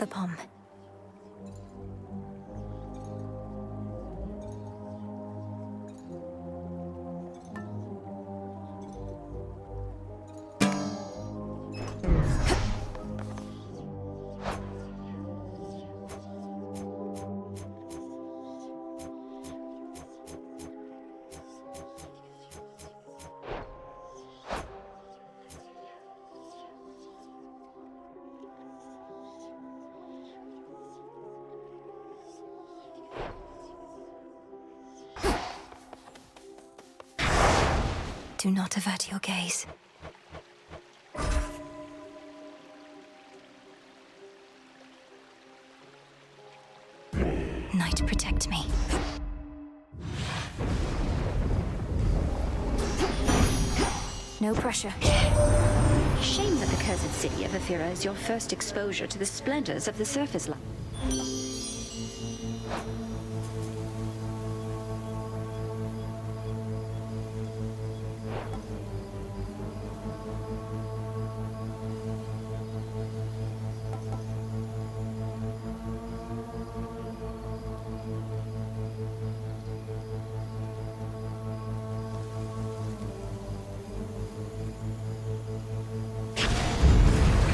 the bomb. Do not avert your gaze. Night, protect me. No pressure. Shame that the cursed city of Ephira is your first exposure to the splendors of the surface life.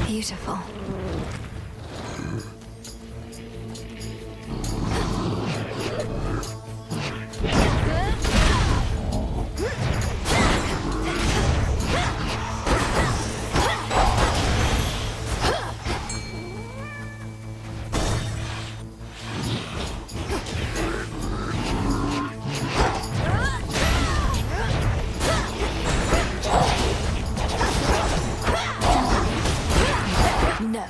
Beautiful. No.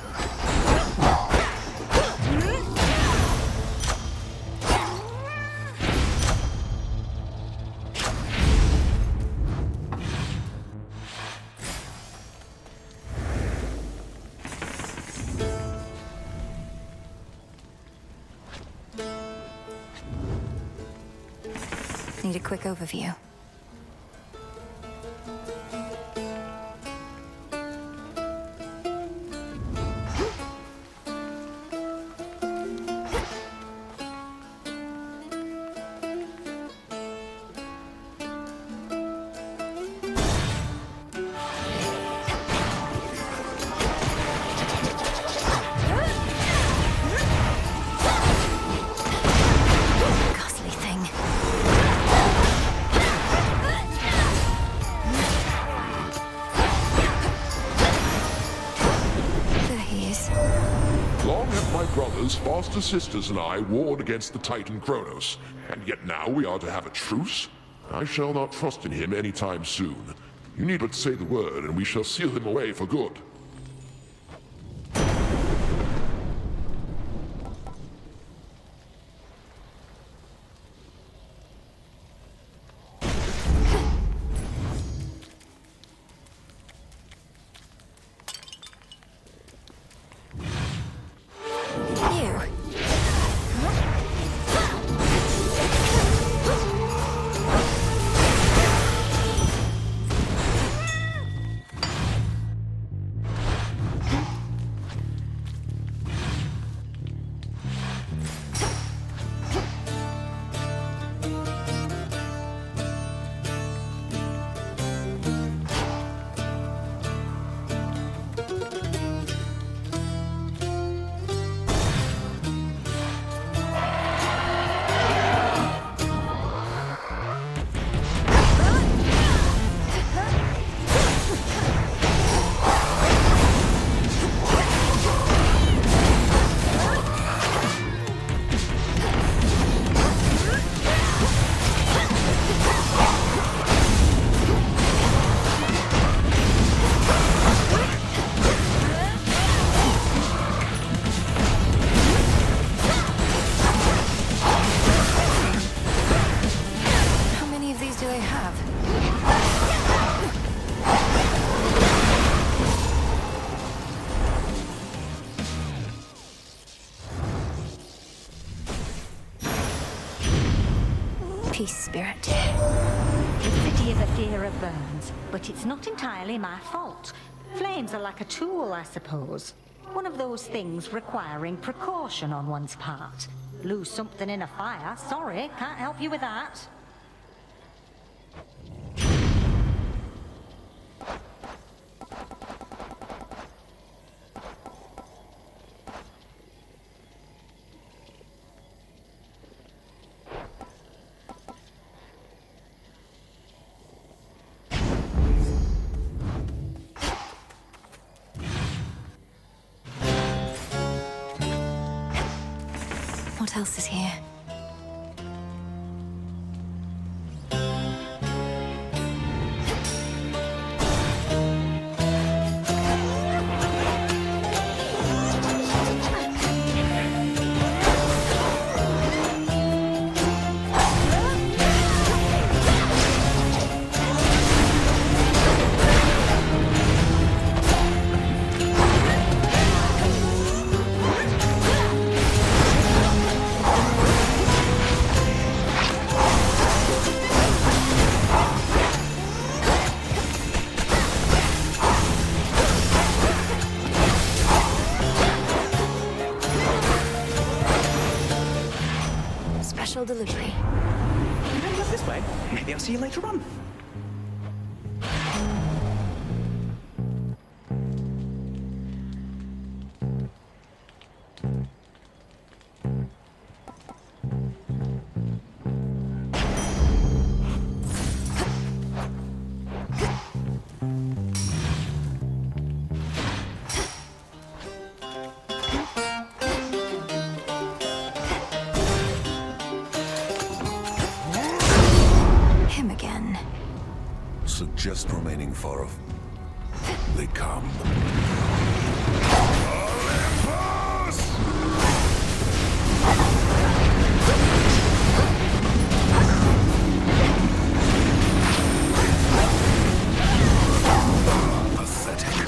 Need a quick overview. Brothers, foster sisters, and I warred against the Titan Kronos, and yet now we are to have a truce? I shall not trust in him any time soon. You need but say the word, and we shall seal him away for good. Peace, Spirit. The city of Ephira burns, but it's not entirely my fault. Flames are like a tool, I suppose. One of those things requiring precaution on one's part. Lose something in a fire, sorry, can't help you with that. What else is here? Special delivery. You heading up this way? Maybe I'll see you later on. Him again. Suggest remaining far off. They come. Pathetic.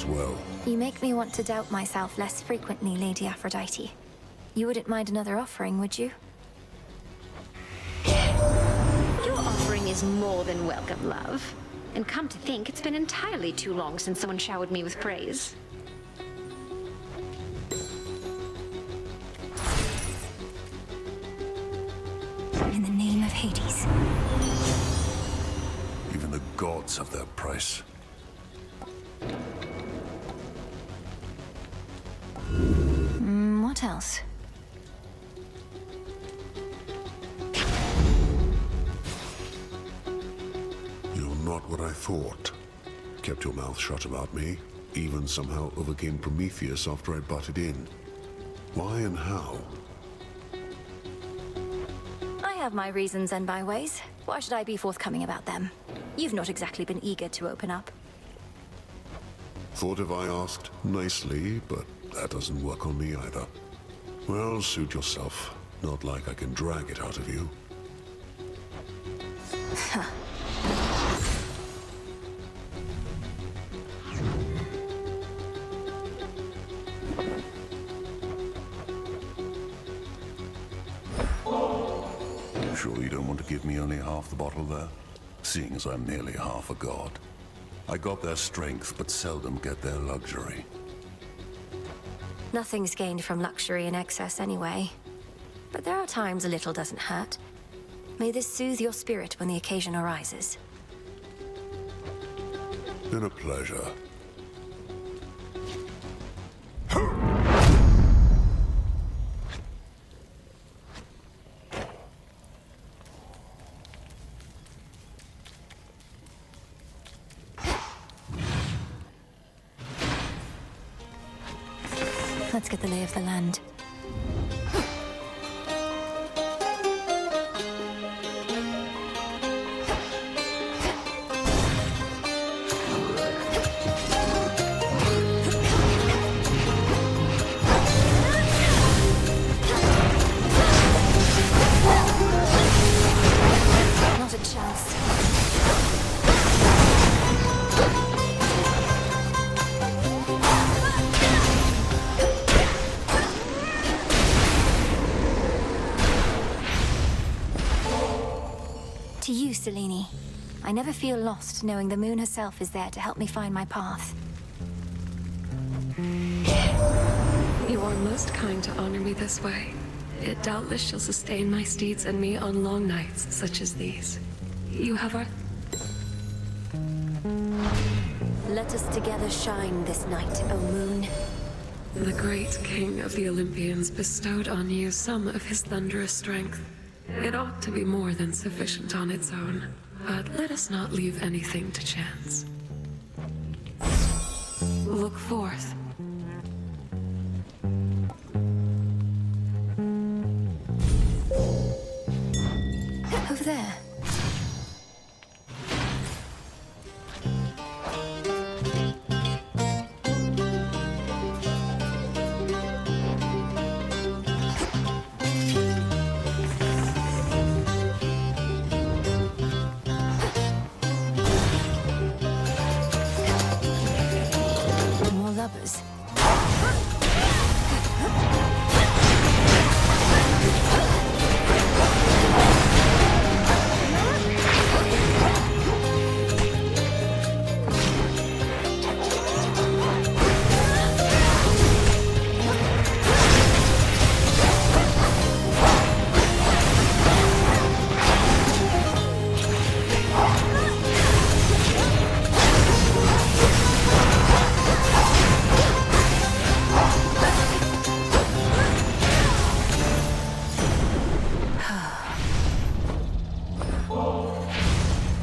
Well. You make me want to doubt myself less frequently, Lady Aphrodite. You wouldn't mind another offering, would you? Your offering is more than welcome, love. And come to think, it's been entirely too long since someone showered me with praise. In the name of Hades. Even the gods have their price. What else? You're not what I thought. Kept your mouth shut about me. Even somehow overcame Prometheus after I butted in. Why and how? I have my reasons and my ways. Why should I be forthcoming about them? You've not exactly been eager to open up. Thought if I asked nicely, but that doesn't work on me either. Well, suit yourself. Not like I can drag it out of you. Sure you don't want to give me only half the bottle there? Seeing as I'm nearly half a god. I got their strength, but seldom get their luxury. Nothing's gained from luxury in excess anyway. But there are times a little doesn't hurt. May this soothe your spirit when the occasion arises. Been a pleasure. Let's get the lay of the land. To you, Selene. I never feel lost knowing the moon herself is there to help me find my path. You are most kind to honor me this way. It doubtless shall sustain my steeds and me on long nights such as these. You have our... Let us together shine this night, O moon. The great king of the Olympians bestowed on you some of his thunderous strength. It ought to be more than sufficient on its own, but let us not leave anything to chance. Look forth. Over there. More lovers.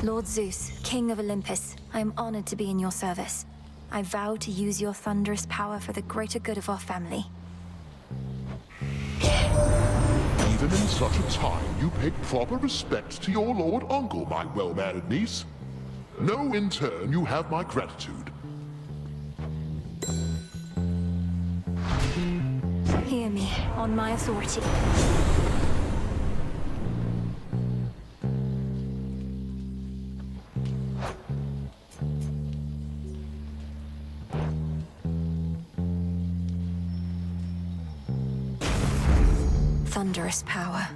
Lord Zeus, King of Olympus, I am honored to be in your service. I vow to use your thunderous power for the greater good of our family. Even in such a time, you pay proper respect to your lord uncle, my well-mannered niece. Know in turn you have my gratitude. Hear me, on my authority. Thunderous power.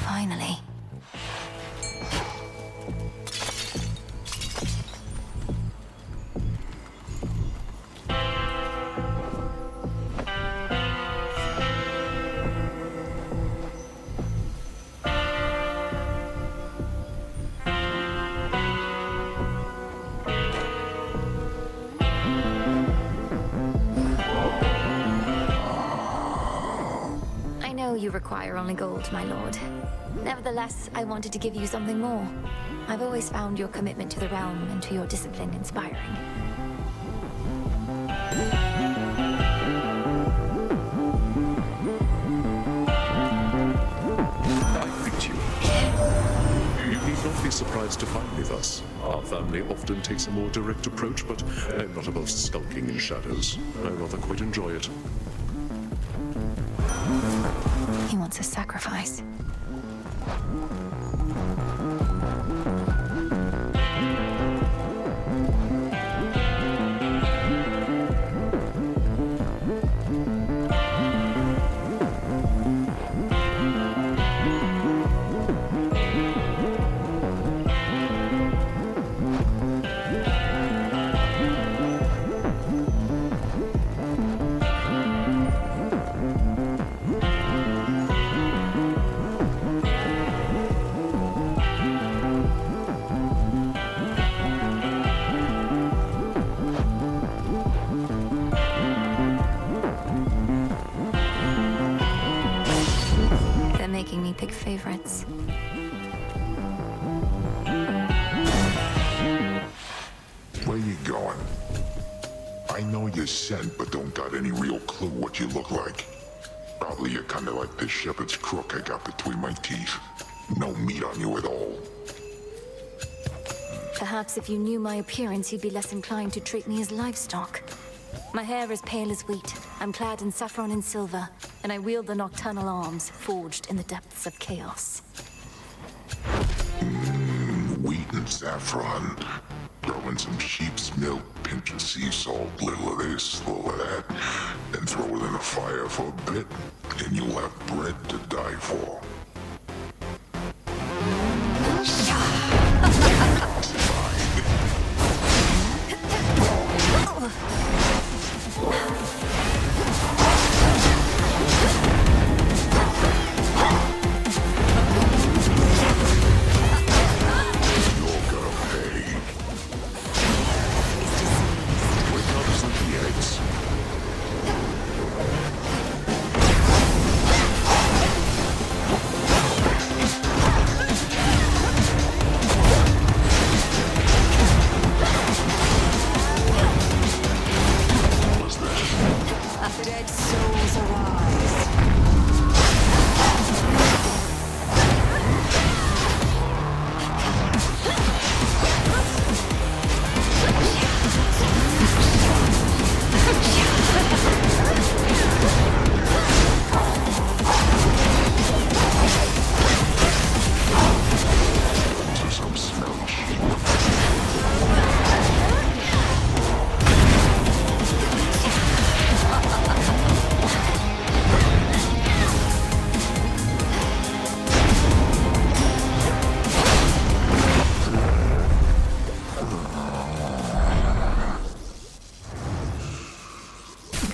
Finally. I know you require only gold, my lord. Nevertheless, I wanted to give you something more. I've always found your commitment to the realm and to your discipline inspiring. I greet you. You need not be surprised to find me thus. Our family often takes a more direct approach, but I'm not above skulking in shadows. I rather quite enjoy it. He wants a sacrifice. They're making me pick favorites. going? I know you're sent, but don't got any real clue what you look like. Probably you're kinda like this shepherd's crook I got between my teeth. No meat on you at all. Perhaps if you knew my appearance, you'd be less inclined to treat me as livestock. My hair is pale as wheat. I'm clad in saffron and silver, and I wield the nocturnal arms forged in the depths of chaos. Wheat and saffron. Throw in some sheep's milk, pinch of sea salt, little of this, little of that, then throw it in the fire for a bit, and you'll have bread to die for.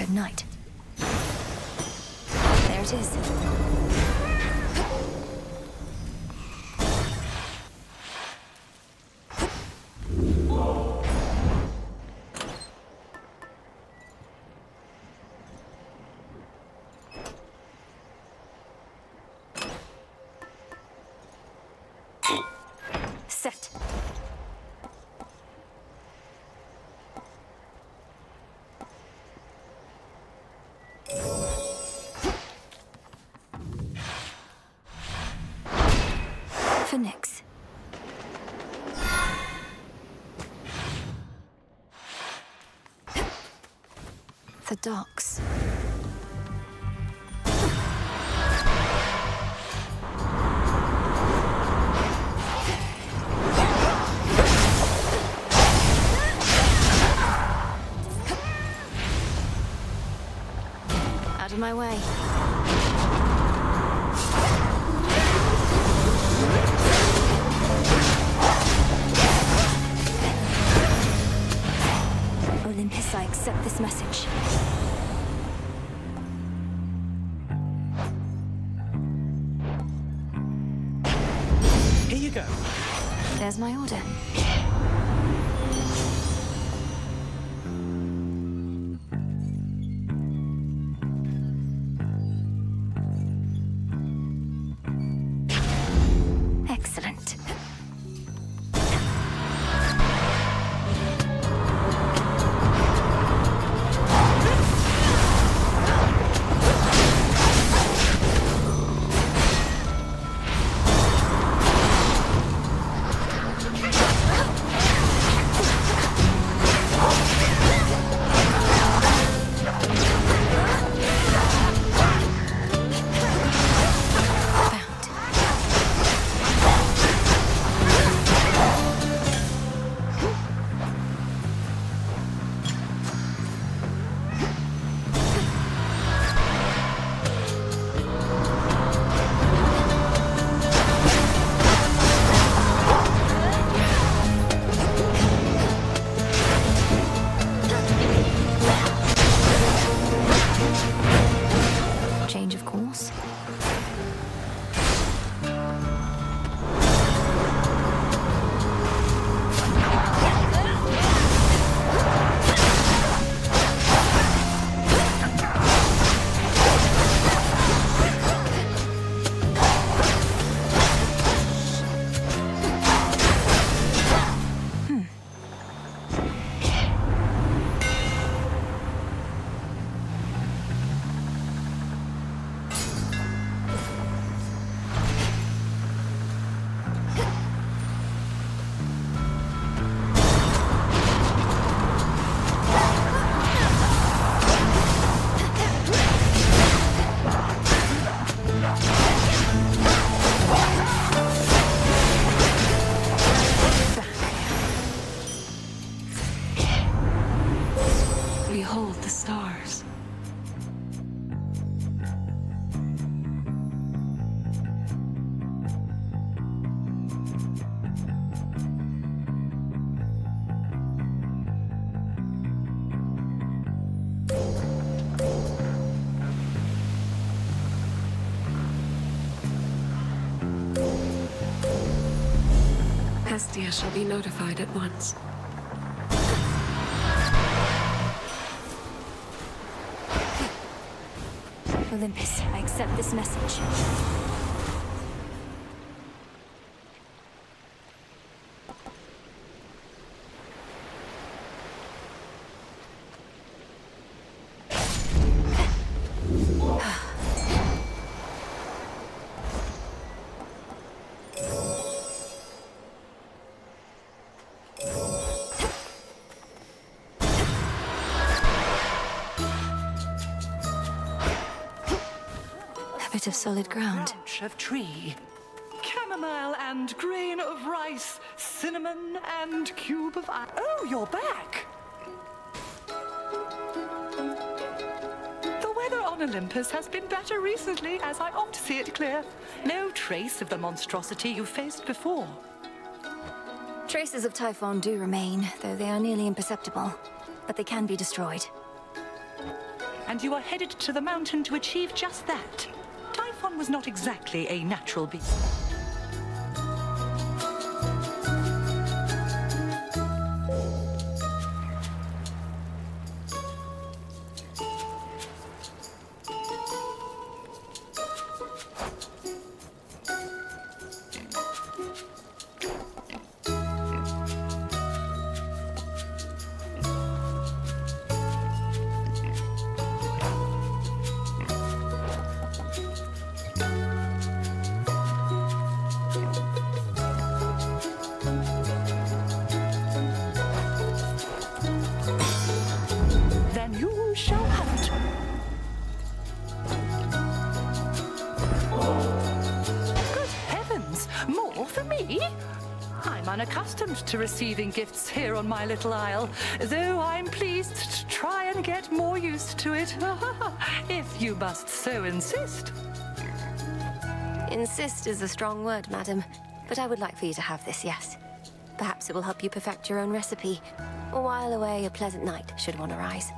Night. There it is. Set. Phoenix. The docks. Out of my way. Olympus, I accept this message. Here you go. There's my order. Excellent. Hestia shall be notified at once. Olympus, I accept this message. Bit of solid ground. Branch of tree, chamomile and grain of rice, cinnamon and cube of ice. Oh, you're back! The weather on Olympus has been better recently, as I ought to see it clear. No trace of the monstrosity you faced before. Traces of Typhon do remain, though they are nearly imperceptible. But they can be destroyed. And you are headed to the mountain to achieve just that. Typhon was not exactly a natural beast. Unaccustomed to receiving gifts here on my little isle, though I'm pleased to try and get more used to it, if you must so insist. Insist is a strong word, madam, but I would like for you to have this, yes. Perhaps it will help you perfect your own recipe, or while away a pleasant night, should one arise.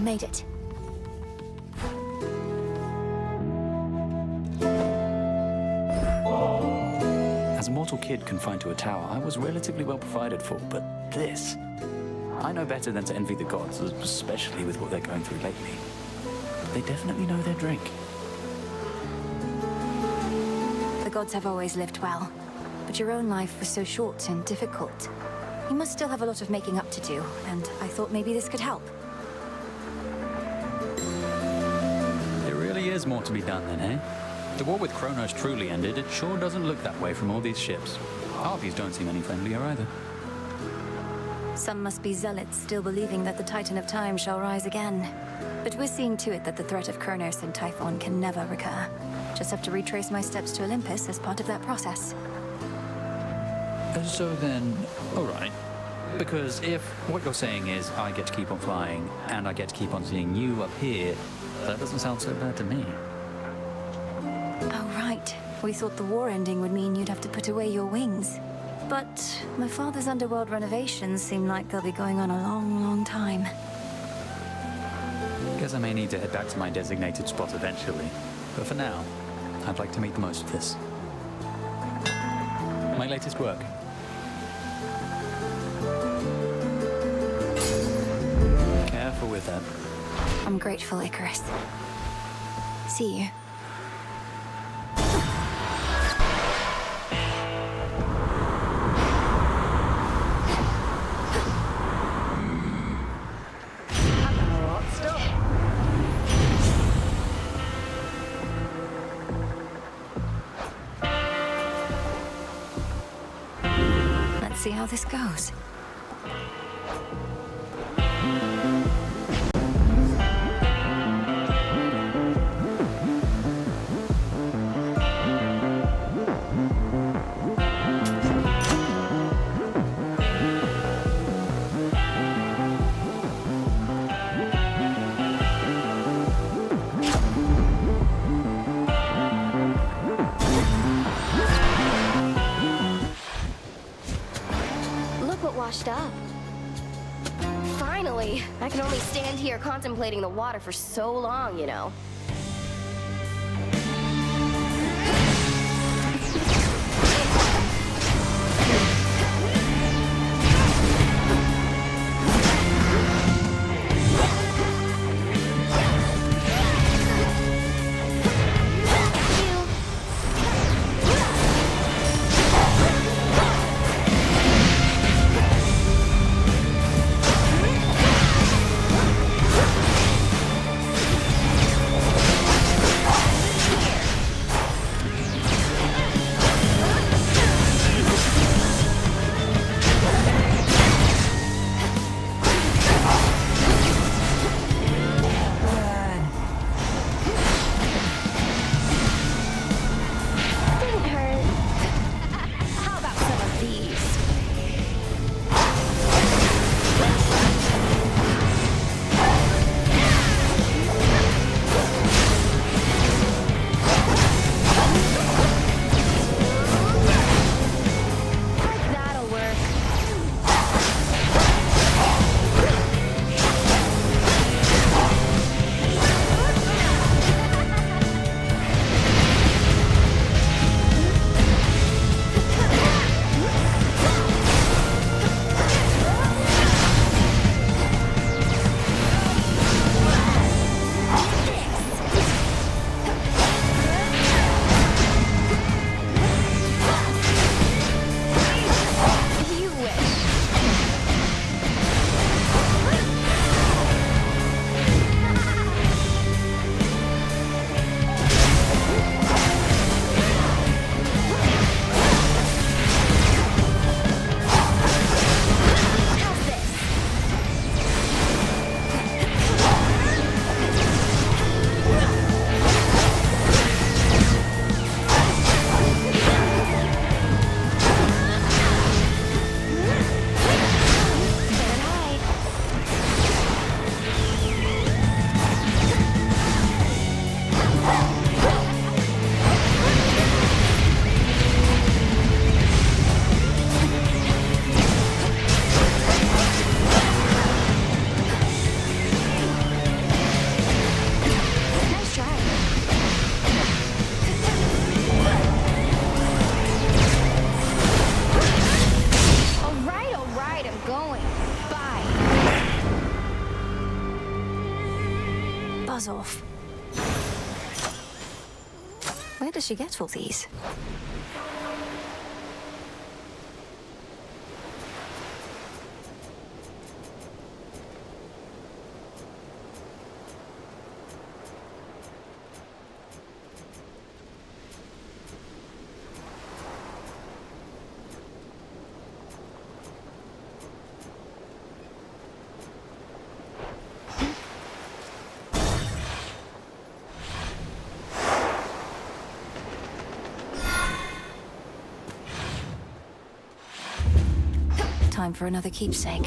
Made it. As a mortal kid confined to a tower, I was relatively well provided for, but this... I know better than to envy the gods, especially with what they're going through lately. They definitely know their drink. The gods have always lived well, but your own life was so short and difficult. You must still have a lot of making up to do, and I thought maybe this could help. Is more to be done then, eh? If the war with Kronos truly ended, it sure doesn't look that way from all these ships. Harpies don't seem any friendlier either. Some must be zealots still believing that the Titan of Time shall rise again. But we're seeing to it that the threat of Kronos and Typhon can never recur. Just have to retrace my steps to Olympus as part of that process. So then, alright. Because if what you're saying is I get to keep on flying and I get to keep on seeing you up here, that doesn't sound so bad to me. Oh, right. We thought the war ending would mean you'd have to put away your wings. But my father's underworld renovations seem like they'll be going on a long, long time. Guess I may need to head back to my designated spot eventually. But for now, I'd like to make the most of this. My latest work. Careful with that. I'm grateful, Icarus. See you. Let's see how this goes. Up. Finally! I can only stand here contemplating the water for so long, you know. Off. Where does she get all these? time for another keepsake.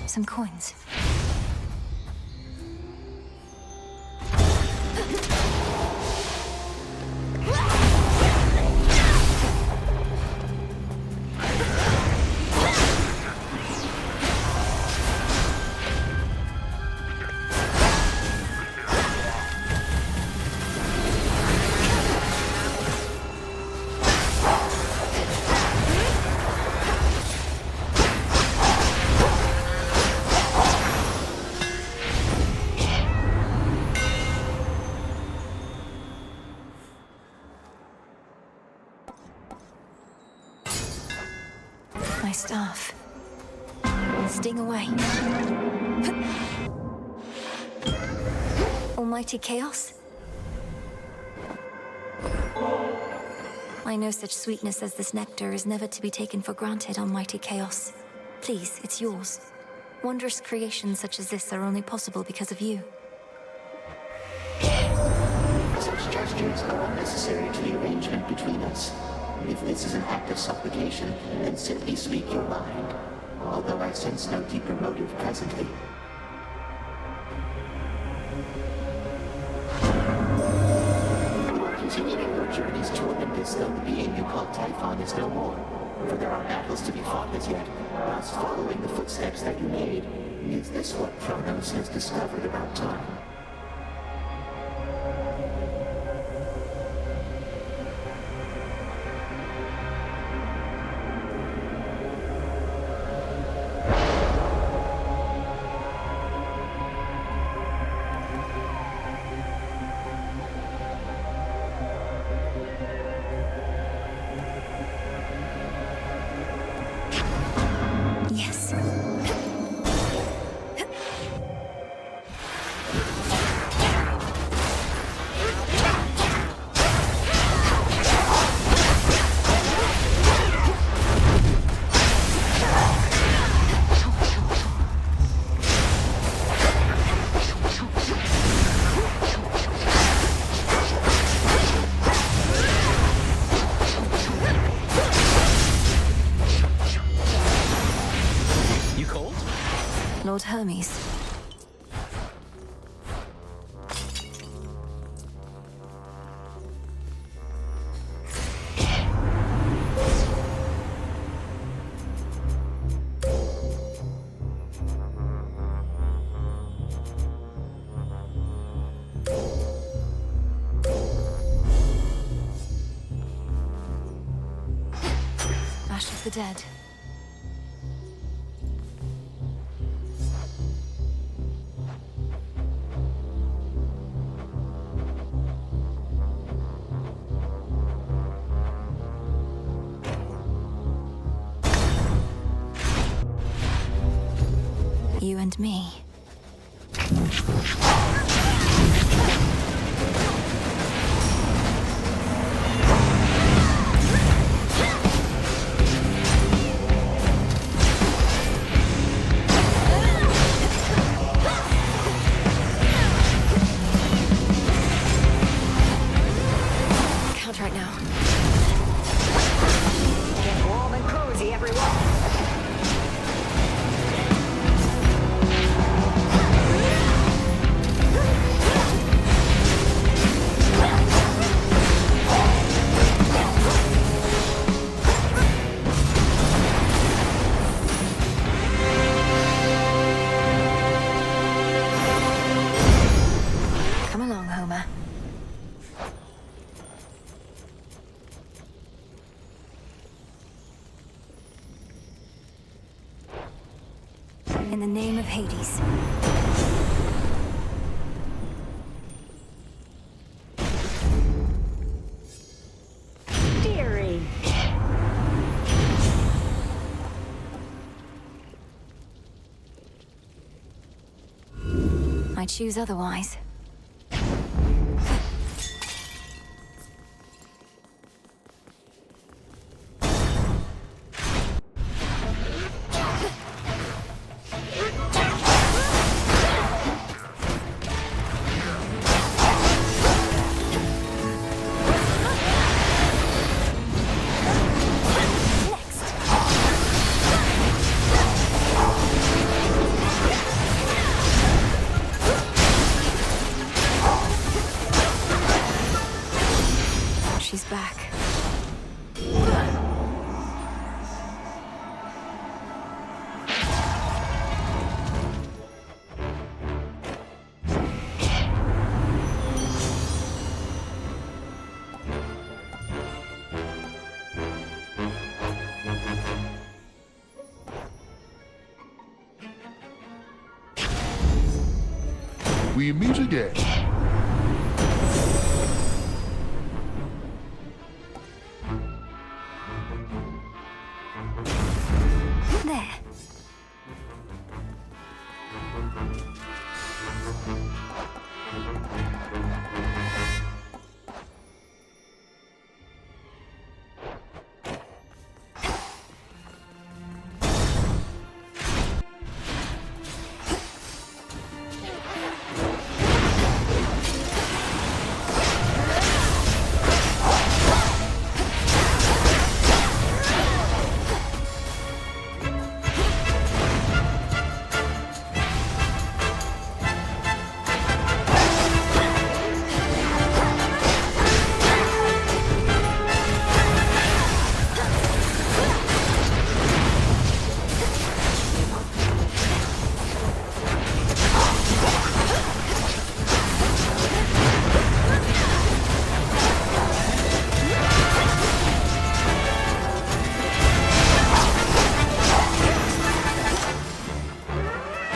Some coins. My staff. Sting away. Almighty Chaos? I know such sweetness as this nectar is never to be taken for granted, Almighty Chaos. Please, it's yours. Wondrous creations such as this are only possible because of you. Such gestures are unnecessary to the arrangement between us. If this is an act of supplication, then simply speak your mind, although I sense no deeper motive presently. You are continuing your journeys to Olympus, though the being you call Typhon is no more, for there are battles to be fought as yet, whilst following the footsteps that you made. Is this what Kronos has discovered about time? Yes. Lord Hermes. Ash of the Dead. You and me. Count right now. Get warm and cozy, everyone. Come along, Homer. In the name of Hades. I choose otherwise. She's back. We meet again. There.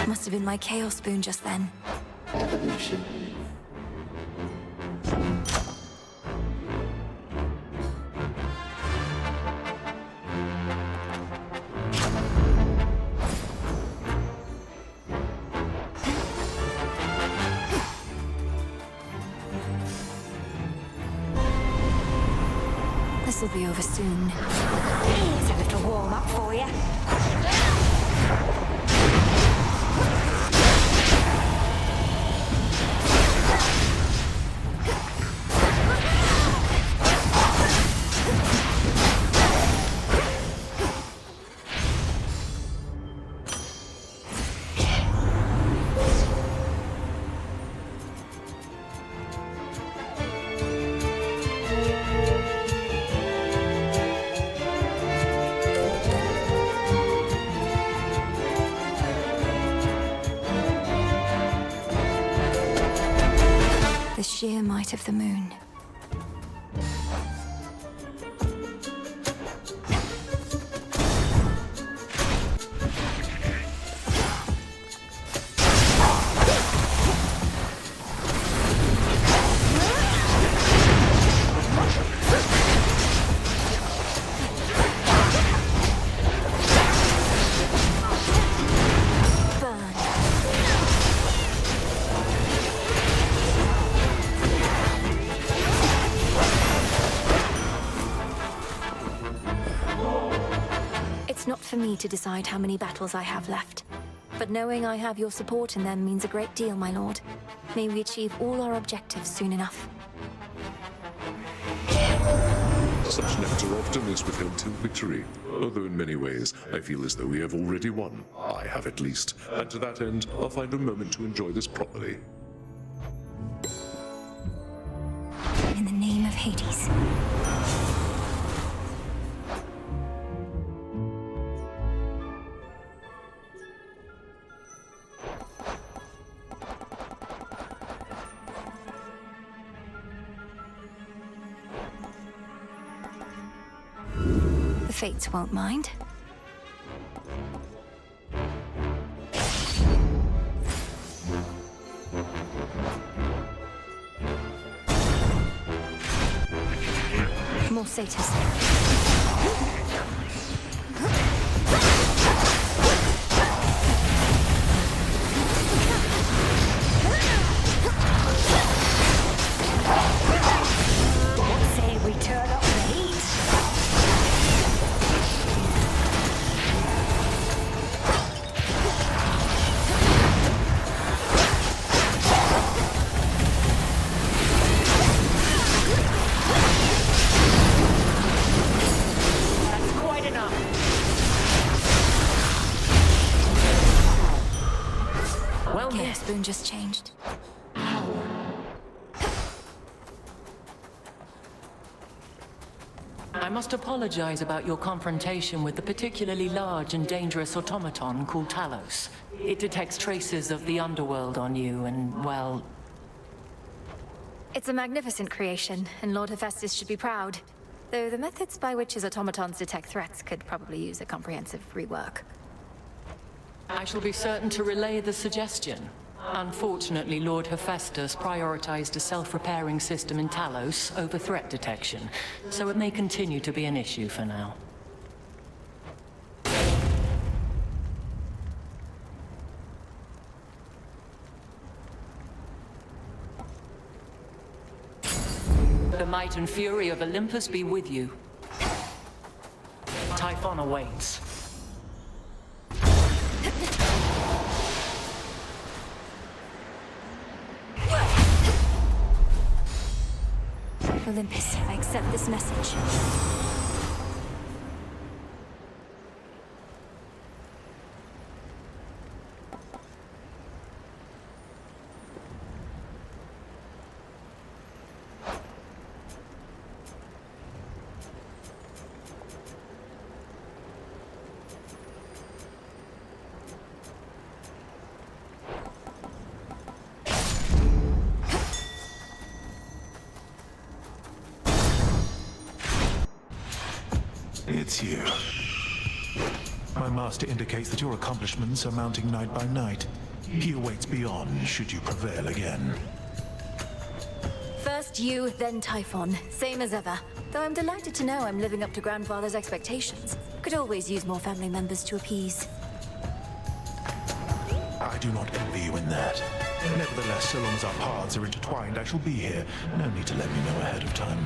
Must have been my chaos spoon just then. Evolution. This'll be over soon. Here's a little warm-up for you. The sheer might of the moon. It's not for me to decide how many battles I have left. But knowing I have your support in them means a great deal, my lord. May we achieve all our objectives soon enough. Such nectar often is withheld till victory, although in many ways I feel as though we have already won. I have at least, and to that end, I'll find a moment to enjoy this properly. In the name of Hades. The Fates won't mind. More satyrs. just changed. I must apologize about your confrontation with the particularly large and dangerous automaton called Talos. It detects traces of the underworld on you, and, well... It's a magnificent creation, and Lord Hephaestus should be proud. Though the methods by which his automatons detect threats could probably use a comprehensive rework. I shall be certain to relay the suggestion. Unfortunately, Lord Hephaestus prioritized a self-repairing system in Talos over threat detection, so it may continue to be an issue for now. The might and fury of Olympus be with you. Typhon awaits. Olympus, I accept this message. It's you. My master indicates that your accomplishments are mounting night by night. He awaits beyond, should you prevail again. First you, then Typhon. Same as ever. Though I'm delighted to know I'm living up to Grandfather's expectations. Could always use more family members to appease. I do not envy you in that. Nevertheless, so long as our paths are intertwined, I shall be here. No need to let me know ahead of time.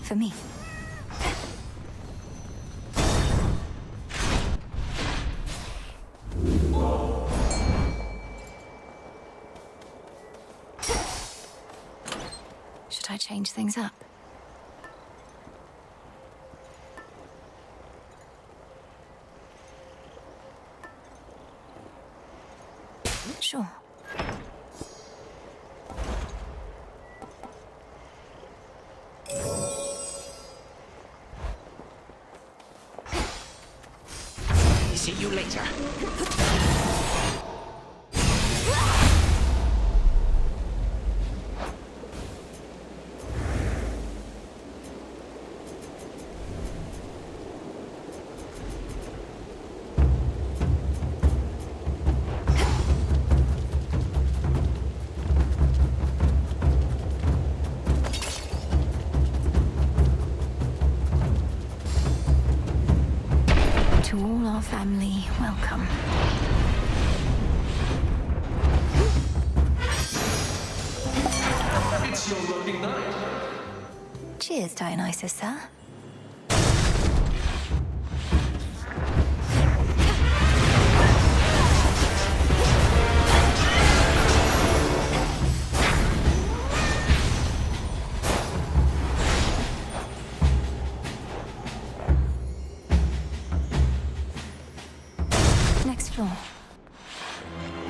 For me. Should I change things up? you later. To all our family, welcome. It's your lucky night. Cheers, Dionysus, sir. Next floor.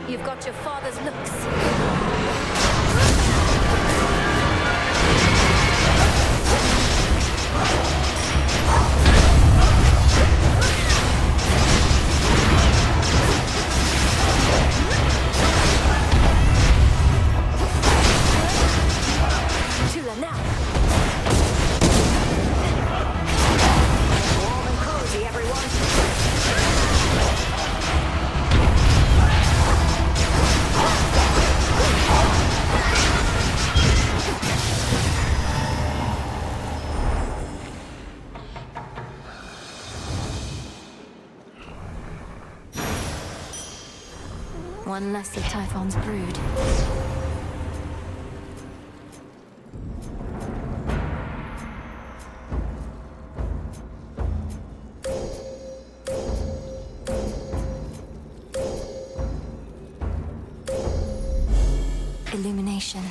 You've got your father's looks. Tula now. Warm and cozy, everyone. One less of Typhon's brood. Illumination.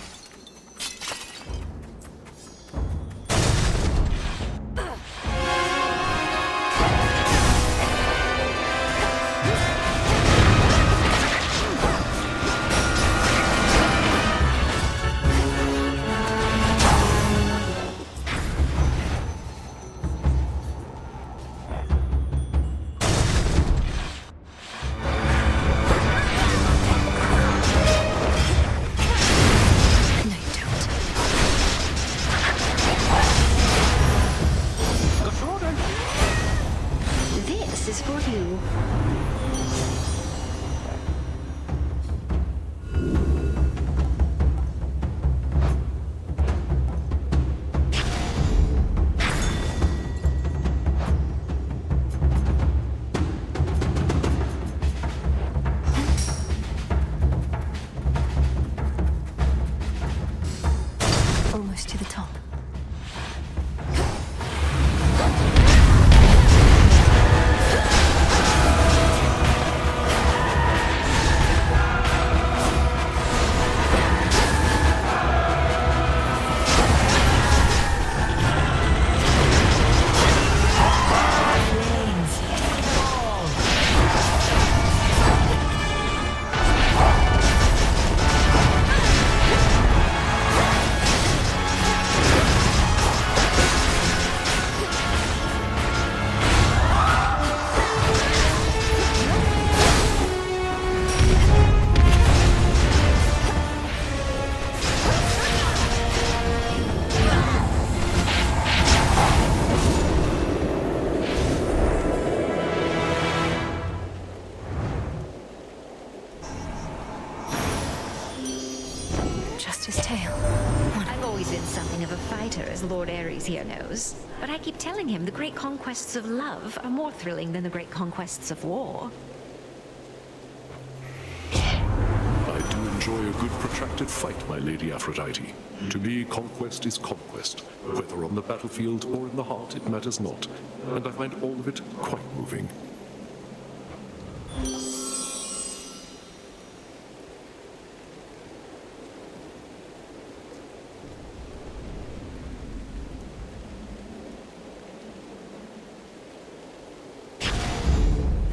This is for you. Almost to the top. Just his tail. I've always been something of a fighter, as Lord Ares here knows. But I keep telling him the great conquests of love are more thrilling than the great conquests of war. I do enjoy a good protracted fight, my Lady Aphrodite. To me, conquest is conquest. Whether on the battlefield or in the heart, it matters not. And I find all of it quite moving.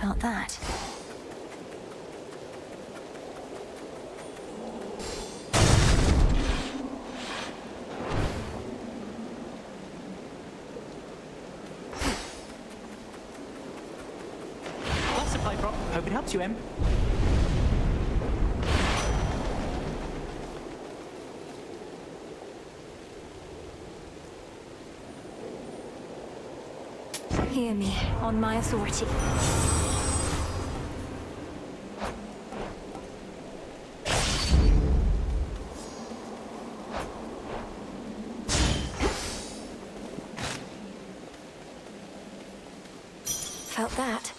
Felt that. That's a pipe rock. Hope it helps you, Em. Hear me, on my authority. Felt that.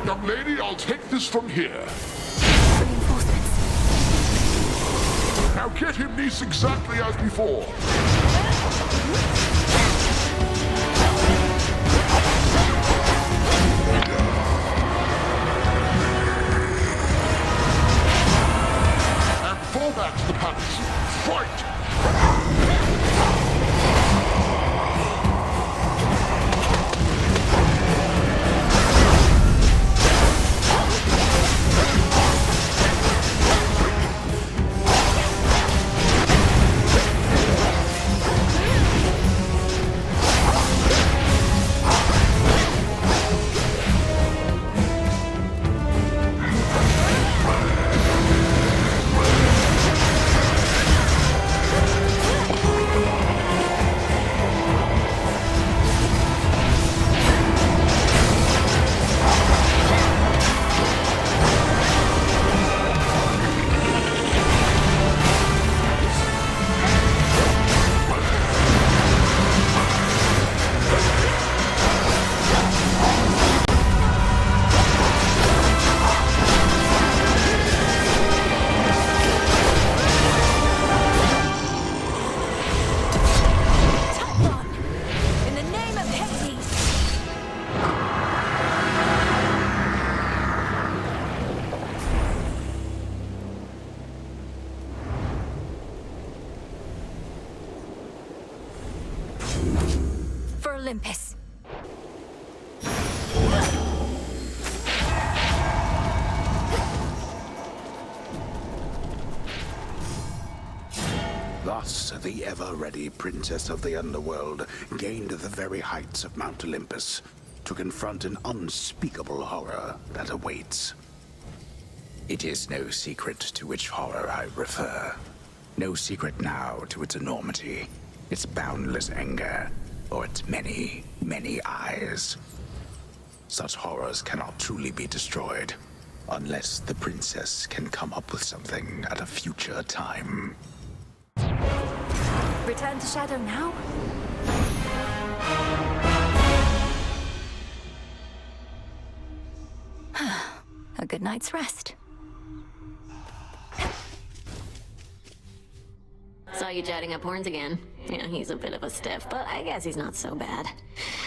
Young lady, I'll take this from here. Reinforcements. Now get him, niece, exactly as before. And fall back to the palace. Fight! In the name of Hades! For Olympus. Thus, the ever-ready princess of the underworld gained the very heights of Mount Olympus to confront an unspeakable horror that awaits. It is no secret to which horror I refer. No secret now to its enormity, its boundless anger, or its many, many eyes. Such horrors cannot truly be destroyed, unless the princess can come up with something at a future time. Return to Shadow now? A good night's rest. Saw you chatting up Horns again. Yeah, he's a bit of a stiff, but I guess he's not so bad.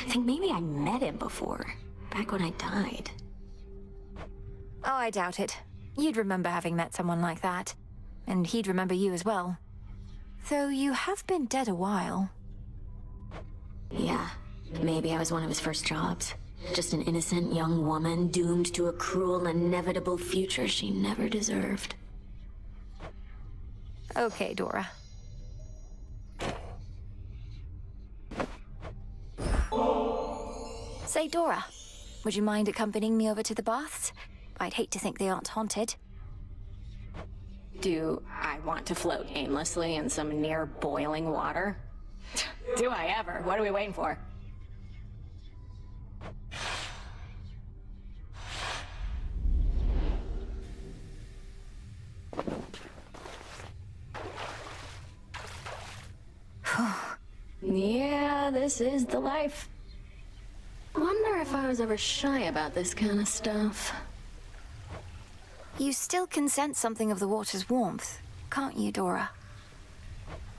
I think maybe I met him before, back when I died. Oh, I doubt it. You'd remember having met someone like that. And he'd remember you as well. Though you have been dead a while. Yeah, maybe I was one of his first jobs. Just an innocent young woman doomed to a cruel, inevitable future she never deserved. Okay, Dora. Say, Dora, would you mind accompanying me over to the baths? I'd hate to think they aren't haunted. Do I want to float aimlessly in some near boiling water? Do I ever? What are we waiting for? Yeah, this is the life. Wonder if I was ever shy about this kind of stuff. You still can sense something of the water's warmth, can't you, Dora?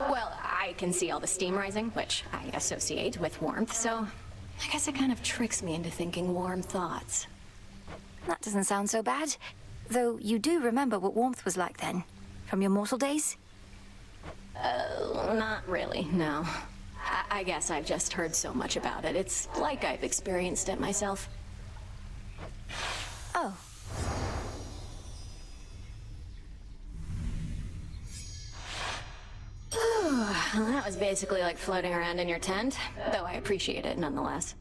Well, I can see all the steam rising, which I associate with warmth, so I guess it kind of tricks me into thinking warm thoughts. That doesn't sound so bad. Though you do remember what warmth was like then, from your mortal days? Not really, no. I guess I've just heard so much about it. It's like I've experienced it myself. Oh. Well, that was basically like floating around in your tent, though I appreciate it nonetheless.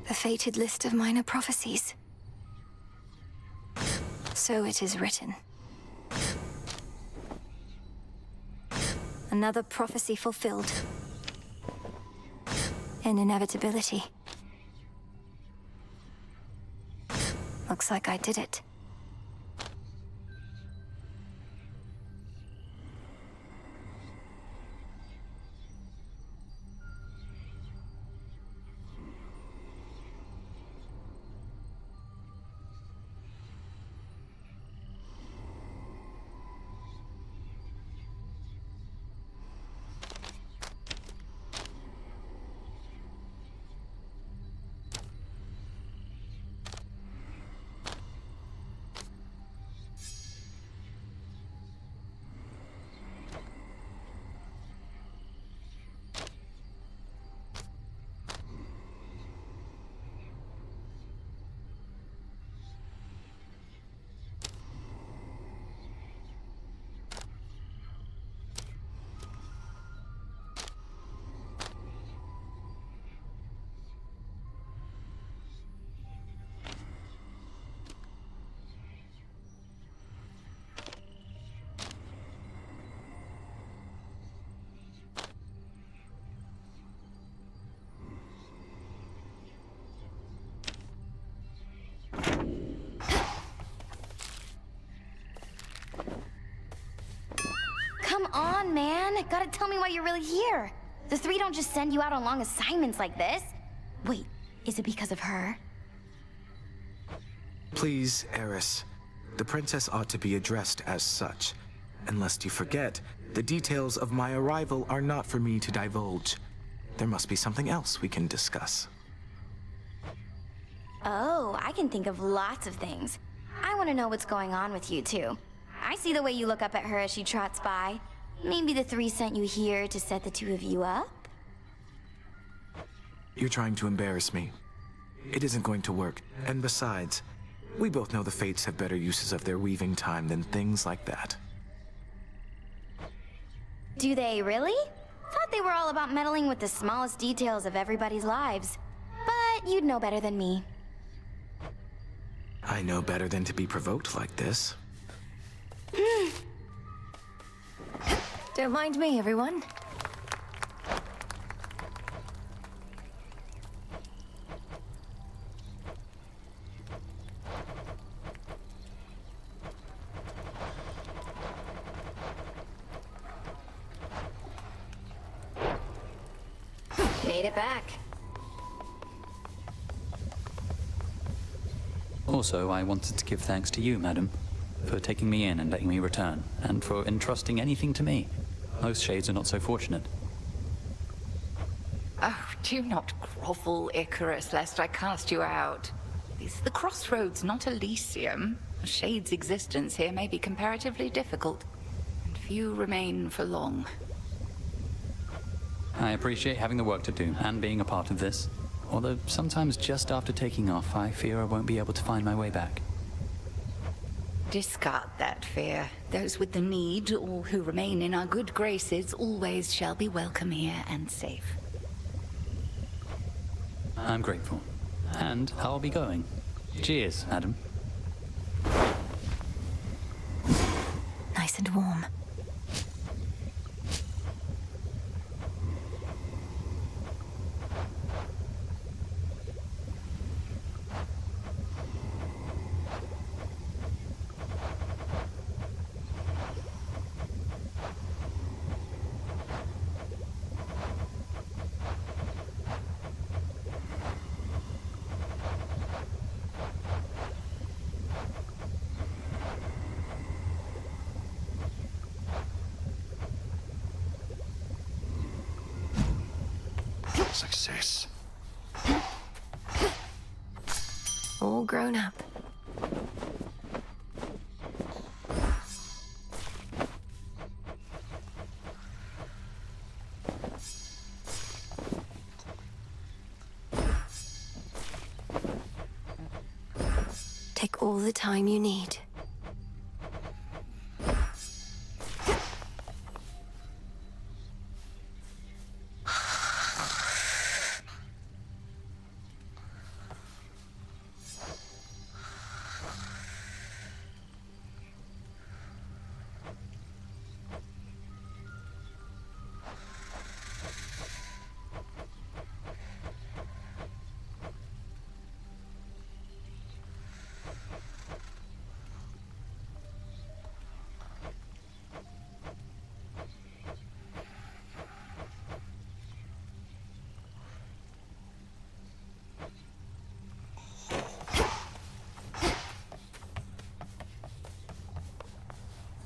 The fated list of minor prophecies. So it is written. Another prophecy fulfilled. An inevitability. Looks like I did it. Come on, man. Gotta tell me why you're really here. The three don't just send you out on long assignments like this. Wait, is it because of her? Please, Eris. The princess ought to be addressed as such. And lest you forget, the details of my arrival are not for me to divulge. There must be something else we can discuss. Oh, I can think of lots of things. I want to know what's going on with you, too. I see the way you look up at her as she trots by. Maybe the three sent you here to set the two of you up? You're trying to embarrass me. It isn't going to work. And besides, we both know the Fates have better uses of their weaving time than things like that. Do they really? Thought they were all about meddling with the smallest details of everybody's lives. But you'd know better than me. I know better than to be provoked like this. Don't mind me, everyone. Made it back. Also, I wanted to give thanks to you, madam, for taking me in and letting me return, and for entrusting anything to me. Most shades are not so fortunate. Oh, do not grovel, Icarus, lest I cast you out. This is the crossroads, not Elysium. A shade's existence here may be comparatively difficult, and few remain for long. I appreciate having the work to do and being a part of this. Although sometimes just after taking off, I fear I won't be able to find my way back. Discard that fear. Those with the need, or who remain in our good graces, always shall be welcome here and safe. I'm grateful. And I'll be going. Cheers, Adam. Nice and warm. Success. All grown up. Take all the time you need.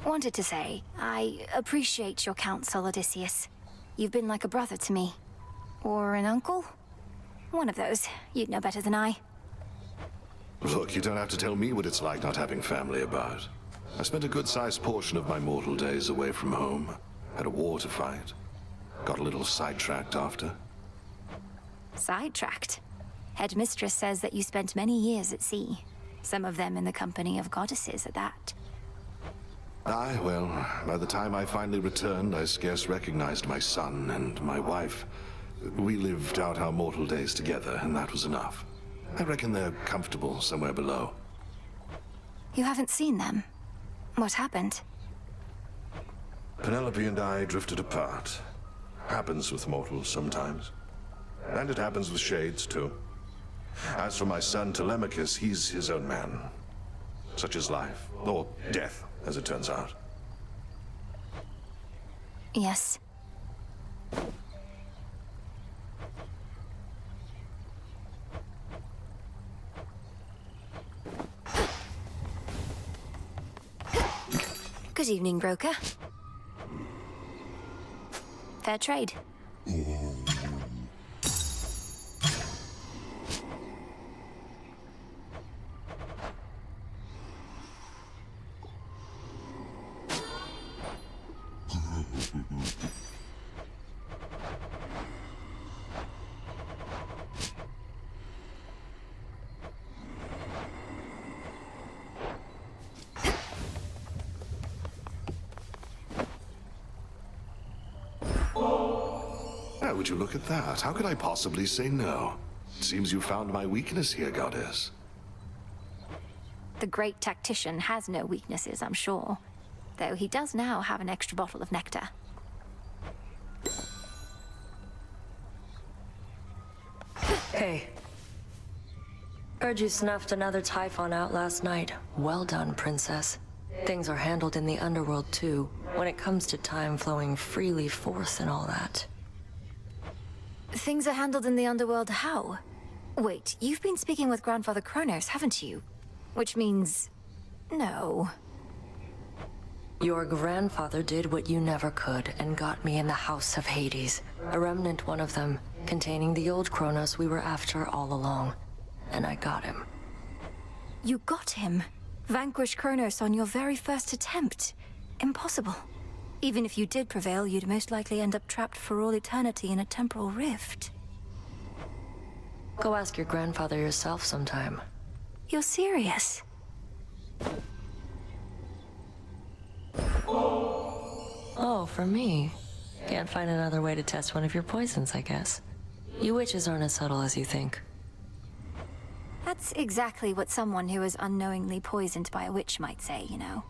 Wanted to say, I appreciate your counsel, Odysseus. You've been like a brother to me. Or an uncle? One of those. You'd know better than I. Look, you don't have to tell me what it's like not having family about. I spent a good-sized portion of my mortal days away from home. Had a war to fight. Got a little sidetracked after. Sidetracked? Headmistress says that you spent many years at sea. Some of them in the company of goddesses at that. Aye, well, by the time I finally returned, I scarce recognized my son and my wife. We lived out our mortal days together, and that was enough. I reckon they're comfortable somewhere below. You haven't seen them? What happened? Penelope and I drifted apart. Happens with mortals sometimes. And it happens with shades, too. As for my son Telemachus, he's his own man. Such is life, or death, as it turns out. Yes. Good evening, broker. Fair trade. Would you look at that? How could I possibly say no? It seems you found my weakness here, goddess. The great tactician has no weaknesses, I'm sure. Though he does now have an extra bottle of nectar. Hey. Heard you snuffed another Typhon out last night. Well done, princess. Things are handled in the underworld, too, when it comes to time flowing freely forth and all that. Things are handled in the underworld how? Wait, you've been speaking with Grandfather Kronos, haven't you? Which means... no. Your grandfather did what you never could and got me in the House of Hades. A remnant one of them, containing the old Kronos we were after all along. And I got him. You got him? Vanquish Kronos on your very first attempt? Impossible. Even if you did prevail, you'd most likely end up trapped for all eternity in a temporal rift. Go ask your grandfather yourself sometime. You're serious? Oh, for me? Can't find another way to test one of your poisons, I guess. You witches aren't as subtle as you think. That's exactly what someone who was unknowingly poisoned by a witch might say, you know.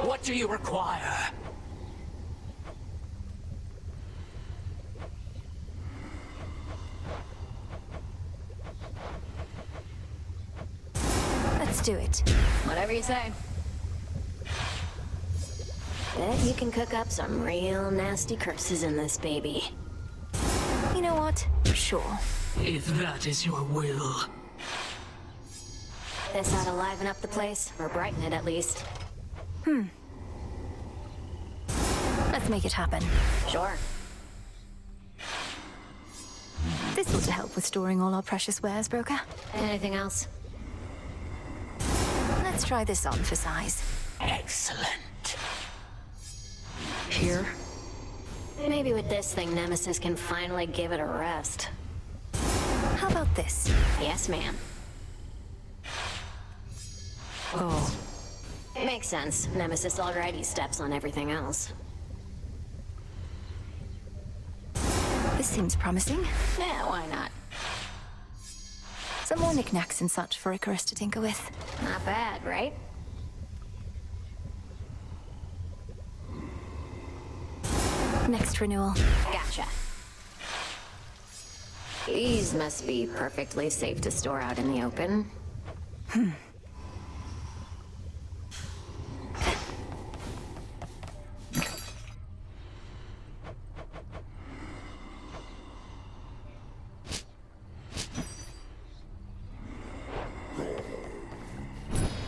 What do you require? Let's do it. Whatever you say. Bet you can cook up some real nasty curses in this baby. You know what? Sure. If that is your will. This ought to liven up the place, or brighten it at least. Let's make it happen. Sure. This ought to help with storing all our precious wares, broker. Anything else? Let's try this on for size. Excellent. Here? Maybe with this thing, Nemesis can finally give it a rest. How about this? Yes, ma'am. Oh. Makes sense. Nemesis already steps on everything else. This seems promising. Yeah, why not? Some more knickknacks and such for Icarus to tinker with. Not bad, right? Next renewal. Gotcha. These must be perfectly safe to store out in the open.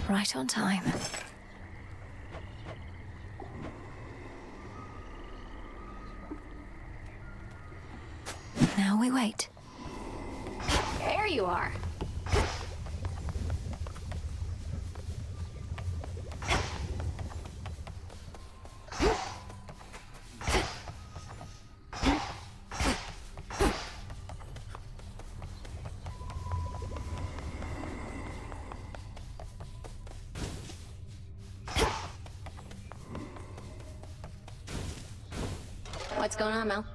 Right on time. Now we wait. There you are. What's going on, Mel?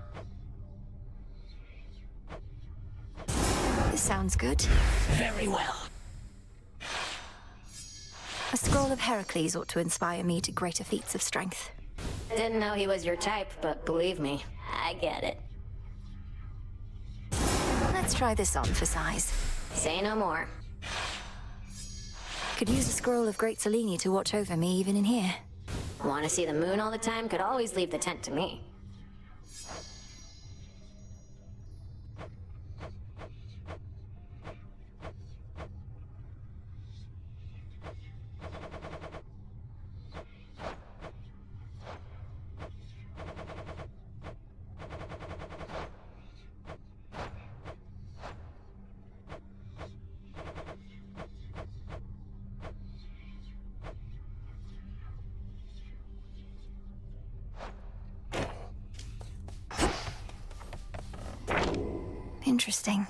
This sounds good. Very well. A scroll of Heracles ought to inspire me to greater feats of strength. Didn't know he was your type, but believe me, I get it. Let's try this on for size. Say no more. Could use a scroll of Great Selene to watch over me even in here. Want to see the moon all the time? Could always leave the tent to me. Interesting.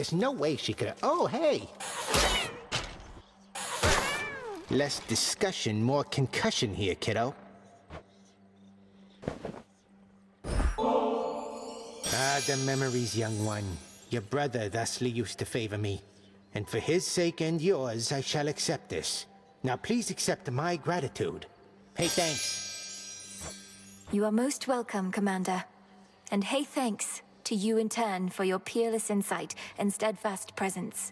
There's no way she could have... Oh, hey! Less discussion, more concussion here, kiddo. Ah, the memories, young one. Your brother thusly used to favor me. And for his sake and yours, I shall accept this. Now please accept my gratitude. Hey, thanks. You are most welcome, Commander. And hey, thanks to you in turn for your peerless insight and steadfast presence.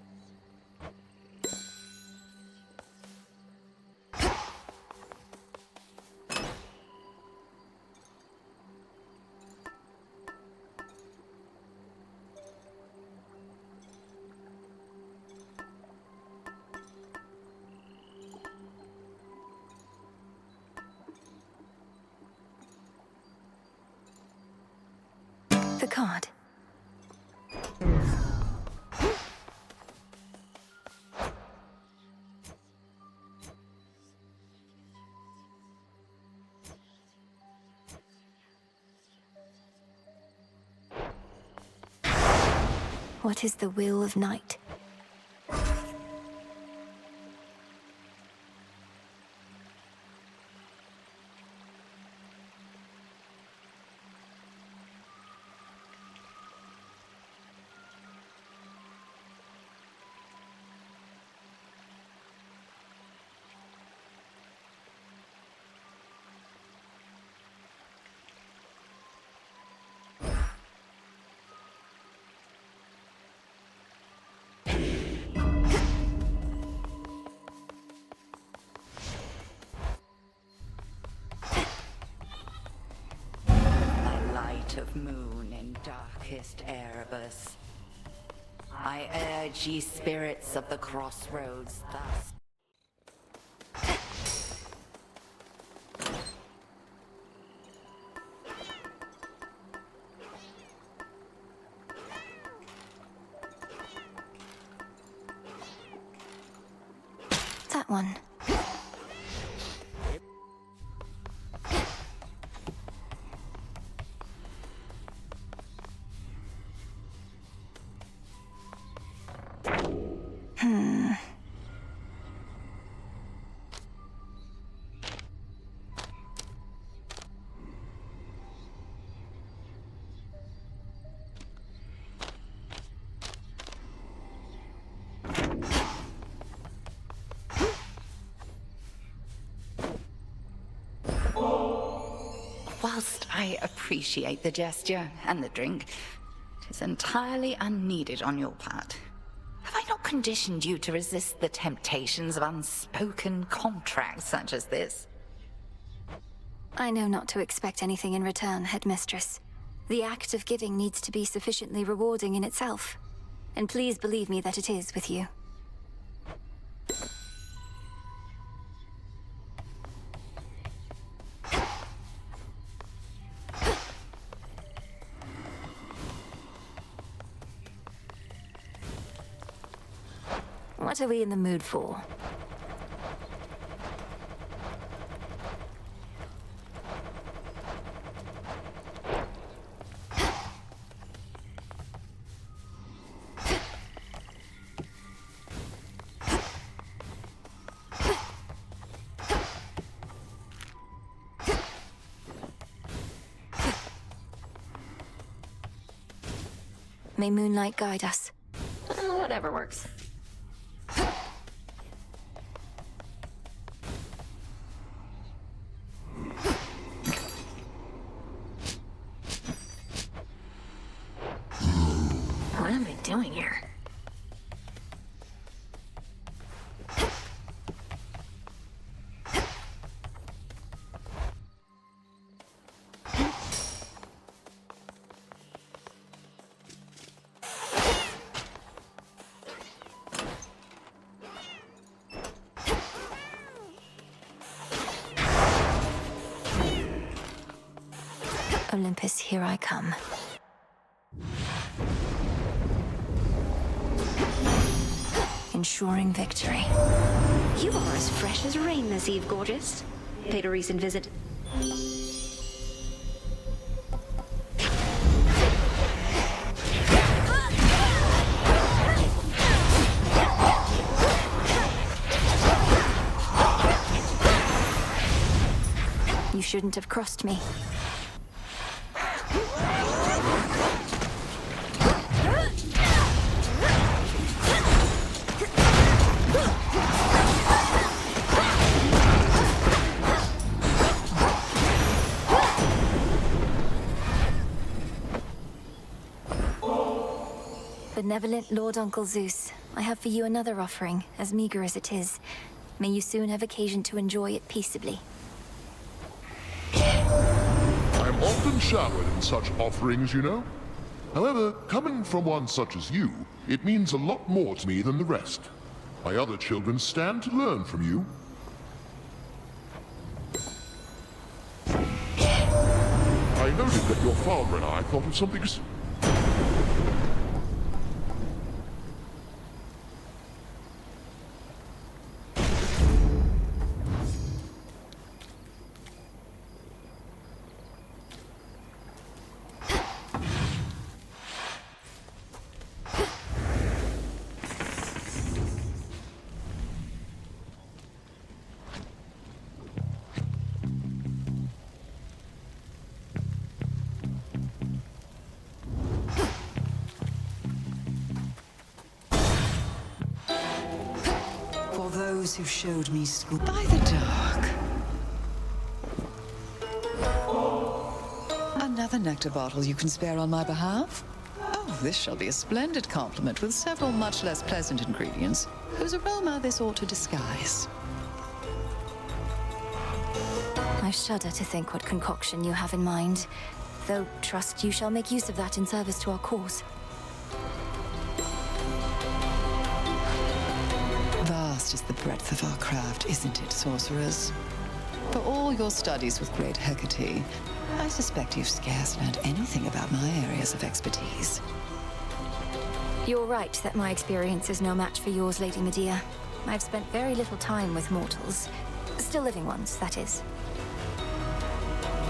The card. What is the will of night? Of moon in darkest Erebus. I urge ye spirits of the crossroads thus. That one. Whilst I appreciate the gesture and the drink, it is entirely unneeded on your part. Have I not conditioned you to resist the temptations of unspoken contracts such as this? I know not to expect anything in return, Headmistress. The act of giving needs to be sufficiently rewarding in itself. And please believe me that it is with you. What are we in the mood for? May moonlight guide us. Whatever works. What am I doing here? Olympus, here I come. Ensuring victory. You are as fresh as rain this eve, gorgeous. Paid a recent visit. shouldn't have crossed me. Benevolent Lord Uncle Zeus, I have for you another offering, as meager as it is. May you soon have occasion to enjoy it peaceably. I am often showered in such offerings, you know. However, coming from one such as you, it means a lot more to me than the rest. My other children stand to learn from you. I noted that your father and I thought of something For those who showed me school by the dark. Another nectar bottle you can spare on my behalf? Oh, this shall be a splendid compliment with several much less pleasant ingredients, whose aroma this ought to disguise. I shudder to think what concoction you have in mind, though trust you shall make use of that in service to our cause. Vast is the breadth of our craft, isn't it, sorcerers? For all your studies with great Hecate, I suspect you've scarce learned anything about my areas of expertise. You're right that my experience is no match for yours, Lady Medea. I've spent very little time with mortals. Still living ones, that is.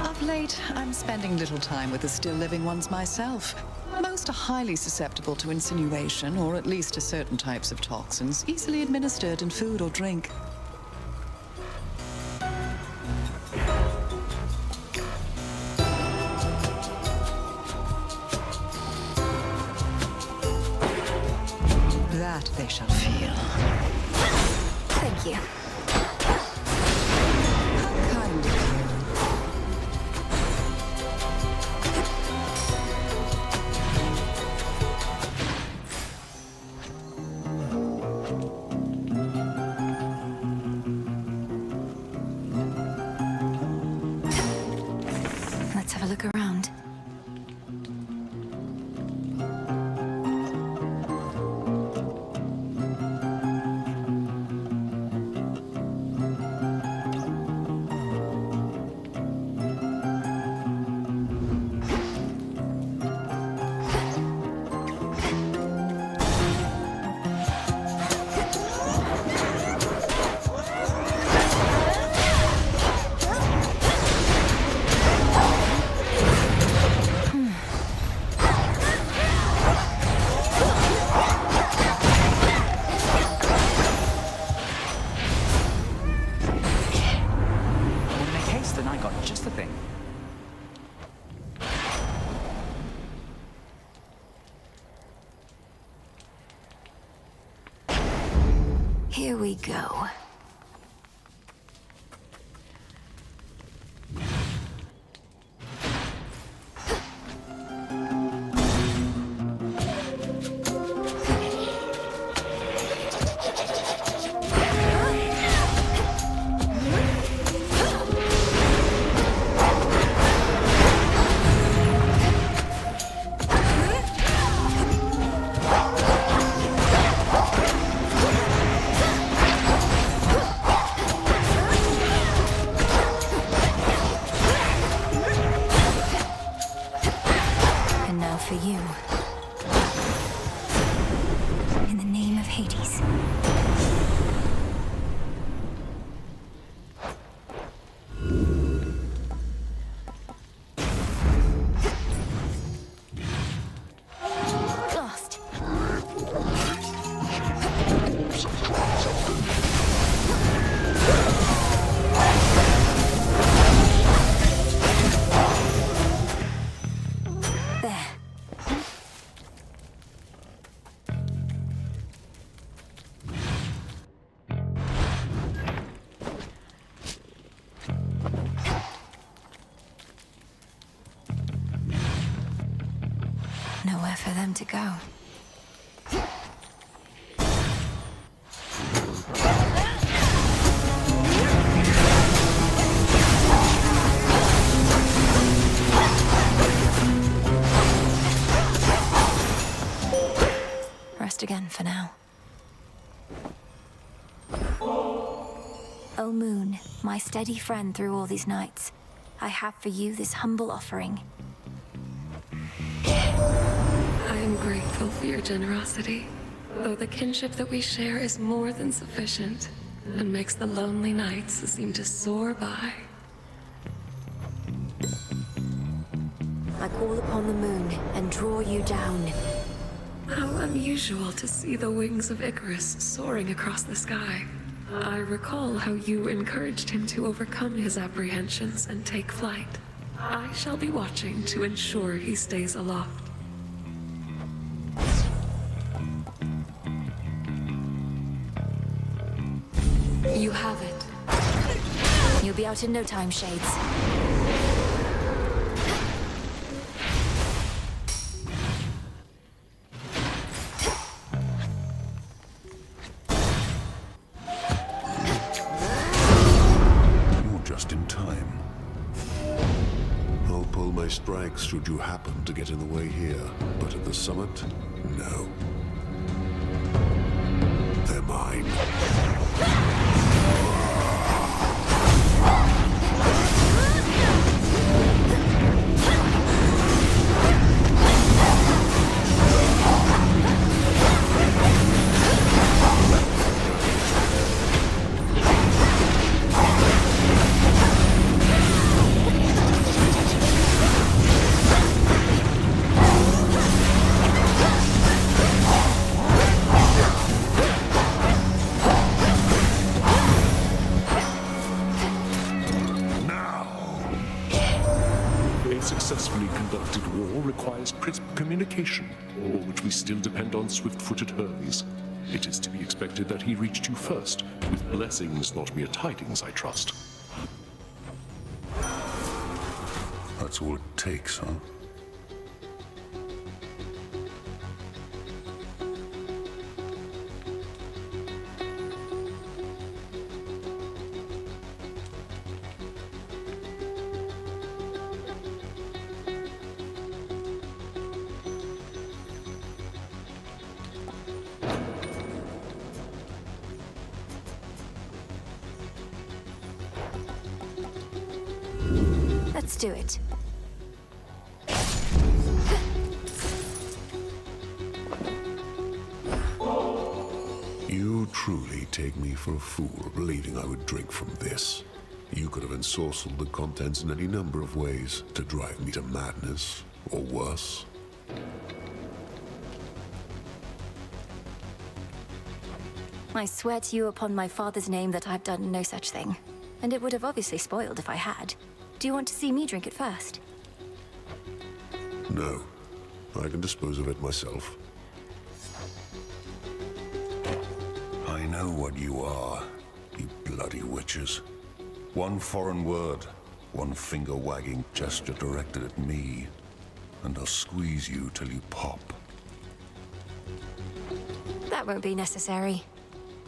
Of late, I'm spending little time with the still living ones myself. Most are highly susceptible to insinuation, or at least to certain types of toxins, easily administered in food or drink. That they shall feel. Thank you. How kind of you. Let's have a look around. Here we go. For you. In the name of Hades. Lost. Nowhere for them to go. Rest again for now. O Moon, my steady friend through all these nights, I have for you this humble offering. I am grateful for your generosity, though the kinship that we share is more than sufficient and makes the lonely nights seem to soar by. I call upon the moon and draw you down. How unusual to see the wings of Icarus soaring across the sky. I recall how you encouraged him to overcome his apprehensions and take flight. I shall be watching to ensure he stays aloft. You have it. You'll be out in no time, Shades. Just in time. I'll pull my strikes should you happen to get in the way here, but at the summit, no. They're mine. Successfully conducted war requires crisp communication, for which we still depend on swift-footed Hermes. It is to be expected that he reached you first, with blessings, not mere tidings, I trust. That's all it takes, huh? Let's do it. You truly take me for a fool, believing I would drink from this. You could have ensorcelled the contents in any number of ways to drive me to madness, or worse. I swear to you upon my father's name that I've done no such thing. And it would have obviously spoiled if I had. Do you want to see me drink it first? No. I can dispose of it myself. I know what you are, you bloody witches. One foreign word, one finger-wagging gesture directed at me, and I'll squeeze you till you pop. That won't be necessary.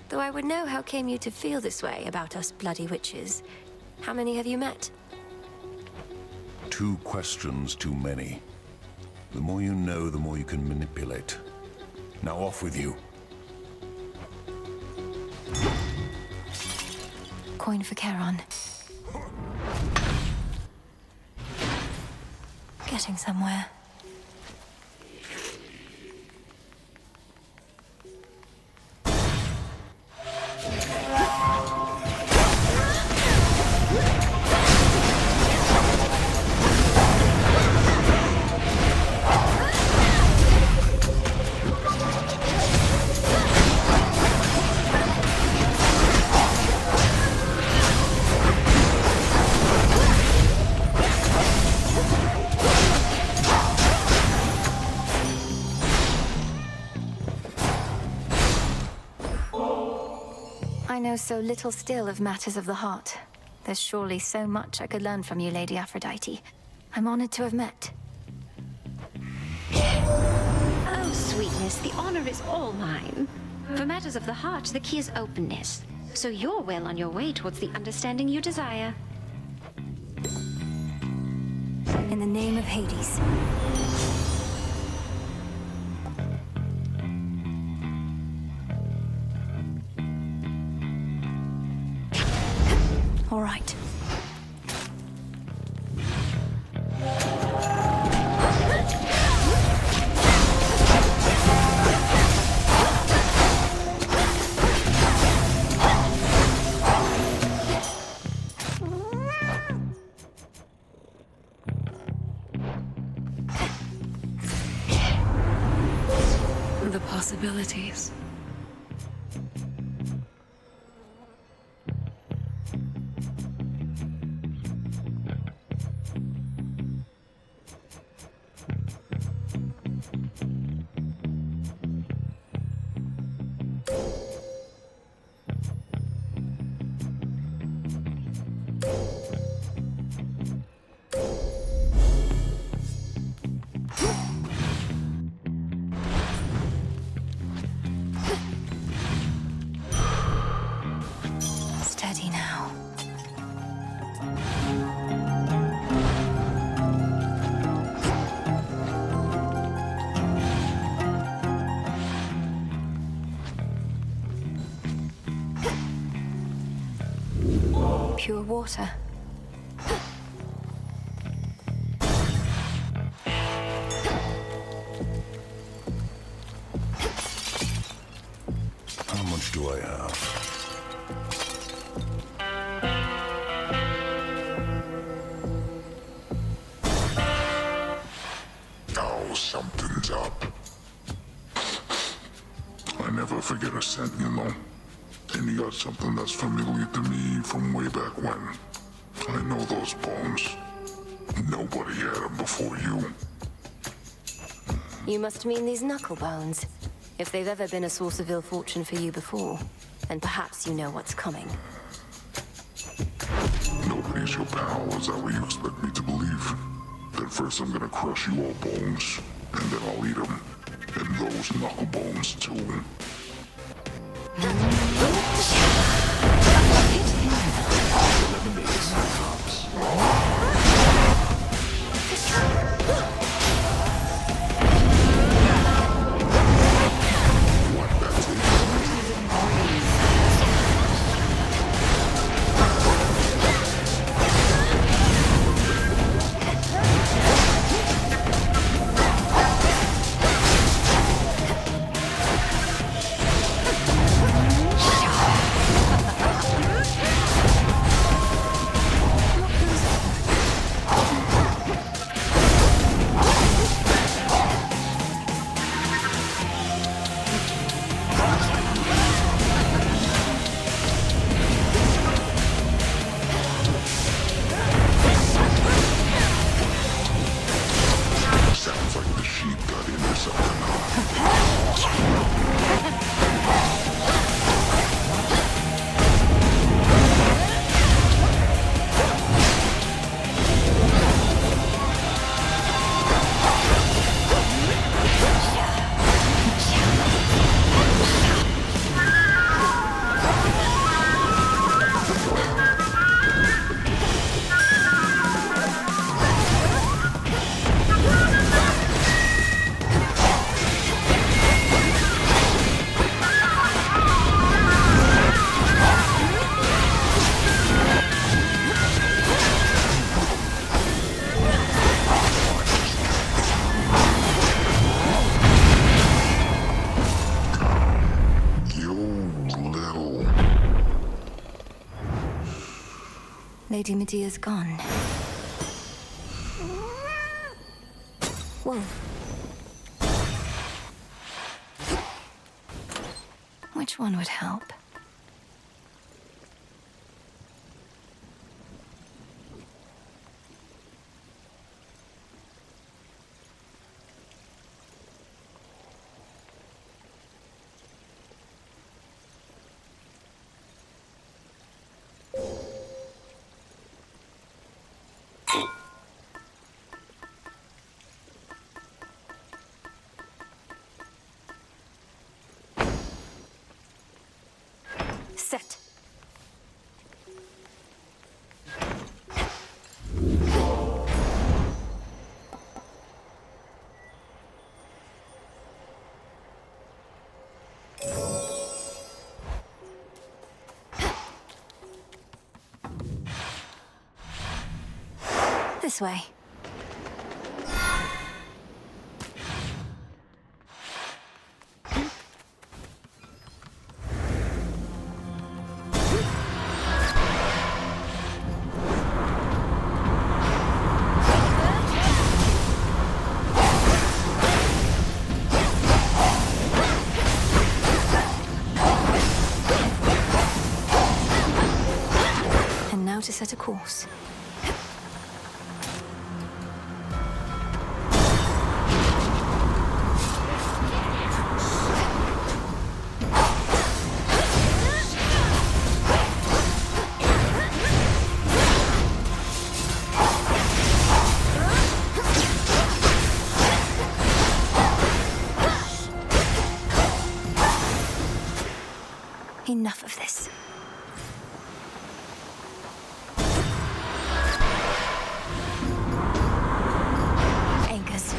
Though I would know how came you to feel this way about us bloody witches. How many have you met? 2 questions too many. The more you know, the more you can manipulate. Now off with you. Coin for Charon. Getting somewhere. I know so little still of matters of the heart. There's surely so much I could learn from you, Lady Aphrodite. I'm honored to have met. Oh, sweetness, the honor is all mine. For matters of the heart, the key is openness. So you're well on your way towards the understanding you desire. In the name of Hades. All right. The possibilities. Steady now. Pure water. How much do I have? Oh, something's up. I never forget a scent, you know. And you got something that's familiar to me from way back when. I know those bones. Nobody had them before you. You must mean these knuckle bones. If they've ever been a source of ill fortune for you before, then perhaps you know what's coming. Nobody's your pal, is that what you expect me to believe? Then first I'm gonna crush you all bones, and then I'll eat them. And those knuckle bones too. 11 days, tops. Sounds like the sheep got into something. Lady Medea's gone. Whoa. Which one would help? This way. And now to set a course. Enough of this. Anchors.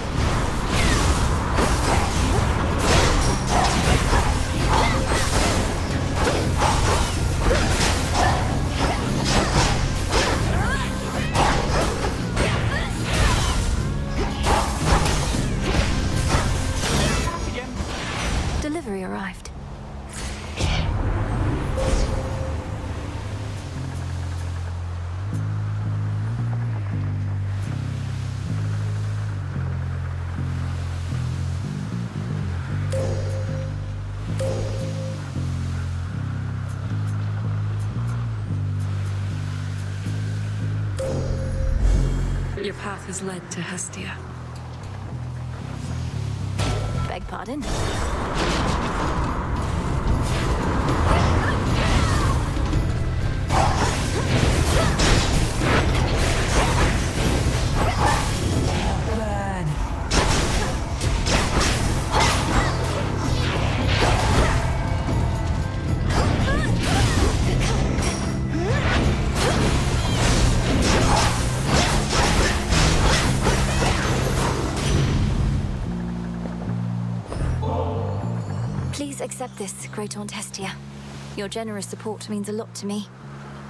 Delivery arrived. Your path has led to Hestia. Beg pardon? Please accept this, Great Aunt Hestia. Your generous support means a lot to me.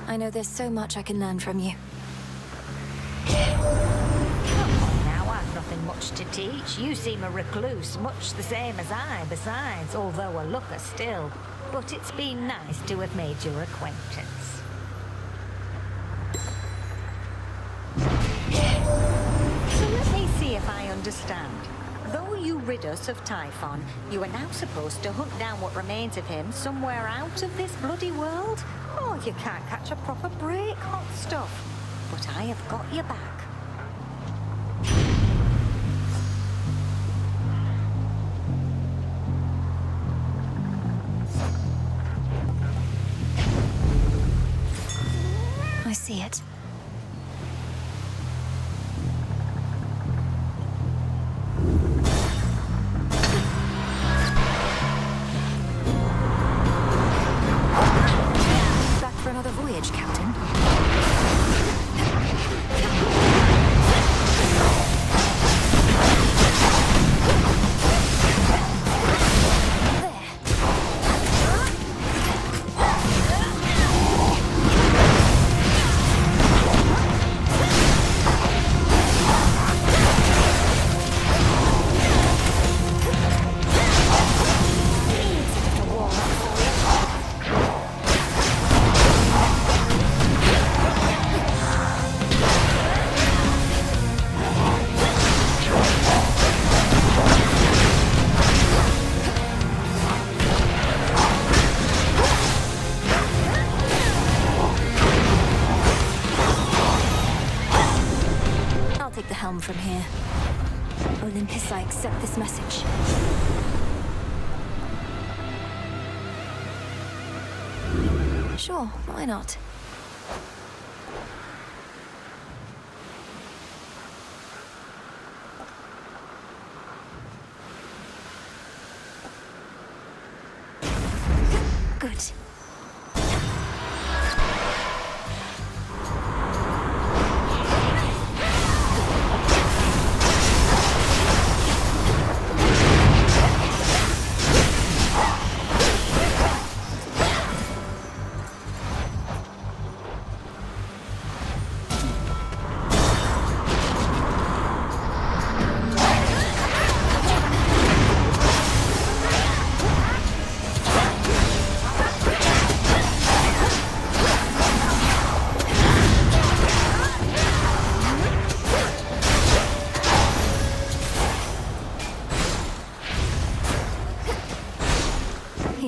I know there's so much I can learn from you. Now I've nothing much to teach. You seem a recluse, much the same as I, besides, although a looker still. But it's been nice to have made your acquaintance. So let me see if I understand. Though you rid us of Typhon, you are now supposed to hunt down what remains of him somewhere out of this bloody world? Oh, you can't catch a proper break, hot stuff. But I have got your back. I see it. Back for another voyage, Captain. From here. Olympus, I accept this message. Sure, why not? Good.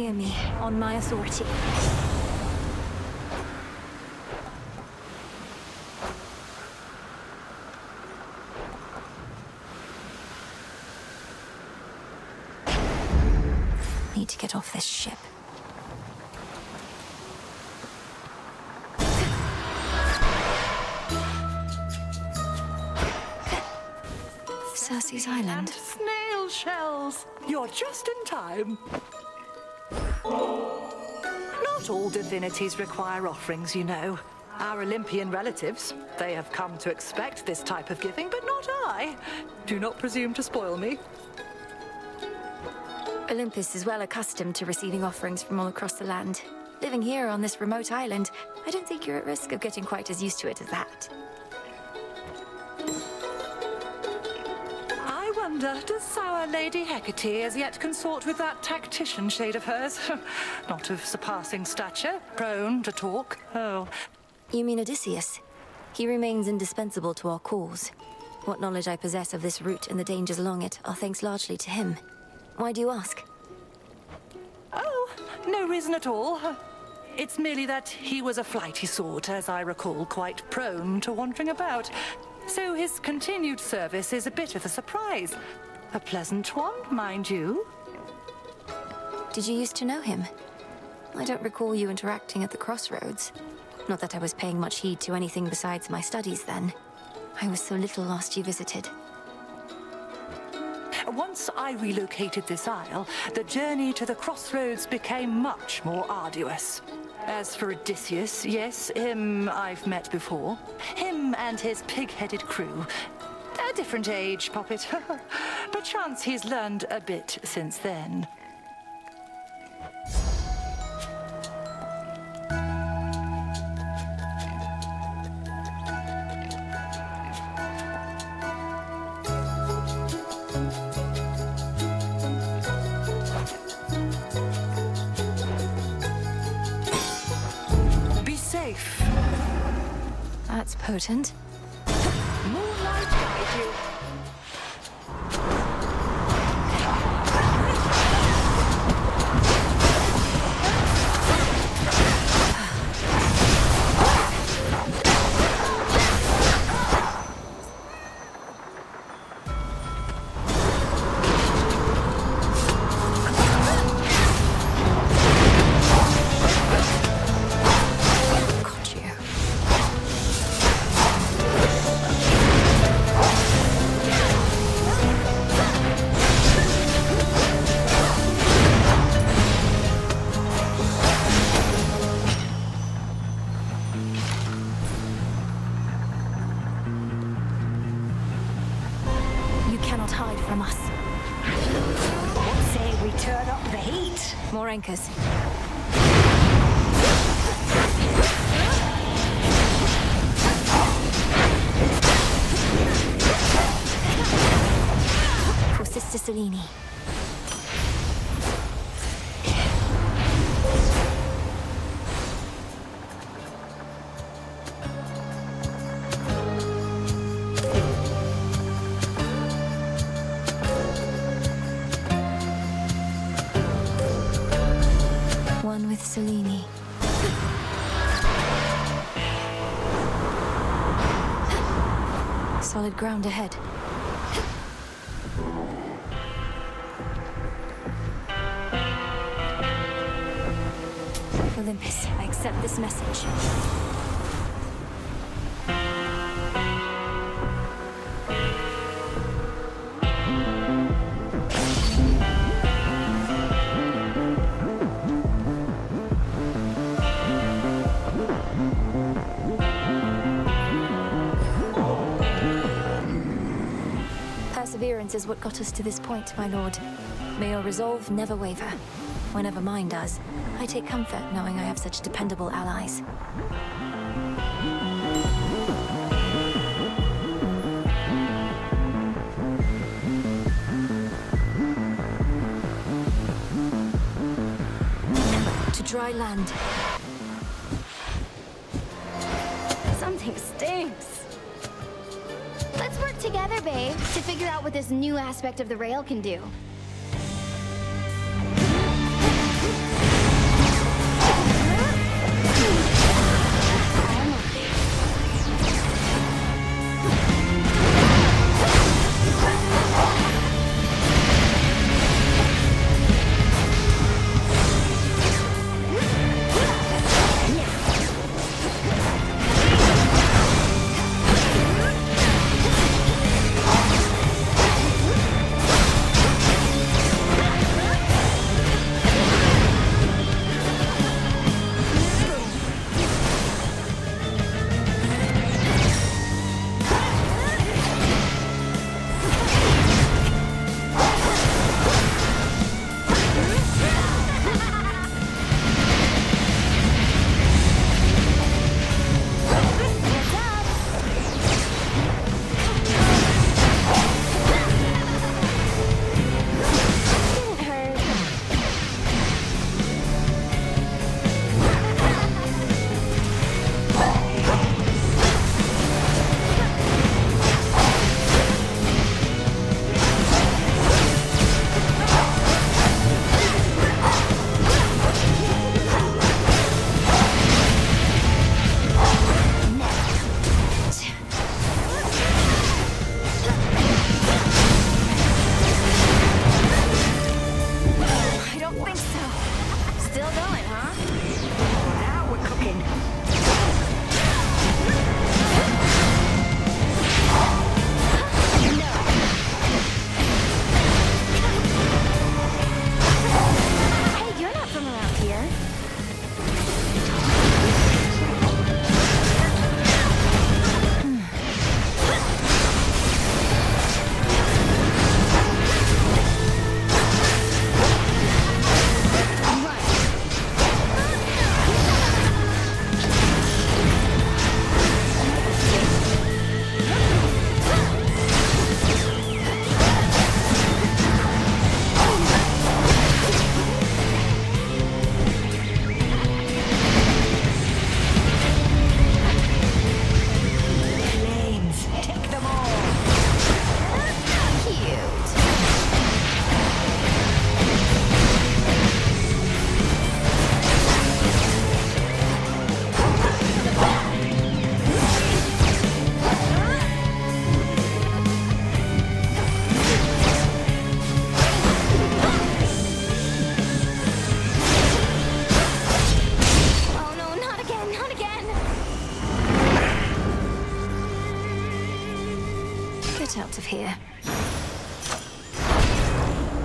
near me, on my authority. Need to get off this ship. Cersei's Island. And snail shells. You're just in time. Not all divinities require offerings, you know. Our Olympian relatives, they have come to expect this type of giving, but not I. Do not presume to spoil me. Olympus is well accustomed to receiving offerings from all across the land. Living here on this remote island, I don't think you're at risk of getting quite as used to it as that. I wonder, does our Lady Hecate as yet consort with that tactician shade of hers? Not of surpassing stature, prone to talk. Oh. You mean Odysseus? He remains indispensable to our cause. What knowledge I possess of this route and the dangers along it are thanks largely to him. Why do you ask? Oh, no reason at all. It's merely that he was a flighty sort, as I recall, quite prone to wandering about. So his continued service is a bit of a surprise. A pleasant one, mind you. Did you used to know him? I don't recall you interacting at the crossroads. Not that I was paying much heed to anything besides my studies then. I was so little last you visited. Once I relocated this isle, the journey to the crossroads became much more arduous. As for Odysseus, yes, him I've met before. Him and his pig-headed crew. A different age, Poppet. Perchance he's learned a bit since then. That's potent. Moonlight guide you. More anchors. For Sister Selene. One with Selene. Solid ground ahead. Olympus, I accept this message. Perseverance is what got us to this point, my lord. May your resolve never waver. Whenever mine does, I take comfort knowing I have such dependable allies. To dry land. Something stinks. Let's work together, babe, to figure out what this new aspect of the rail can do. here.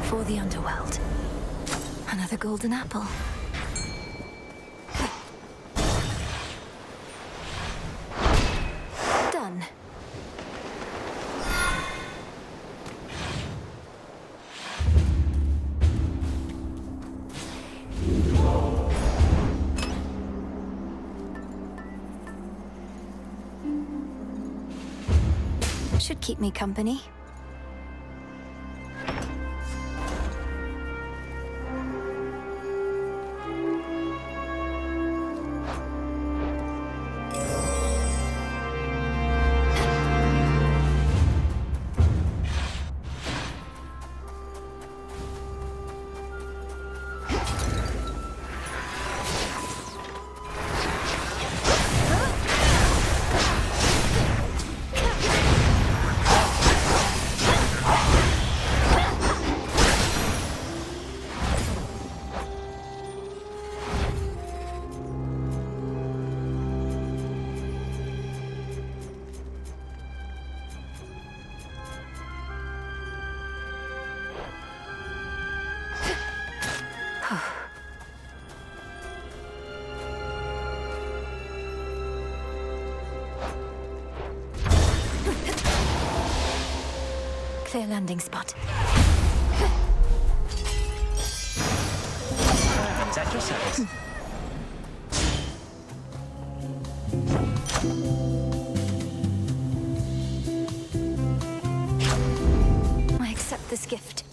For the underworld. Another golden apple. Done. Should keep me company. Clear landing spot. Is that your service? I accept this gift.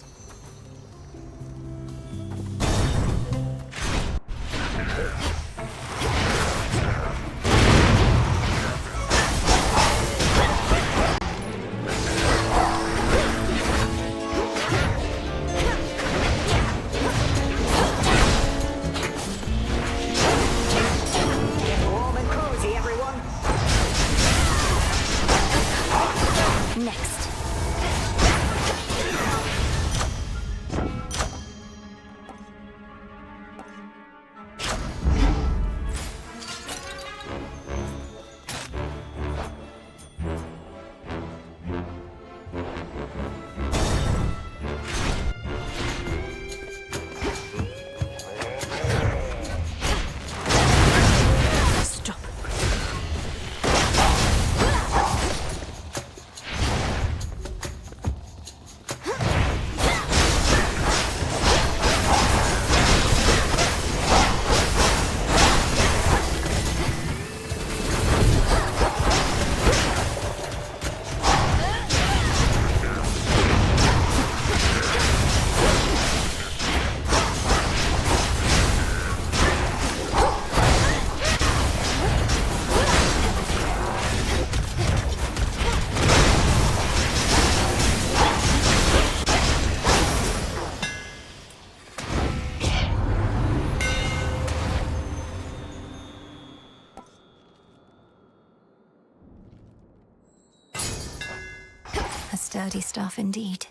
Sturdy stuff indeed.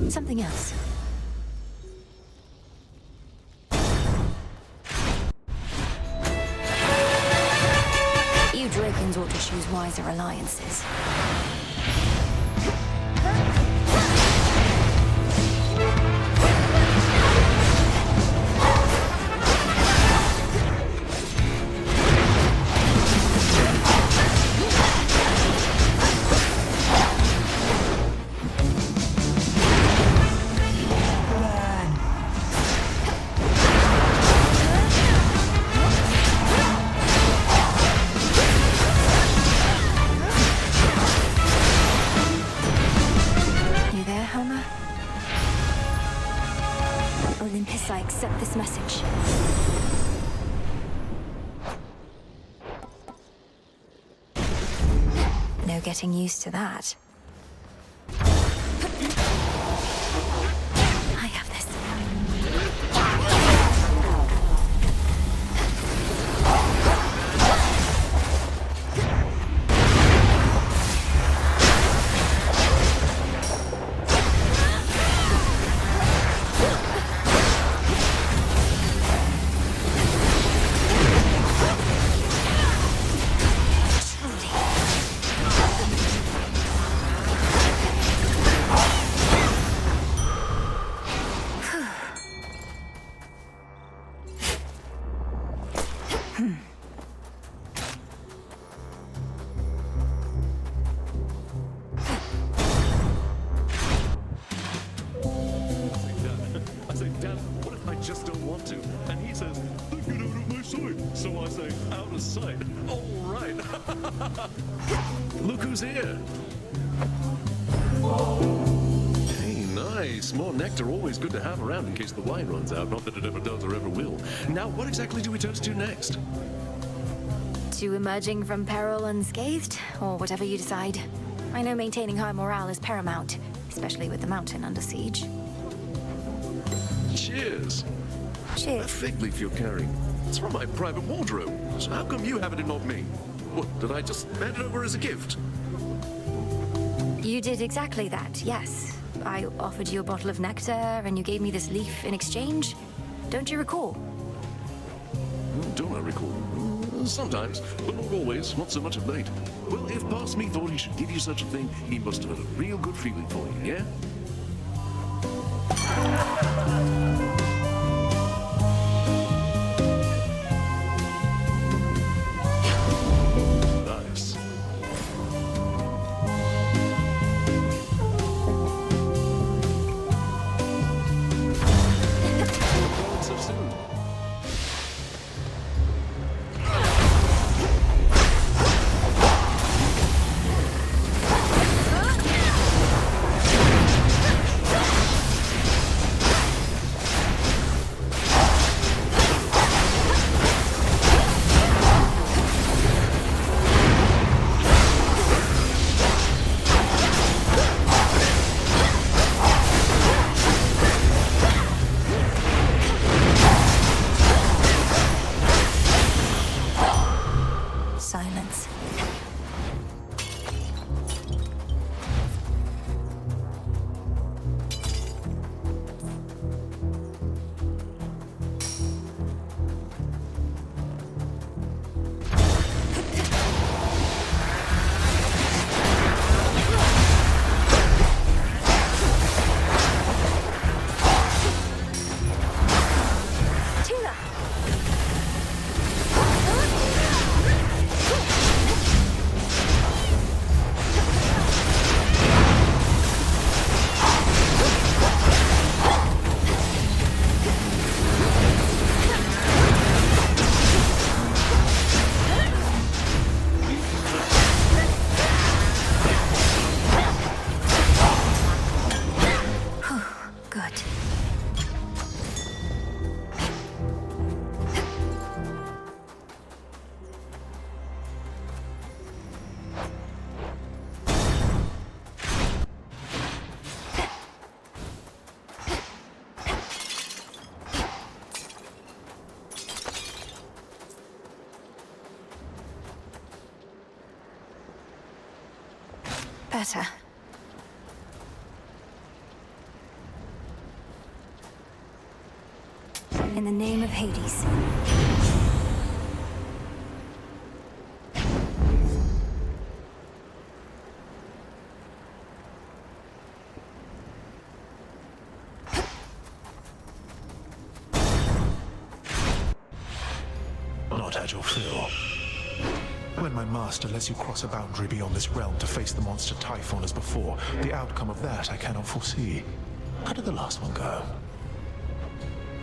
Something else. You Dracons ought to choose wiser alliances. I accept this message. No getting used to that. I have this. I say, Dad, what if I just don't want to? And he says, then get out of my sight. So I say, out of sight. All right. Look who's here. Hey, nice. More nectar, always good to have around in case the wine runs out. Not that it ever does or ever will. Now, what exactly do we toast to next? To emerging from peril unscathed, or whatever you decide. I know maintaining high morale is paramount, especially with the mountain under siege. Cheers. Cheers. That fig leaf you're carrying, it's from my private wardrobe. So how come you have it and not me? What, did I just hand it over as a gift? You did exactly that, yes. I offered you a bottle of nectar, and you gave me this leaf in exchange. Don't you recall? Don't I recall? Sometimes, but not always, not so much of late. Well, if past me thought he should give you such a thing, he must have had a real good feeling for you, yeah? Nice. Going so soon. Silence. Tina! Good. Better. In the name of Hades. Not had your fill. When my master lets you cross a boundary beyond this realm to face the monster Typhon as before, the outcome of that I cannot foresee. How did the last one go?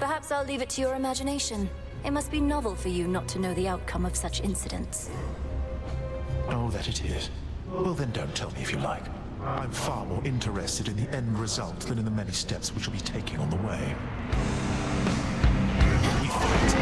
Perhaps I'll leave it to your imagination. It must be novel for you not to know the outcome of such incidents. Oh, that it is. Well, then don't tell me if you like. I'm far more interested in the end result than in the many steps we shall be taking on the way. We fight.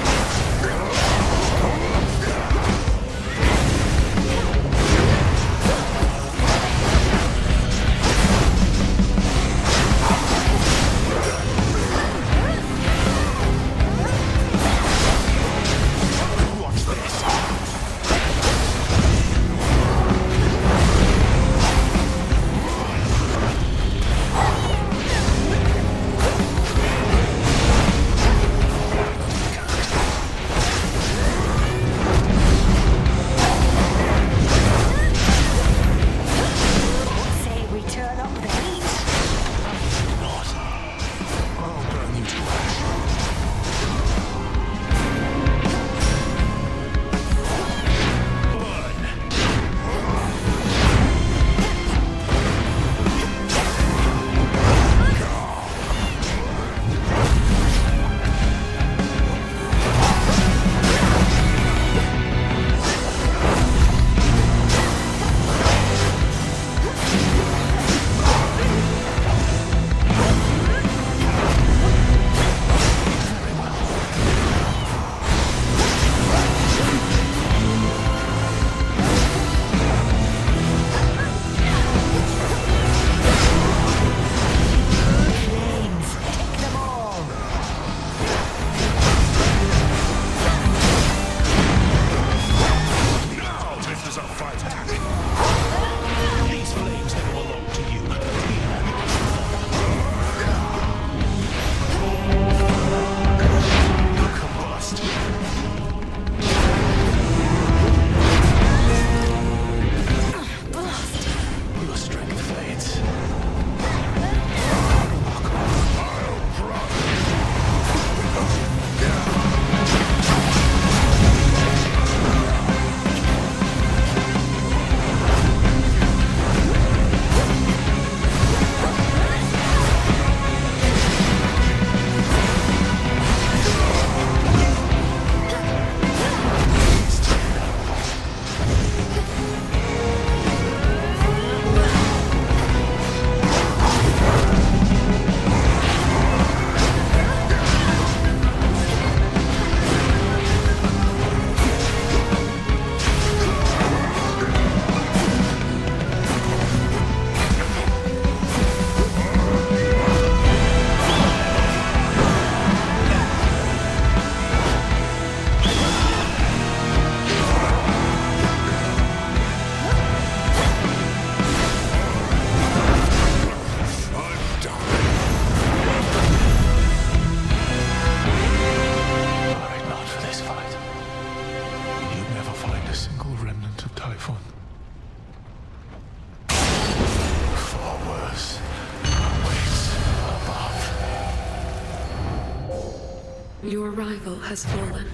Your rival has fallen.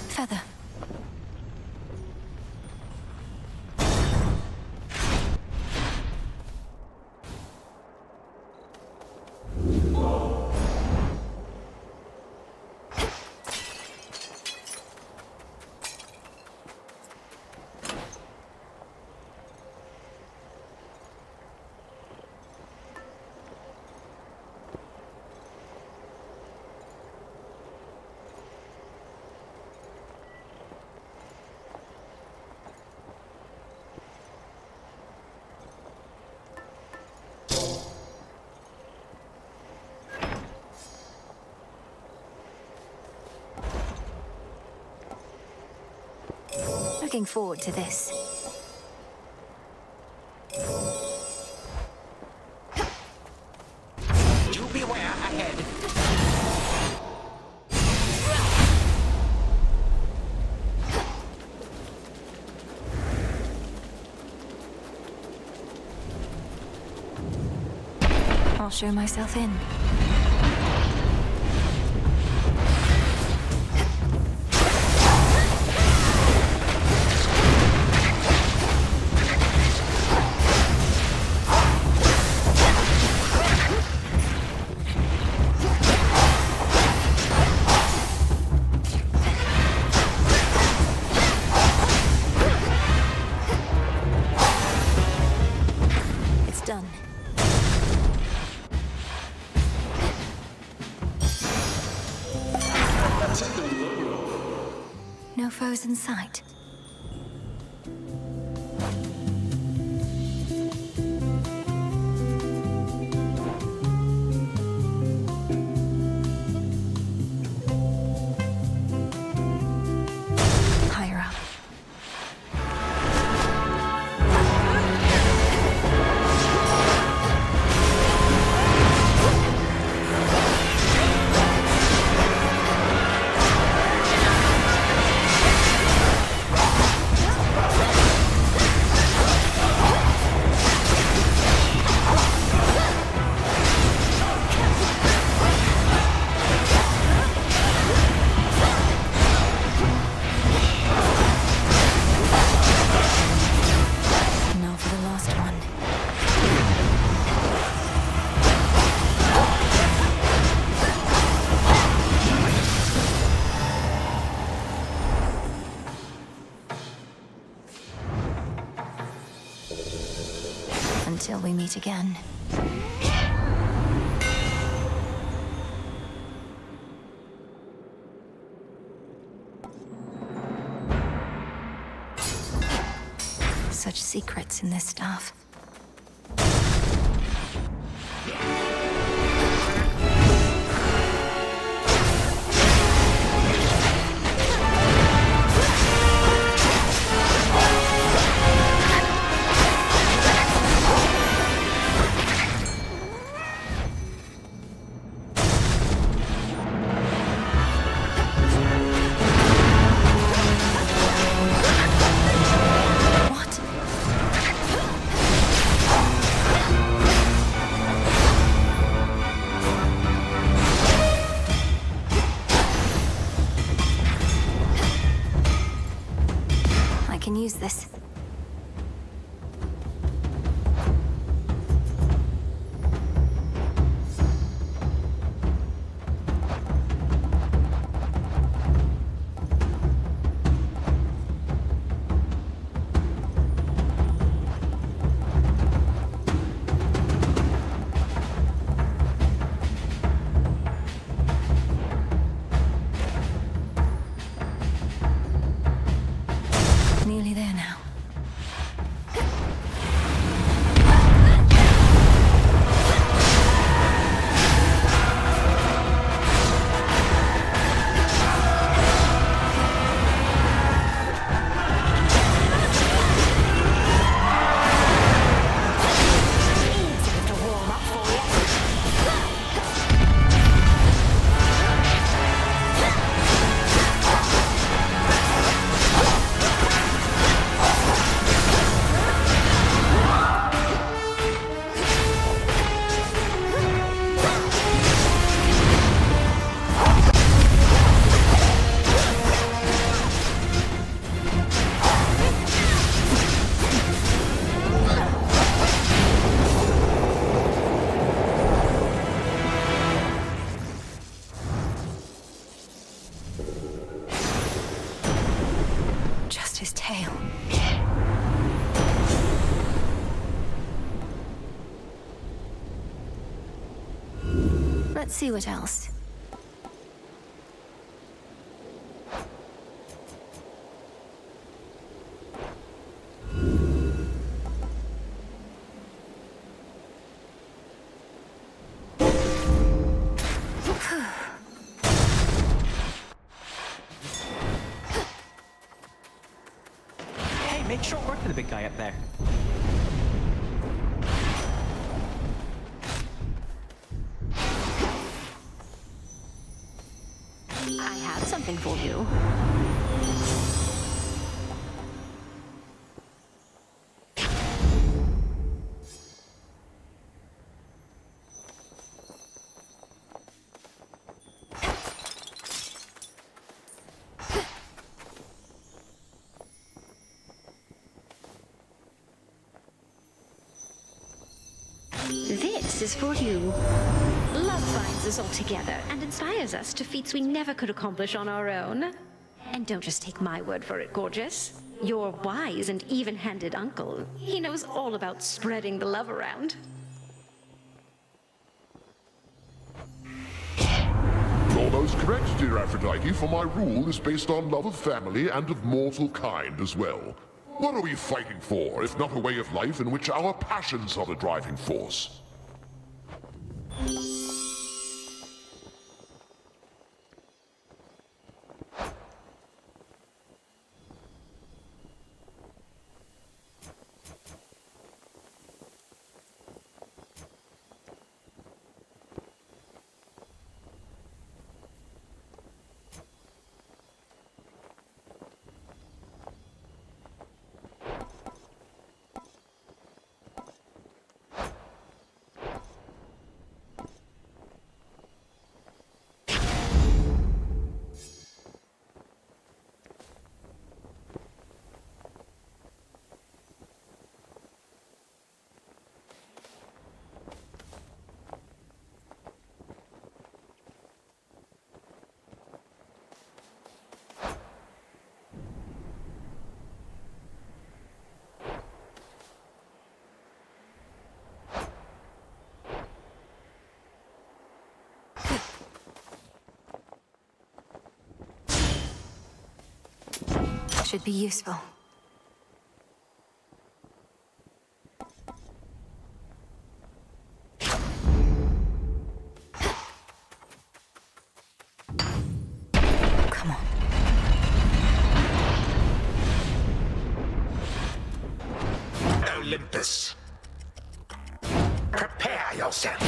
Feather. Looking forward to this. Do beware ahead. I'll show myself in. It's done. No foes in sight. Higher up. Now for the last one. Until we meet again. Such secrets in this stuff. I can use this. Nearly there now. Let's see what else. Hey, make short work of the big guy up there. I have something for you. This is for you. Love binds us all together and inspires us to feats we never could accomplish on our own. And don't just take my word for it, gorgeous. Your wise and even-handed uncle, he knows all about spreading the love around. You're most correct, dear Aphrodite, for my rule is based on love of family and of mortal kind as well. What are we fighting for, if not a way of life in which our passions are the driving force? Should be useful. Come on. Olympus. Prepare yourself.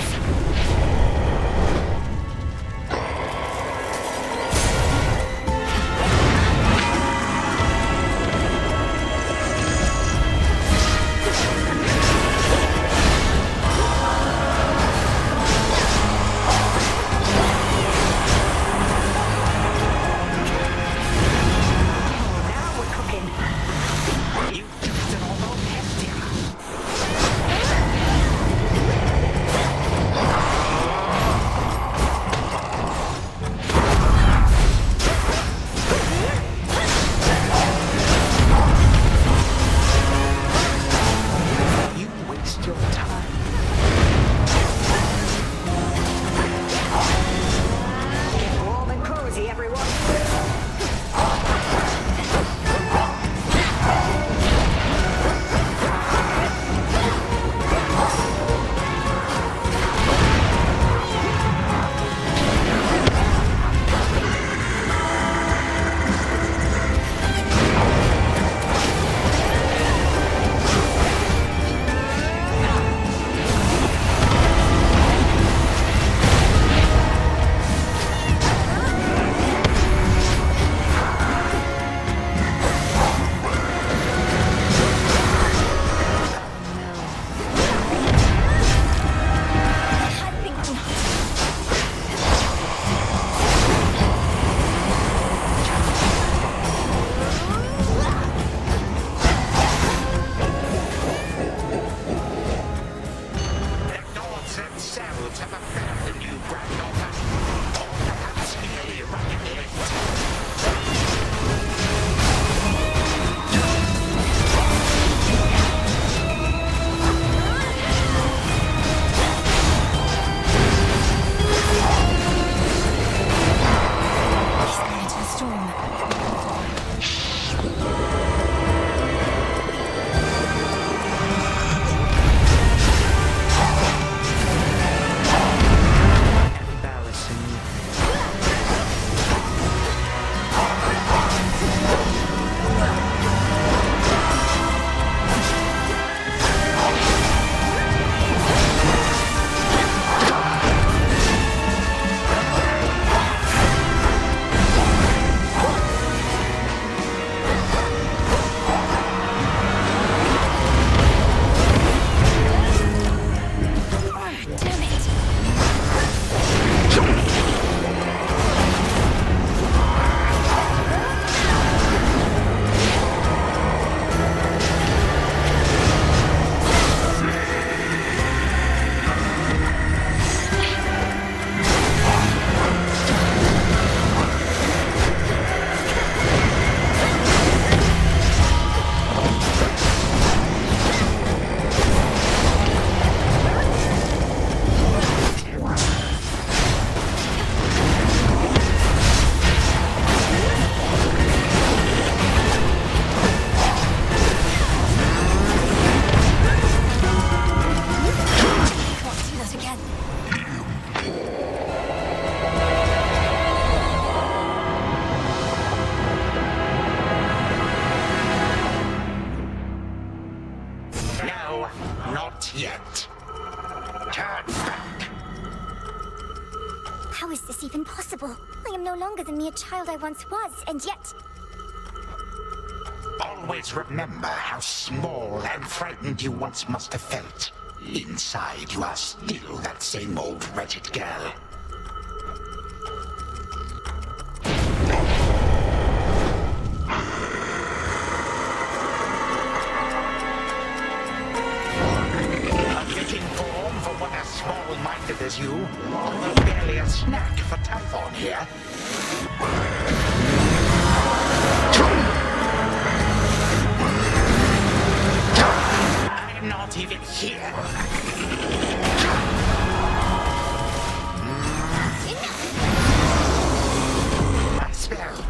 How is this even possible? I am no longer the mere child I once was, and yet... Always remember how small and frightened you once must have felt. Inside, you are still that same old wretched girl. A fitting form for one as small-minded as you. Although barely a snack for Typhon here. I'm not even here. My spell.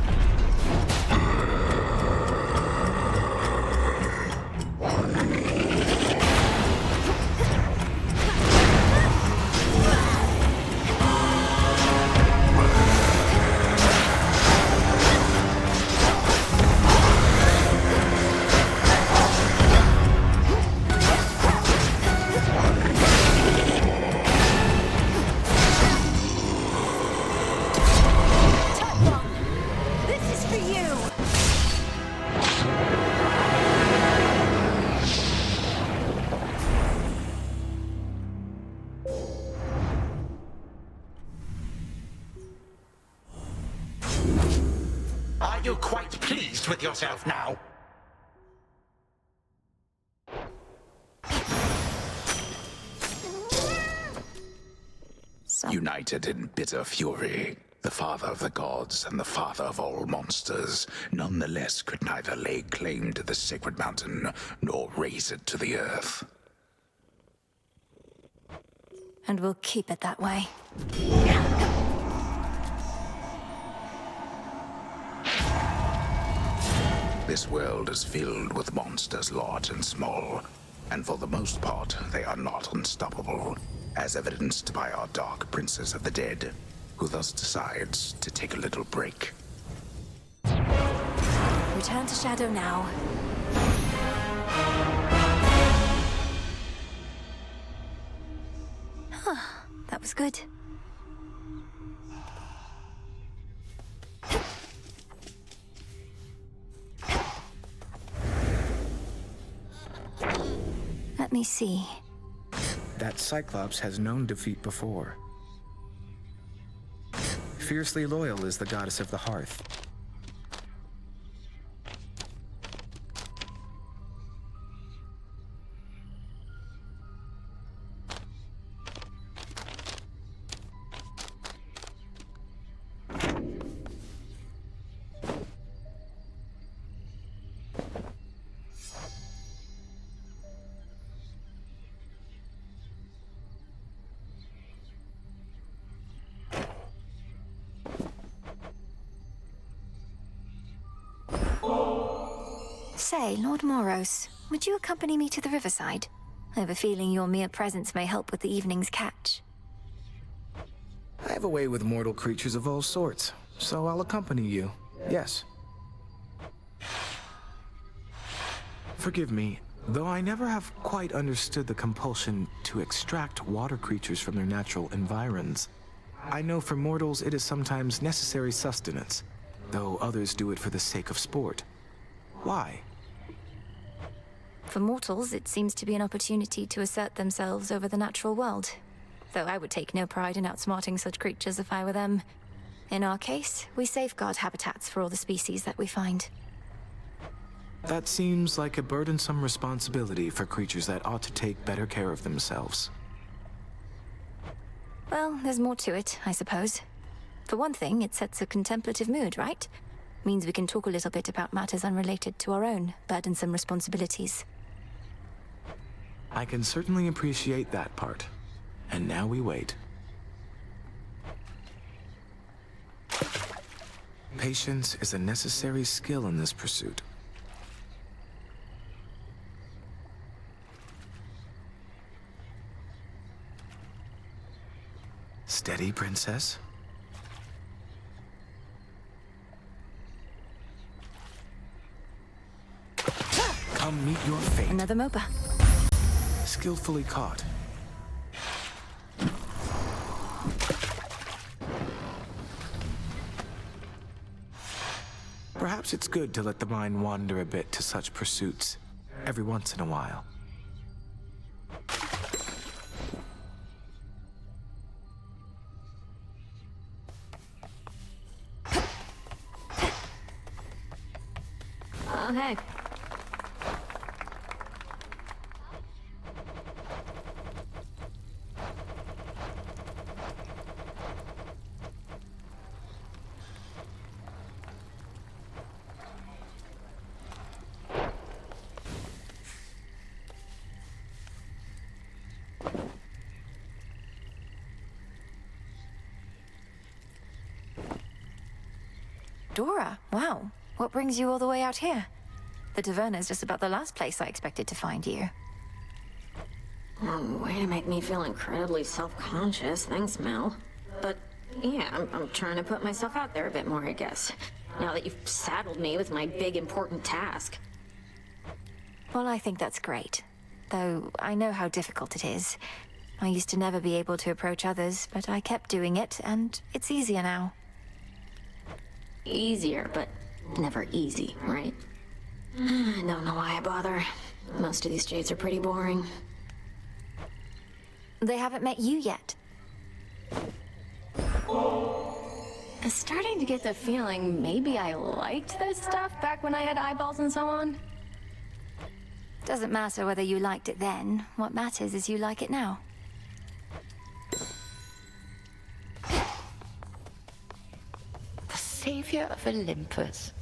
Are you quite pleased with yourself now? United in bitter fury, the father of the gods and the father of all monsters, nonetheless could neither lay claim to the sacred mountain nor raise it to the earth. And we'll keep it that way. This world is filled with monsters large and small, and for the most part, they are not unstoppable, as evidenced by our Dark Princess of the Dead, who thus decides to take a little break. Return to Shadow now. Huh, that was good. Let me see. That Cyclops has known defeat before. Fiercely loyal is the goddess of the hearth. Say, Lord Moros, would you accompany me to the riverside? I have a feeling your mere presence may help with the evening's catch. I have a way with mortal creatures of all sorts, so I'll accompany you. Yes. Forgive me, though I never have quite understood the compulsion to extract water creatures from their natural environs. I know for mortals it is sometimes necessary sustenance, though others do it for the sake of sport. Why? For mortals, it seems to be an opportunity to assert themselves over the natural world. Though I would take no pride in outsmarting such creatures if I were them. In our case, we safeguard habitats for all the species that we find. That seems like a burdensome responsibility for creatures that ought to take better care of themselves. Well, there's more to it, I suppose. For one thing, it sets a contemplative mood, right? Means we can talk a little bit about matters unrelated to our own burdensome responsibilities. I can certainly appreciate that part. And now we wait. Patience is a necessary skill in this pursuit. Steady, Princess. Come meet your fate. Another MOBA. Skillfully caught. Perhaps it's good to let the mind wander a bit to such pursuits every once in a while. Oh, hey. Dora, wow. What brings you all the way out here? The taverna's just about the last place I expected to find you. Way to make me feel incredibly self-conscious. Thanks, Mel. But, yeah, I'm trying to put myself out there a bit more, I guess. Now that you've saddled me with my big, important task. Well, I think that's great. Though I know how difficult it is. I used to never be able to approach others, but I kept doing it, and it's easier now. Easier, but never easy, right? I don't know why I bother. Most of these jades are pretty boring. They haven't met you yet. I'm starting to get the feeling maybe I liked this stuff back when I had eyeballs and so on. Doesn't matter whether you liked it then. What matters is you like it now. The savior of Olympus.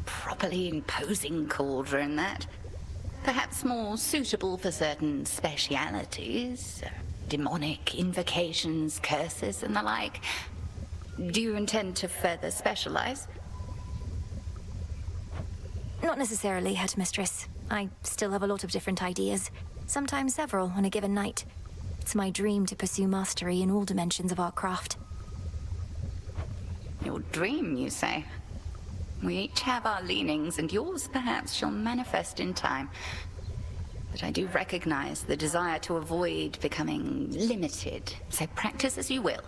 Properly imposing cauldron, that. Perhaps more suitable for certain specialities. Demonic invocations, curses, and the like. Do you intend to further specialize? Not necessarily, Headmistress. I still have a lot of different ideas. Sometimes several on a given night. It's my dream to pursue mastery in all dimensions of our craft. Your dream, you say? We each have our leanings, and yours perhaps shall manifest in time. But I do recognize the desire to avoid becoming limited, so practice as you will.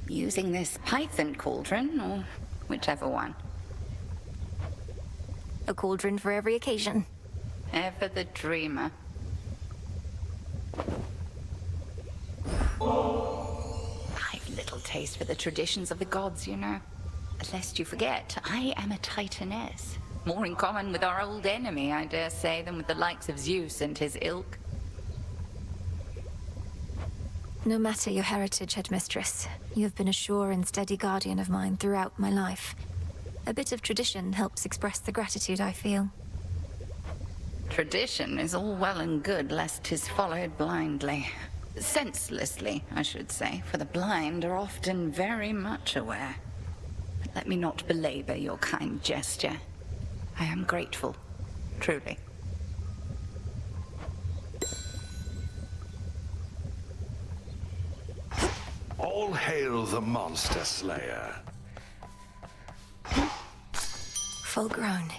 Using this python cauldron, or whichever one. A cauldron for every occasion. Ever the dreamer. I've little taste for the traditions of the gods, you know. Lest you forget, I am a Titaness. More in common with our old enemy, I dare say, than with the likes of Zeus and his ilk. No matter your heritage, Headmistress, you have been a sure and steady guardian of mine throughout my life. A bit of tradition helps express the gratitude I feel. Tradition is all well and good, lest 'tis followed blindly. Senselessly, I should say, for the blind are often very much aware. But let me not belabor your kind gesture. I am grateful, truly. All hail the monster slayer. Full grown.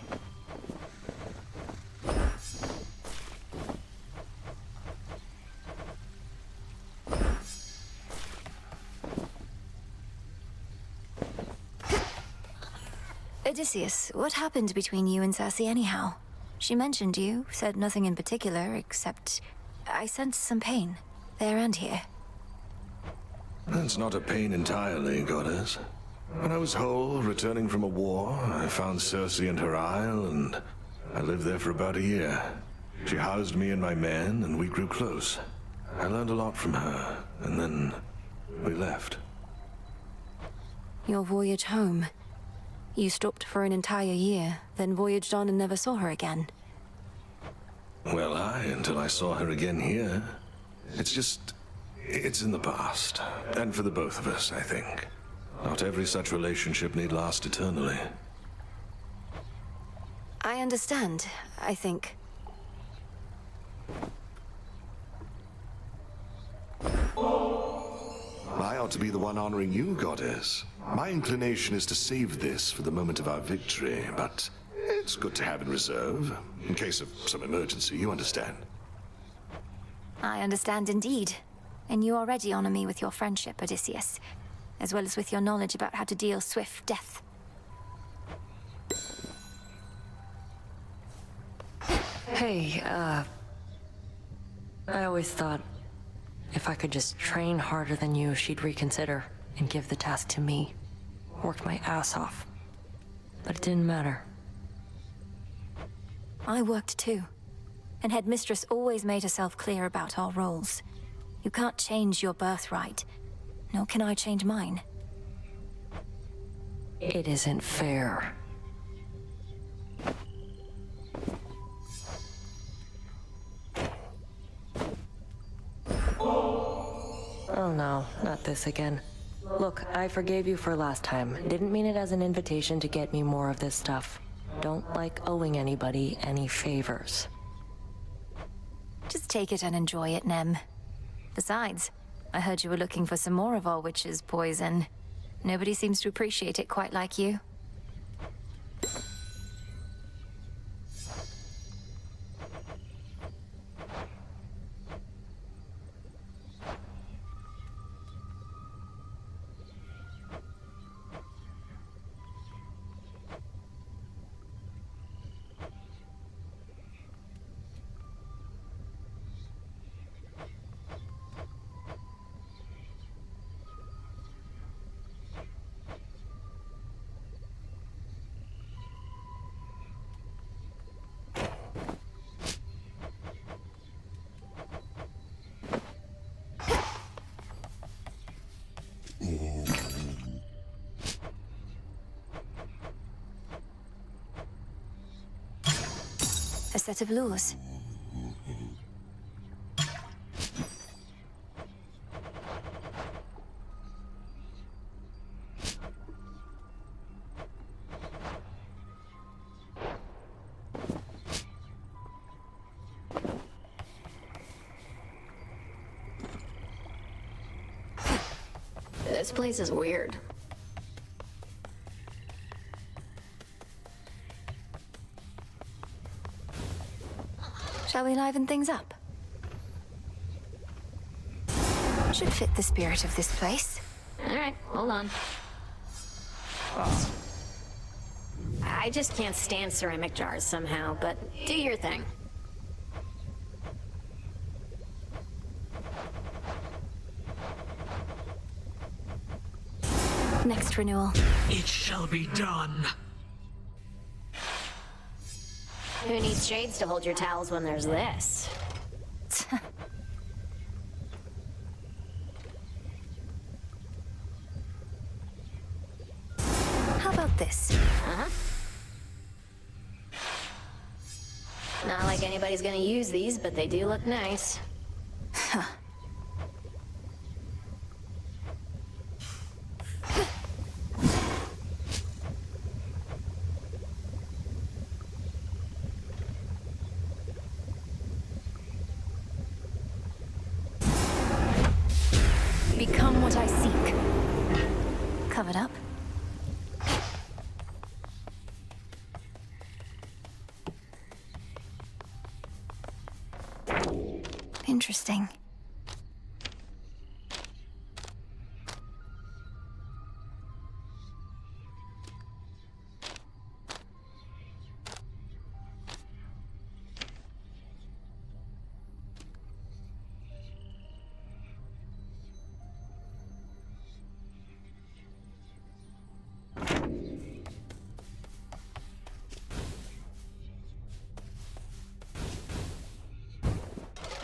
Odysseus, what happened between you and Circe anyhow? She mentioned you, said nothing in particular, except I sensed some pain, there and here. That's not a pain entirely, goddess. When I was whole, returning from a war, I found Circe and her isle, and I lived there for about a year. She housed me and my men, and we grew close. I learned a lot from her, and then we left. Your voyage home. You stopped for an entire year, then voyaged on and never saw her again. Well, until I saw her again here. It's in the past. And for the both of us, I think. Not every such relationship need last eternally. I understand, I think. not to be the one honoring you, Goddess. My inclination is to save this for the moment of our victory, but it's good to have in reserve, in case of some emergency, you understand. I understand indeed. And you already honor me with your friendship, Odysseus, as well as with your knowledge about how to deal swift death. Hey, I always thought if I could just train harder than you, she'd reconsider and give the task to me. Worked my ass off. But it didn't matter. I worked too. And Headmistress always made herself clear about our roles. You can't change your birthright, nor can I change mine. It isn't fair. Oh no, not this again. Look, I forgave you for last time. Didn't mean it as an invitation to get me more of this stuff. Don't like owing anybody any favors. Just take it and enjoy it, Nem. Besides, I heard you were looking for some more of our witch's poison. Nobody seems to appreciate it quite like you. A set of lures. This place is weird. Shall we liven things up? Should fit the spirit of this place. Alright, hold on. I just can't stand ceramic jars somehow, but do your thing. Next renewal. It shall be done. Who needs shades to hold your towels when there's this? How about this? Uh-huh. Not like anybody's gonna use these, but they do look nice. Huh. Become what I seek. Covered up. Interesting.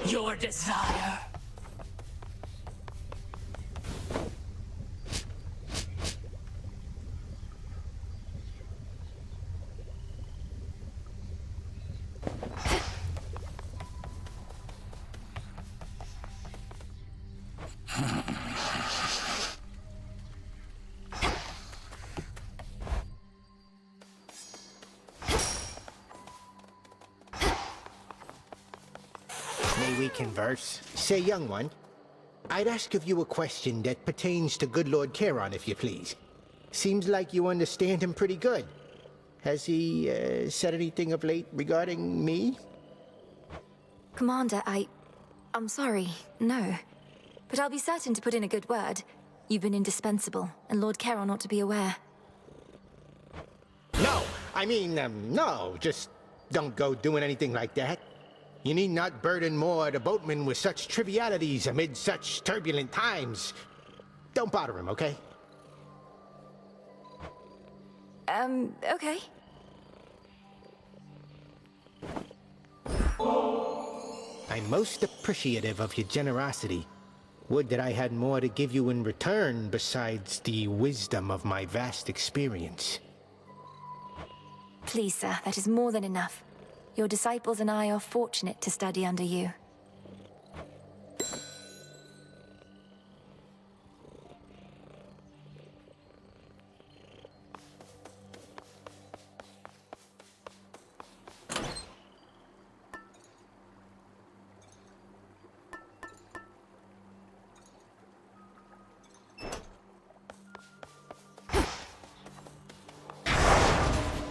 Your desire. May we converse? Say, young one, I'd ask of you a question that pertains to good Lord Charon, if you please. Seems like you understand him pretty good. Has he said anything of late regarding me? Commander, I'm sorry, no. But I'll be certain to put in a good word. You've been indispensable, and Lord Charon ought to be aware. No! I mean, no, just don't go doing anything like that. You need not burden more the boatman with such trivialities amid such turbulent times. Don't bother him, okay? Okay. I'm most appreciative of your generosity. Would that I had more to give you in return besides the wisdom of my vast experience. Please, sir, that is more than enough. Your disciples and I are fortunate to study under you.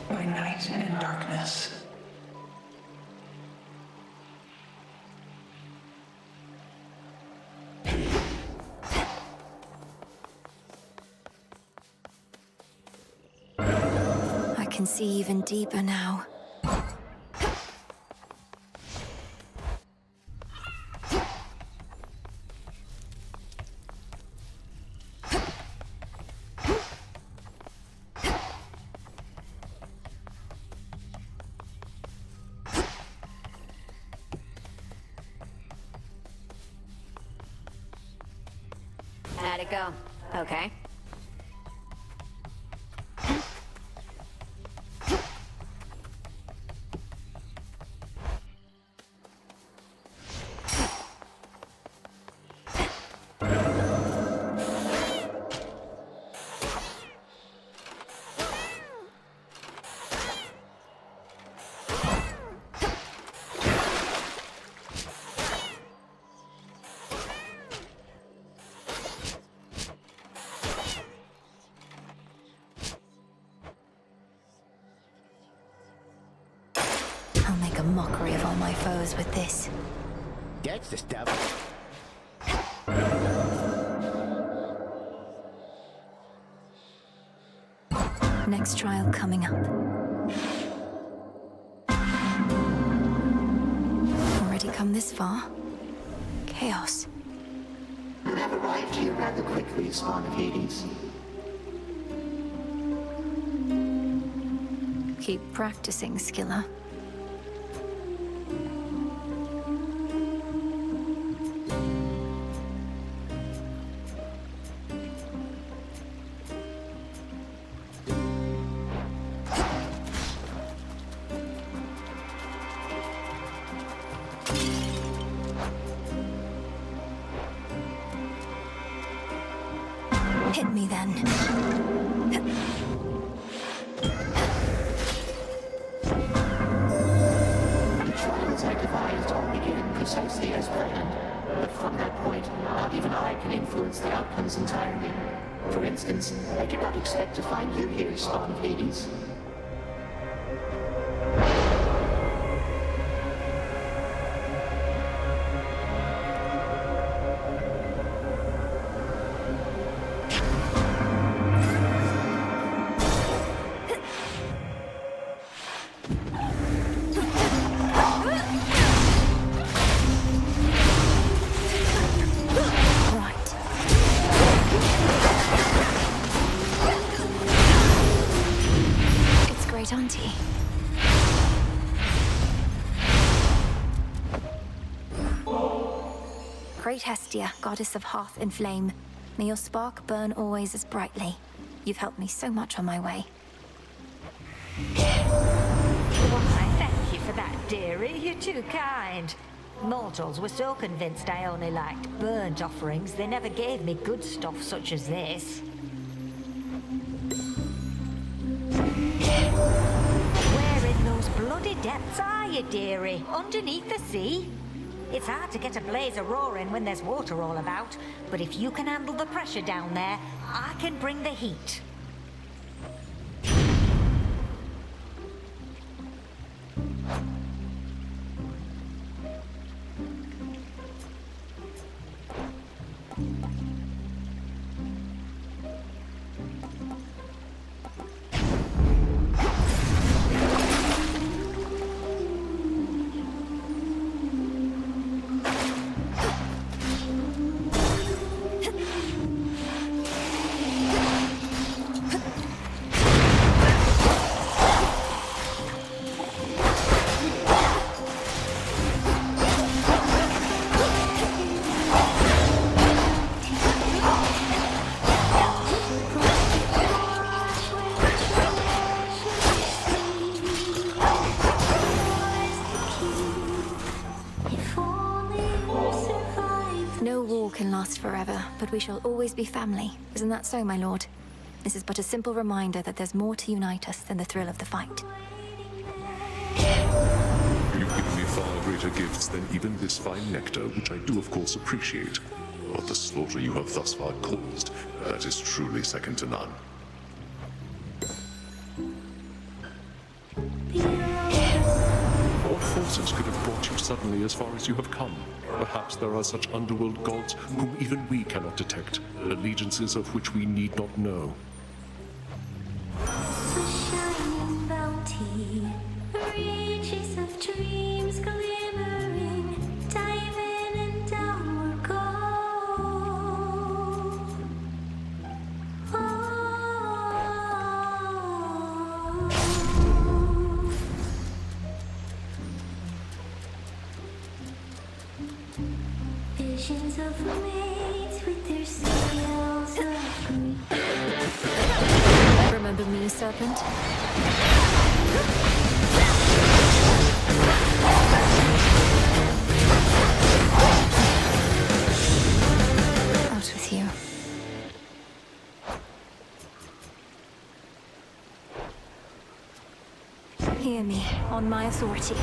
By night and darkness. I can see even deeper now. How'd it go? Okay. I'll make a mockery of all my foes with this. That's the stuff. Next trial coming up. Already come this far? Chaos. You have arrived here rather quickly, spawn of Hades. Keep practicing, Skiller. Hit me then. The trials I devised all began precisely as planned, but from that point, not even I can influence the outcomes entirely. For instance, I did not expect to find you here, spawn of Hades. Auntie. Great Hestia, goddess of hearth and flame, may your spark burn always as brightly. You've helped me so much on my way. Why, thank you for that, dearie. You're too kind. Mortals were so convinced I only liked burnt offerings, they never gave me good stuff such as this. Where in those bloody depths are you, dearie? Underneath the sea? It's hard to get a blaze a-roaring when there's water all about, but if you can handle the pressure down there, I can bring the heat. No war can last forever, but we shall always be family. Isn't that so, my lord? This is but a simple reminder that there's more to unite us than the thrill of the fight. You've given me far greater gifts than even this fine nectar, which I do of course appreciate. But the slaughter you have thus far caused, that is truly second to none. What forces could have brought you suddenly as far as you have come? Perhaps there are such underworld gods whom even we cannot detect, allegiances of which we need not know. Shining bounty, riches of dreams glimmering, dive in and downward go. Visions of maids with their sails of green. Remember me, serpent? Out with you. Hear me, on my authority.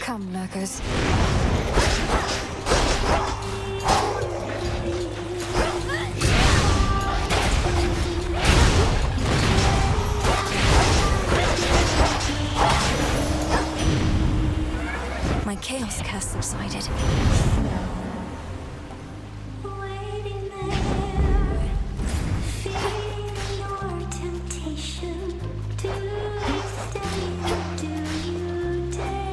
Come, lurkers. My chaos curse subsided. Waiting there, feeding your temptation. Do you stay or do you dare?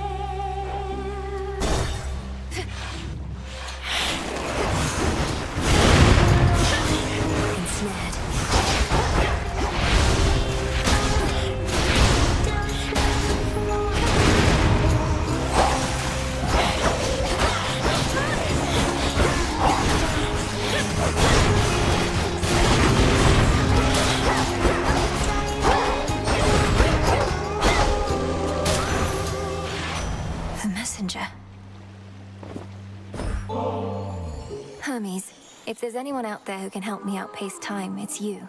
Ensnared. The messenger. Hermes, if there's anyone out there who can help me outpace time, it's you.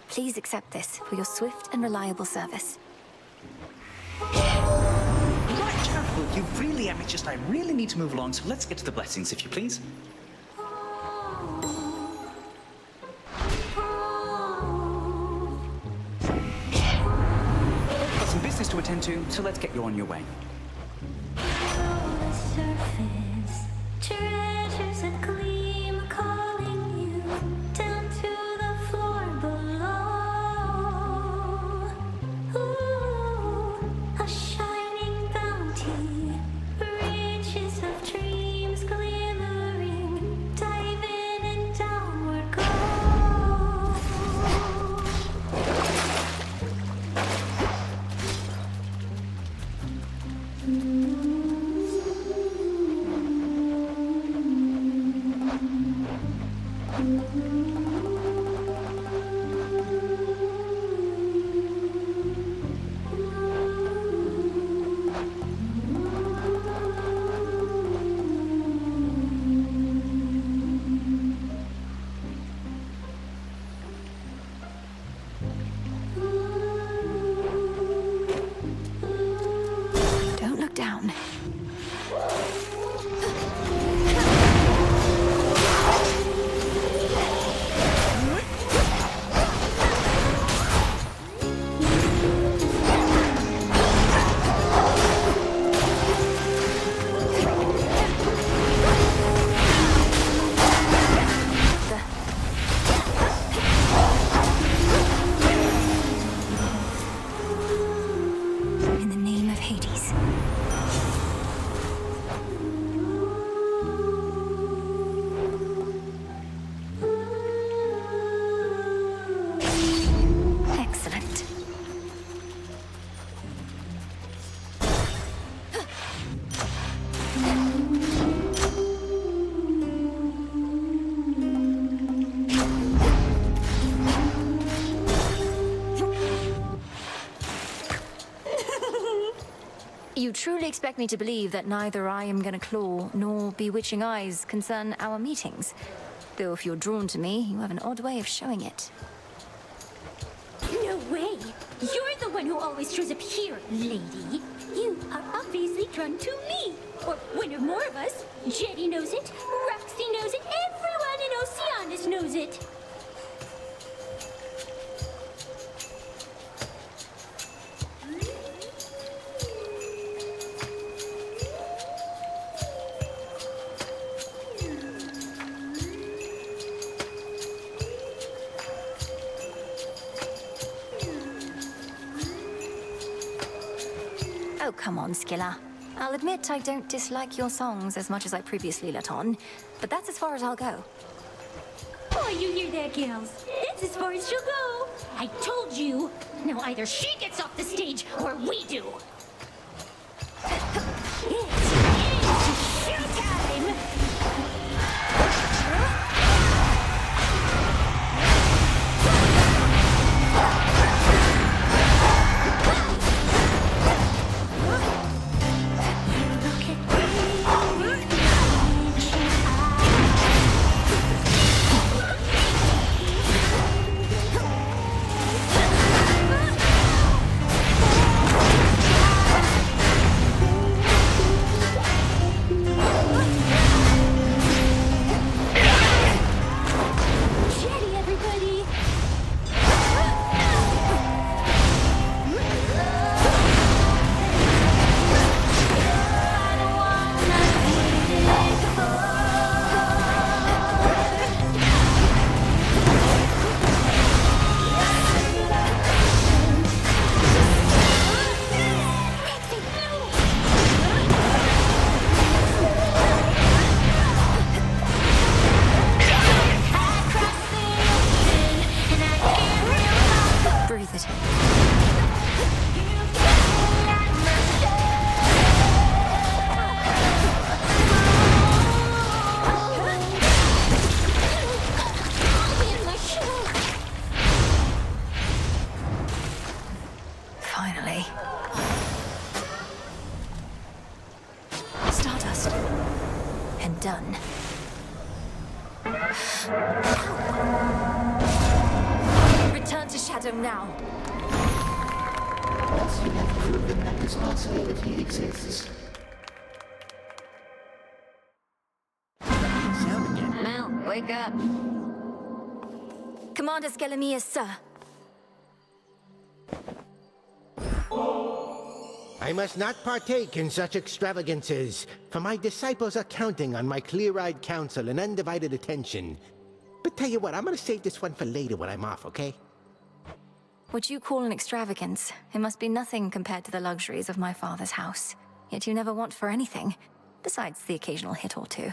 Please accept this for your swift and reliable service. Right, careful. You really am. It's just I really need to move along, so let's get to the blessings, if you please. Got some business to attend to, so let's get you on your way. The surface, treasures that gleam, calling you down to the floor below. Ooh, a shining bounty, riches of dreams glimmering, dive in and downward go. truly expect me to believe that neither I am gonna claw nor bewitching eyes concern our meetings? Though if you're drawn to me, you have an odd way of showing it. No way! You're the one who always shows up here, lady. You are obviously drawn to me. Or one or more of us. Jetty knows it, Roxy knows it, everyone in Oceanus knows it. Oh, come on, Skilla. I'll admit I don't dislike your songs as much as I previously let on, but that's as far as I'll go. Oh, you hear that, gals? That's as far as she'll go. I told you. Now either she gets off the stage or we do. It's showtime! Finally. Stardust. And done. Return to Shadow now. Once you have proven that this possibility exists. Mel, wake up. Commander Skelemius, sir. I must not partake in such extravagances, for my disciples are counting on my clear-eyed counsel and undivided attention. But tell you what, I'm gonna save this one for later when I'm off, okay? What you call an extravagance, it must be nothing compared to the luxuries of my father's house. Yet you never want for anything, besides the occasional hit or two.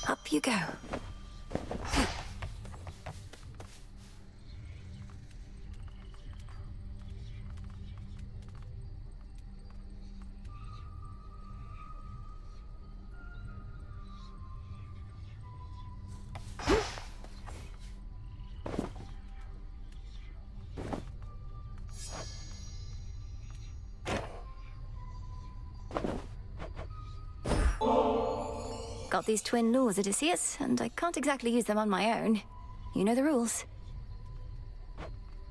Up you go. Got these twin laws, Odysseus, and I can't exactly use them on my own. You know the rules.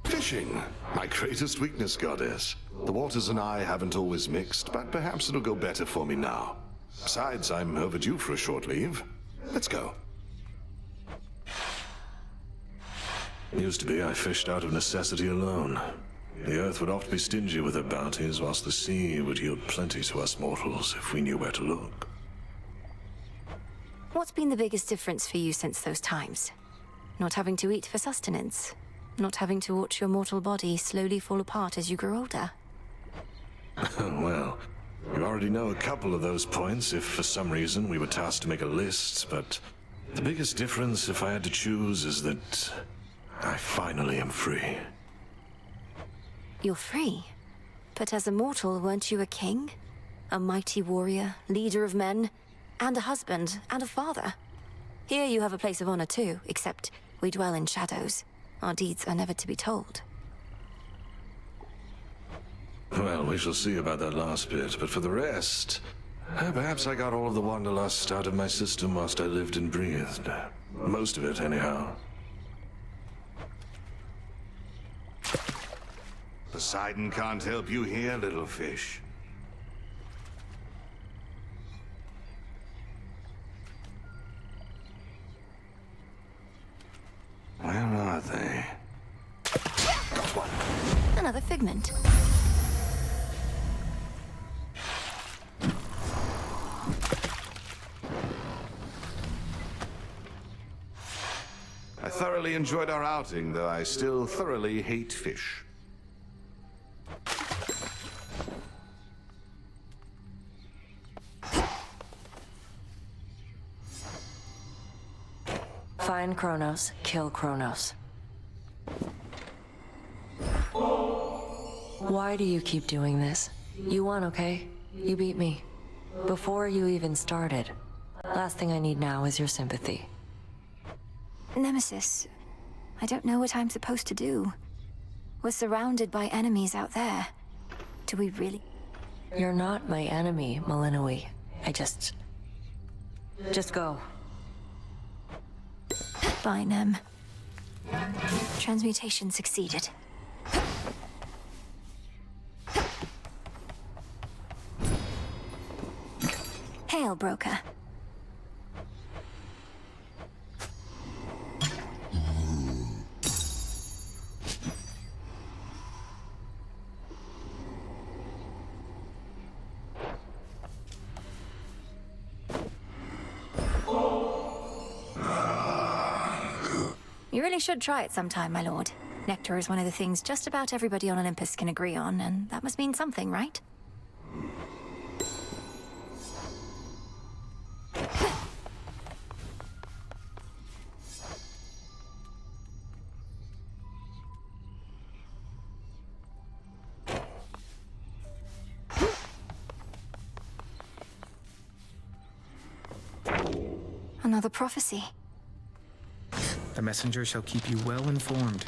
Fishing, my greatest weakness, goddess. The waters and I haven't always mixed, but perhaps it'll go better for me now. Besides, I'm overdue for a short leave. Let's go. Used to be I fished out of necessity alone. The earth would oft be stingy with her bounties, whilst the sea would yield plenty to us mortals if we knew where to look. What's been the biggest difference for you since those times? Not having to eat for sustenance? Not having to watch your mortal body slowly fall apart as you grow older? Well, you already know a couple of those points if for some reason we were tasked to make a list, but the biggest difference, if I had to choose, is that I finally am free. You're free? But as a mortal, weren't you a king? A mighty warrior, leader of men? and a husband, and a father. Here you have a place of honor too, except we dwell in shadows. Our deeds are never to be told. Well, we shall see about that last bit, but for the rest, perhaps I got all of the wanderlust out of my system whilst I lived and breathed. Most of it, anyhow. Poseidon can't help you here, little fish. Where are they? Got one. Another figment. I thoroughly enjoyed our outing, though I still thoroughly hate fish. Find Kronos, kill Kronos. Why do you keep doing this? You won, okay? You beat me. Before you even started. Last thing I need now is your sympathy. Nemesis, I don't know what I'm supposed to do. We're surrounded by enemies out there. Do we really? You're not my enemy, Malinois. Just go. Fine, Nem. Transmutation succeeded. Hail, Broker. You really should try it sometime, my lord. Nectar is one of the things just about everybody on Olympus can agree on, and that must mean something, right? Another prophecy. The messenger shall keep you well informed.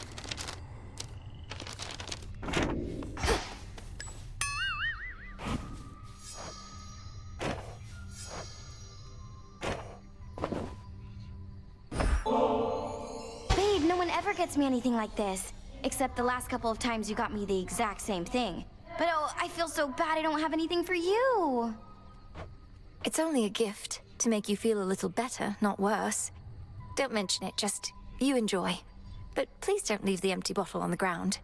Babe, no one ever gets me anything like this. Except the last couple of times you got me the exact same thing. But oh, I feel so bad I don't have anything for you. It's only a gift to make you feel a little better, not worse. Don't mention it, just you enjoy. But please don't leave the empty bottle on the ground.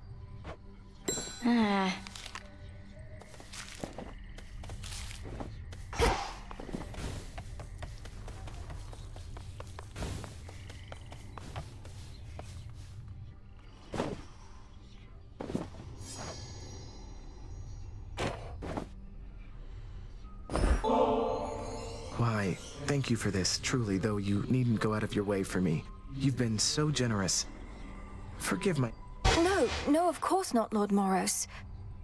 Why, thank you for this, truly, though you needn't go out of your way for me. You've been so generous. Forgive my... No, of course not, Lord Moros.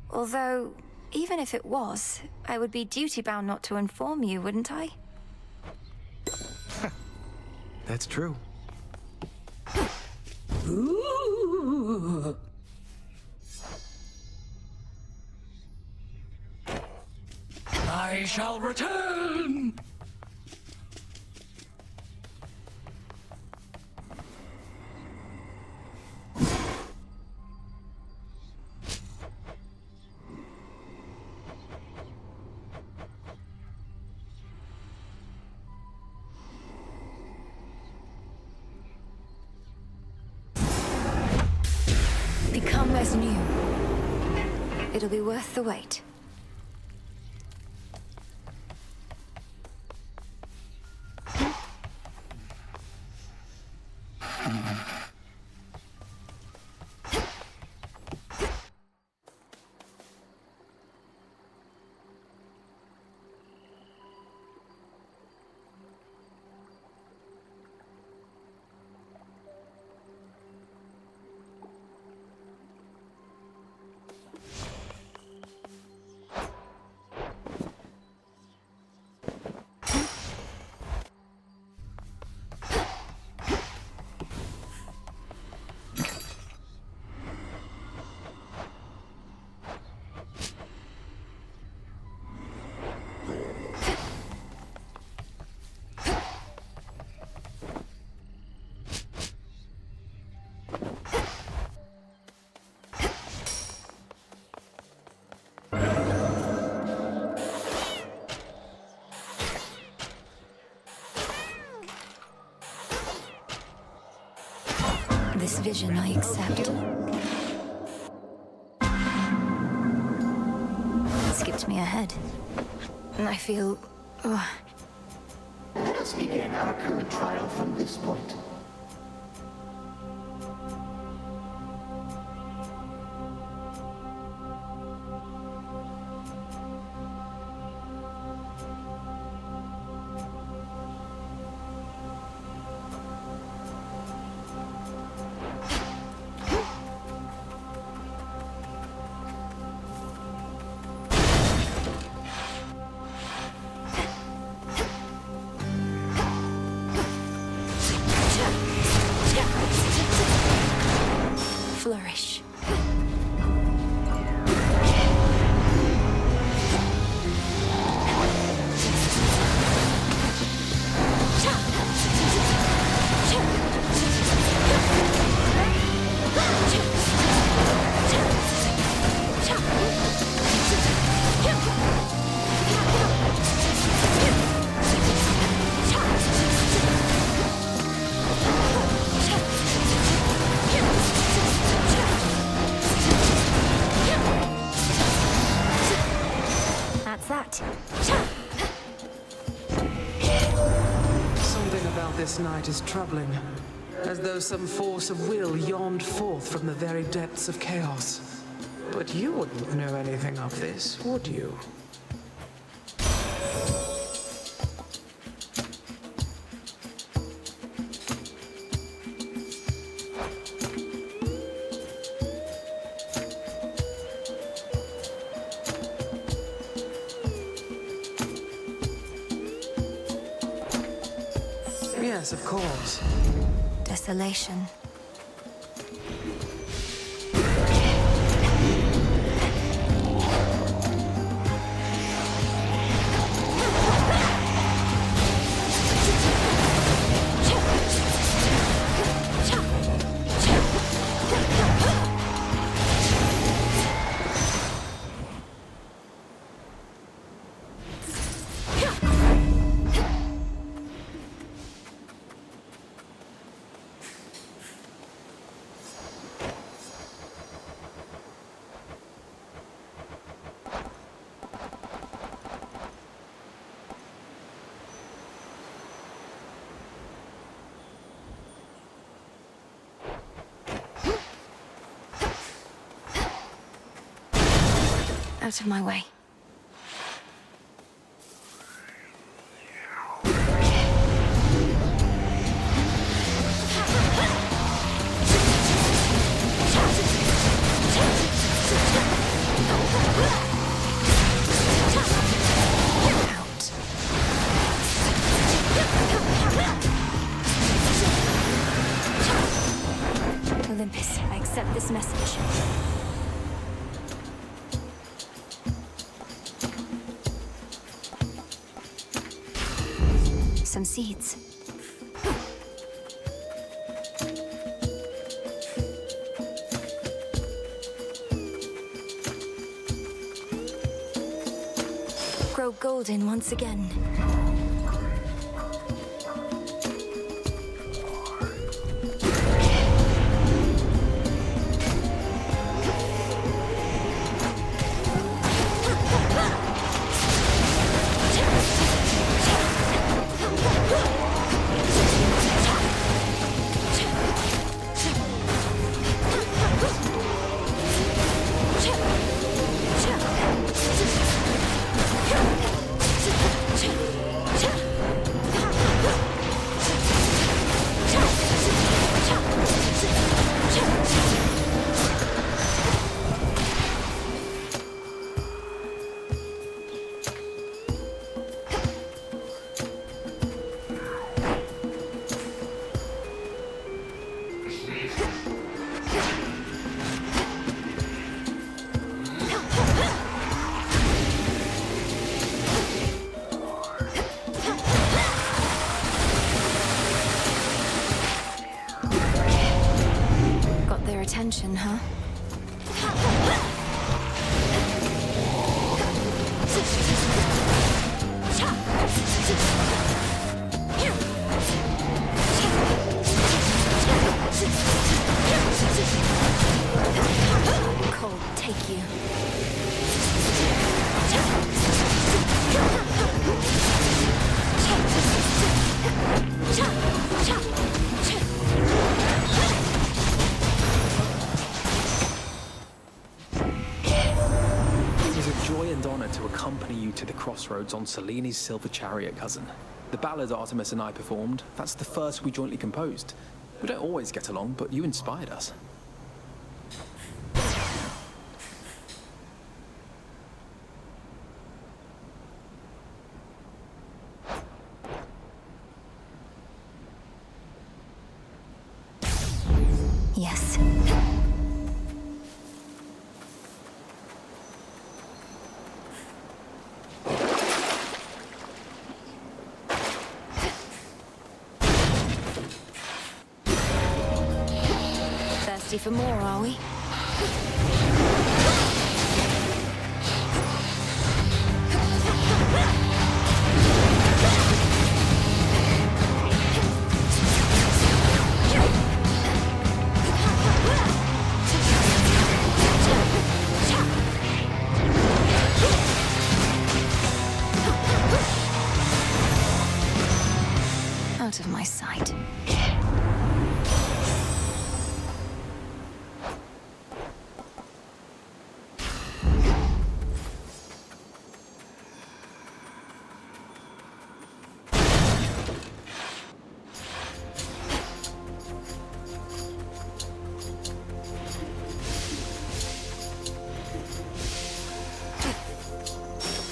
Although, even if it was, I would be duty-bound not to inform you, wouldn't I? That's true. Ooh. I shall return! Become as new. It'll be worth the wait. This vision I accept. Skipped me ahead. I feel... Let us begin our current trial from this point. Flourish. Something about this night is troubling, as though some force of will yawned forth from the very depths of chaos. But you wouldn't know anything of this, would you? Yes, of course. Desolation. Out of my way. Olympus, I accept this message. Some seeds. Grow golden once again. honor to accompany you to the crossroads on Seleni's silver chariot, cousin. The ballad Artemis and I performed, that's the first we jointly composed. We don't always get along, but you inspired us. Yes. Thirsty for more, are we? Out of my sight.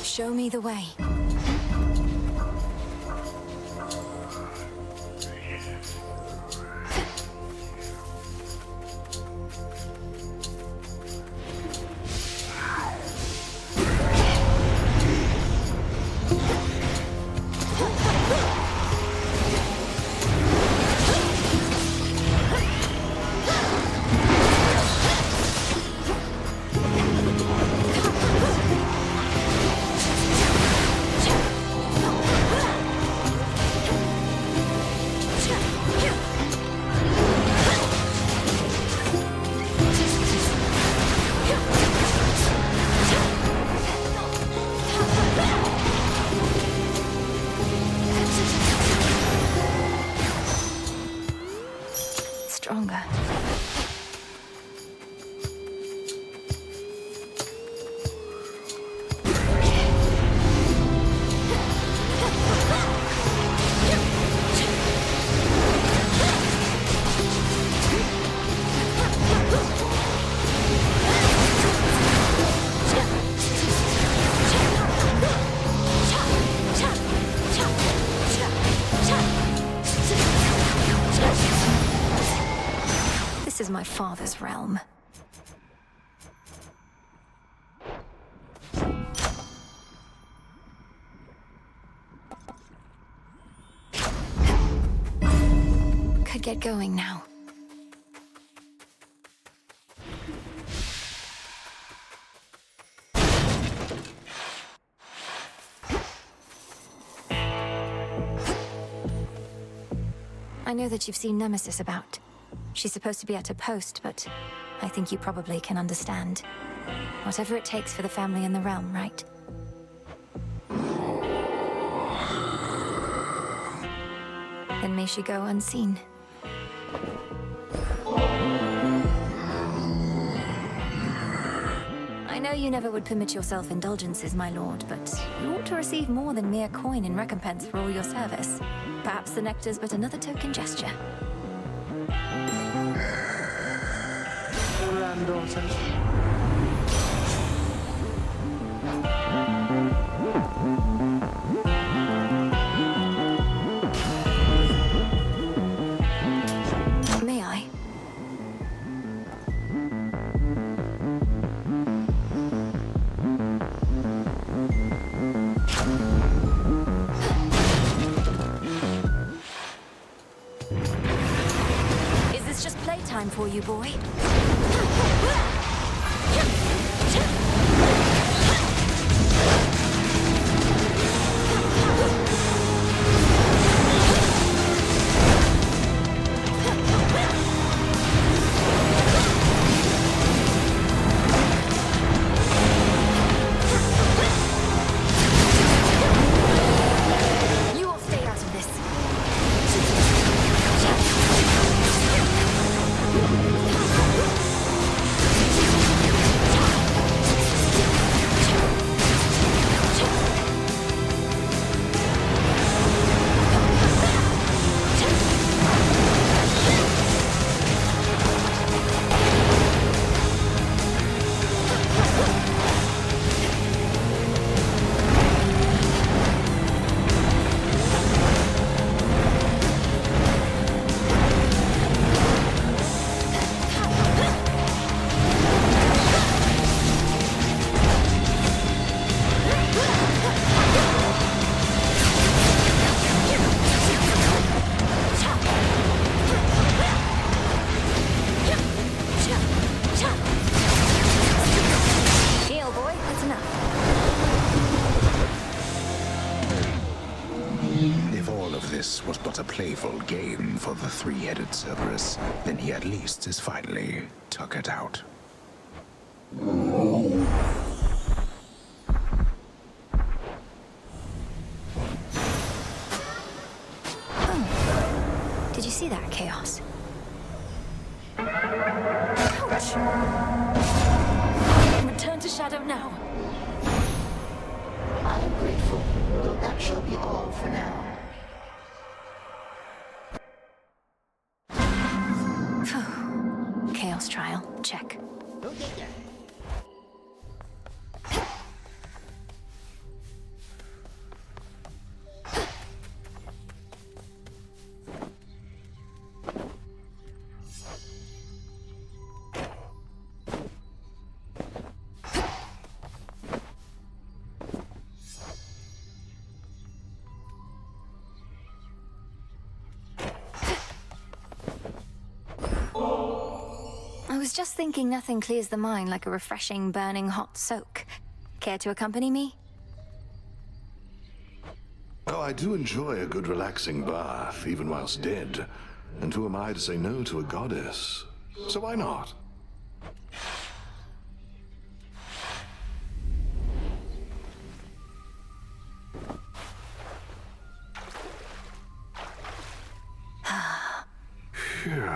Show me the way. Stronger. This is my father's realm. Could get going now. I know that you've seen Nemesis about. She's supposed to be at her post, but I think you probably can understand. Whatever it takes for the family and the realm, right? Then may she go unseen. I know you never would permit yourself indulgences, my lord, but you ought to receive more than mere coin in recompense for all your service. Perhaps the nectar's but another token gesture. Granddaughter. May I? Is this just playtime for you, boy? You will stay out of this. this was but a playful game for the three-headed Cerberus, then he at least is finally tuckered out. Did you see that, Chaos? Ouch! Return to Shadow now. I am grateful, though that shall be all for now. Chaos trial, check. I was just thinking nothing clears the mind like a refreshing, burning hot soak. Care to accompany me? Oh, I do enjoy a good relaxing bath, even whilst dead. And who am I to say no to a goddess? So why not? Phew.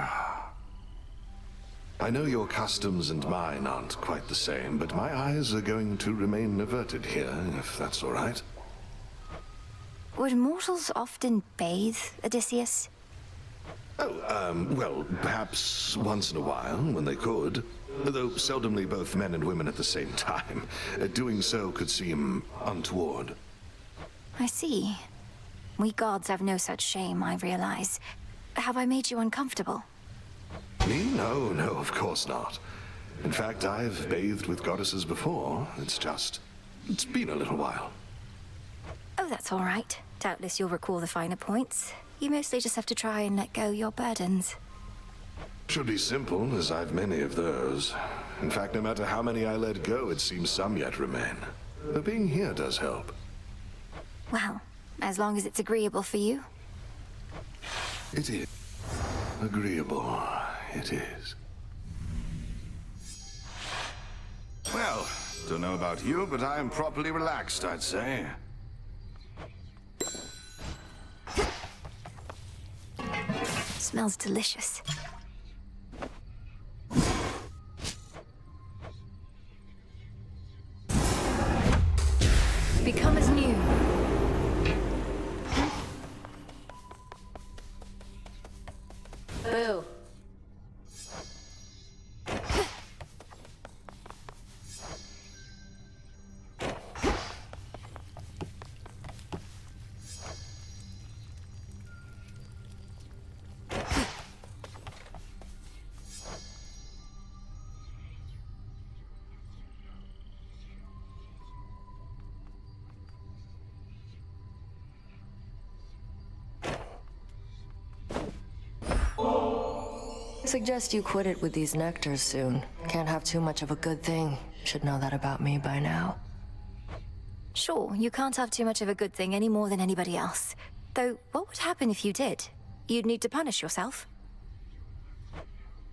I know your customs and mine aren't quite the same, but my eyes are going to remain averted here, if that's all right. Would mortals often bathe, Odysseus? Oh, well, perhaps once in a while, when they could. Though seldomly both men and women at the same time. Doing so could seem untoward. I see. We gods have no such shame, I realize. Have I made you uncomfortable? Me? No, of course not. In fact, I've bathed with goddesses before. It's been a little while. Oh, that's all right. Doubtless you'll recall the finer points. You mostly just have to try and let go your burdens. Should be simple, as I've many of those. In fact, no matter how many I let go, it seems some yet remain. Though being here does help. Well, as long as it's agreeable for you. It is. Agreeable. It is. Well, don't know about you, but I am properly relaxed, I'd say. Smells delicious. Become as new. Boo. Suggest you quit it with these nectars soon. Can't have too much of a good thing. Should know that about me by now. Sure, you can't have too much of a good thing any more than anybody else. Though, what would happen if you did? You'd need to punish yourself.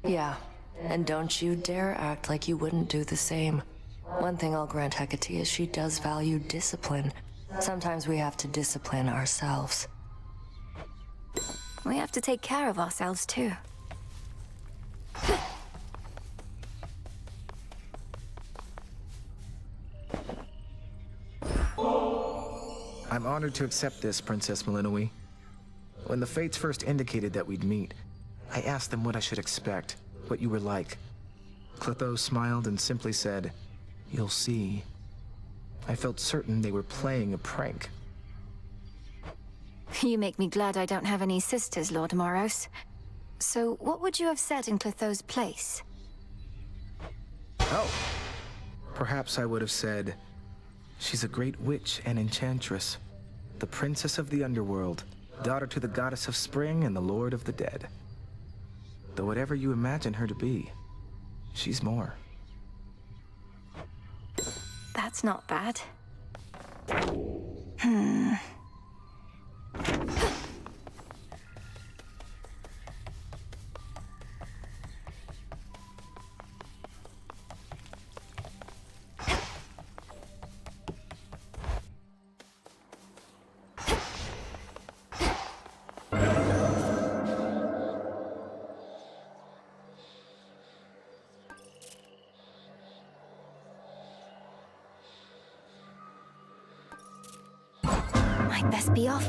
Yeah, and don't you dare act like you wouldn't do the same. One thing I'll grant Hecate is she does value discipline. Sometimes we have to discipline ourselves. We have to take care of ourselves, too. I'm honored to accept this, Princess Malinois. When the Fates first indicated that we'd meet, I asked them what I should expect, what you were like. Clotho smiled and simply said, "You'll see." I felt certain they were playing a prank. You make me glad I don't have any sisters, Lord Moros. So, what would you have said in Clotho's place? Oh! Perhaps I would have said, "She's a great witch and enchantress, the princess of the underworld, daughter to the goddess of spring and the lord of the dead. Though whatever you imagine her to be, she's more." That's not bad. I'd best be off.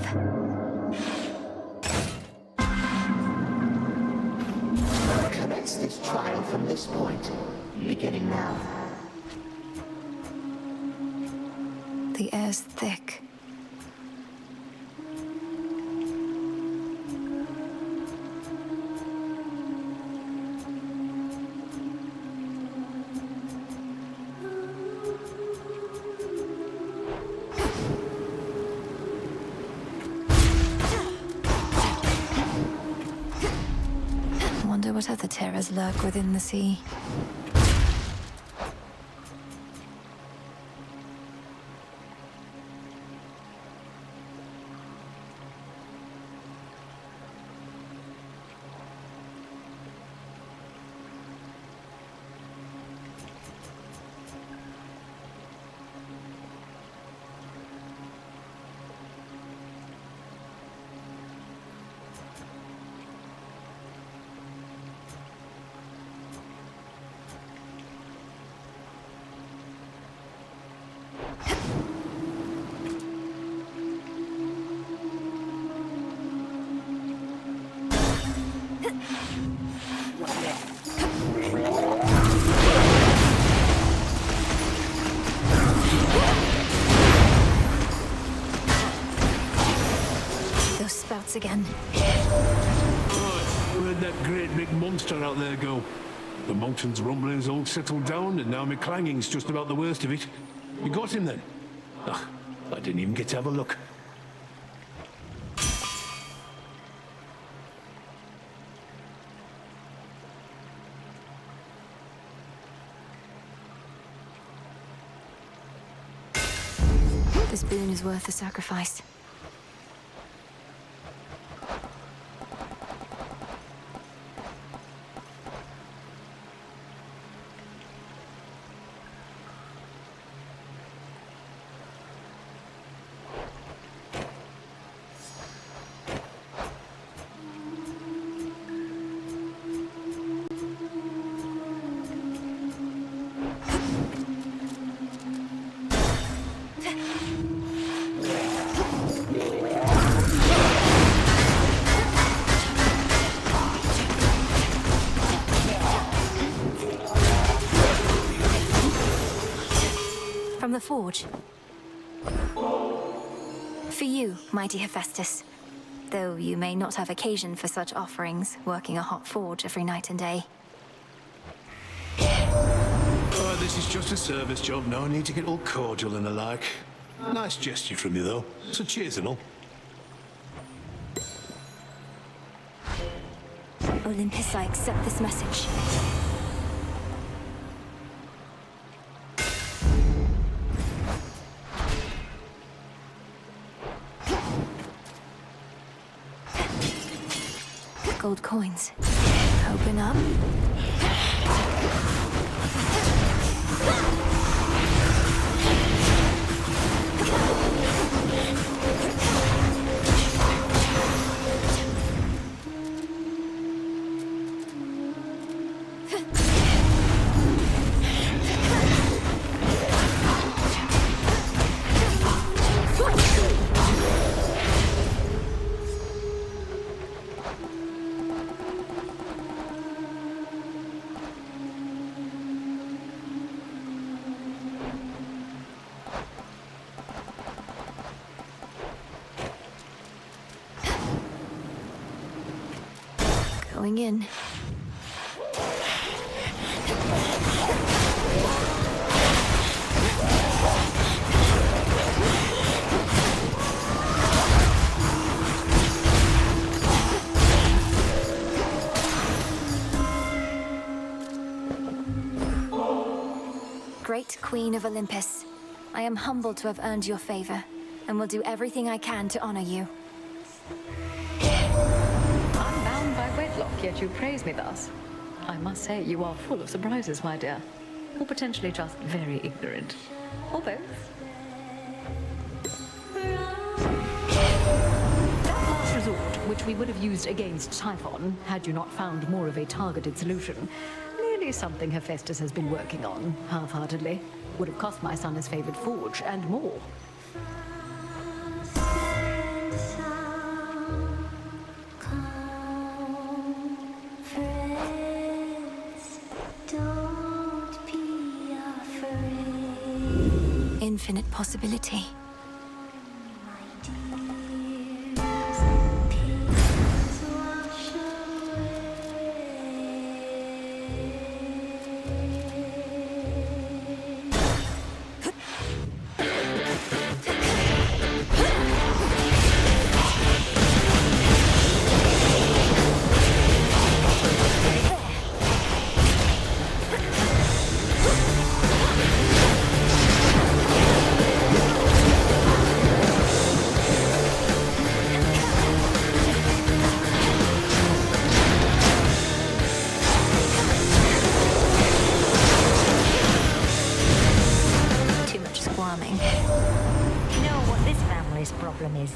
Commence this trial from this point, beginning now. The air's thick. Wonder what other terrors lurk within the sea. Those spouts again. Where'd that great big monster out there go? The mountain's rumbling's all settled down, and now my clanging's just about the worst of it. You got him then? Ugh, I didn't even get to have a look. This boon is worth the sacrifice. From the forge. For you, mighty Hephaestus. Though you may not have occasion for such offerings, working a hot forge every night and day. Oh, this is just a service job. No need to get all cordial and the like. Nice gesture from you, though. So cheers and all. Olympus, I accept this message. Gold coins. Open up. Going in. Great Queen of Olympus, I am humbled to have earned your favor, and will do everything I can to honor you. I'm bound by wedlock, yet you praise me thus. I must say, you are full of surprises, my dear. Or potentially just very ignorant. Or both. That last resort, which we would have used against Typhon, had you not found more of a targeted solution, clearly something Hephaestus has been working on, half-heartedly. Would have cost my son his favored forge, and more. Infinite possibility.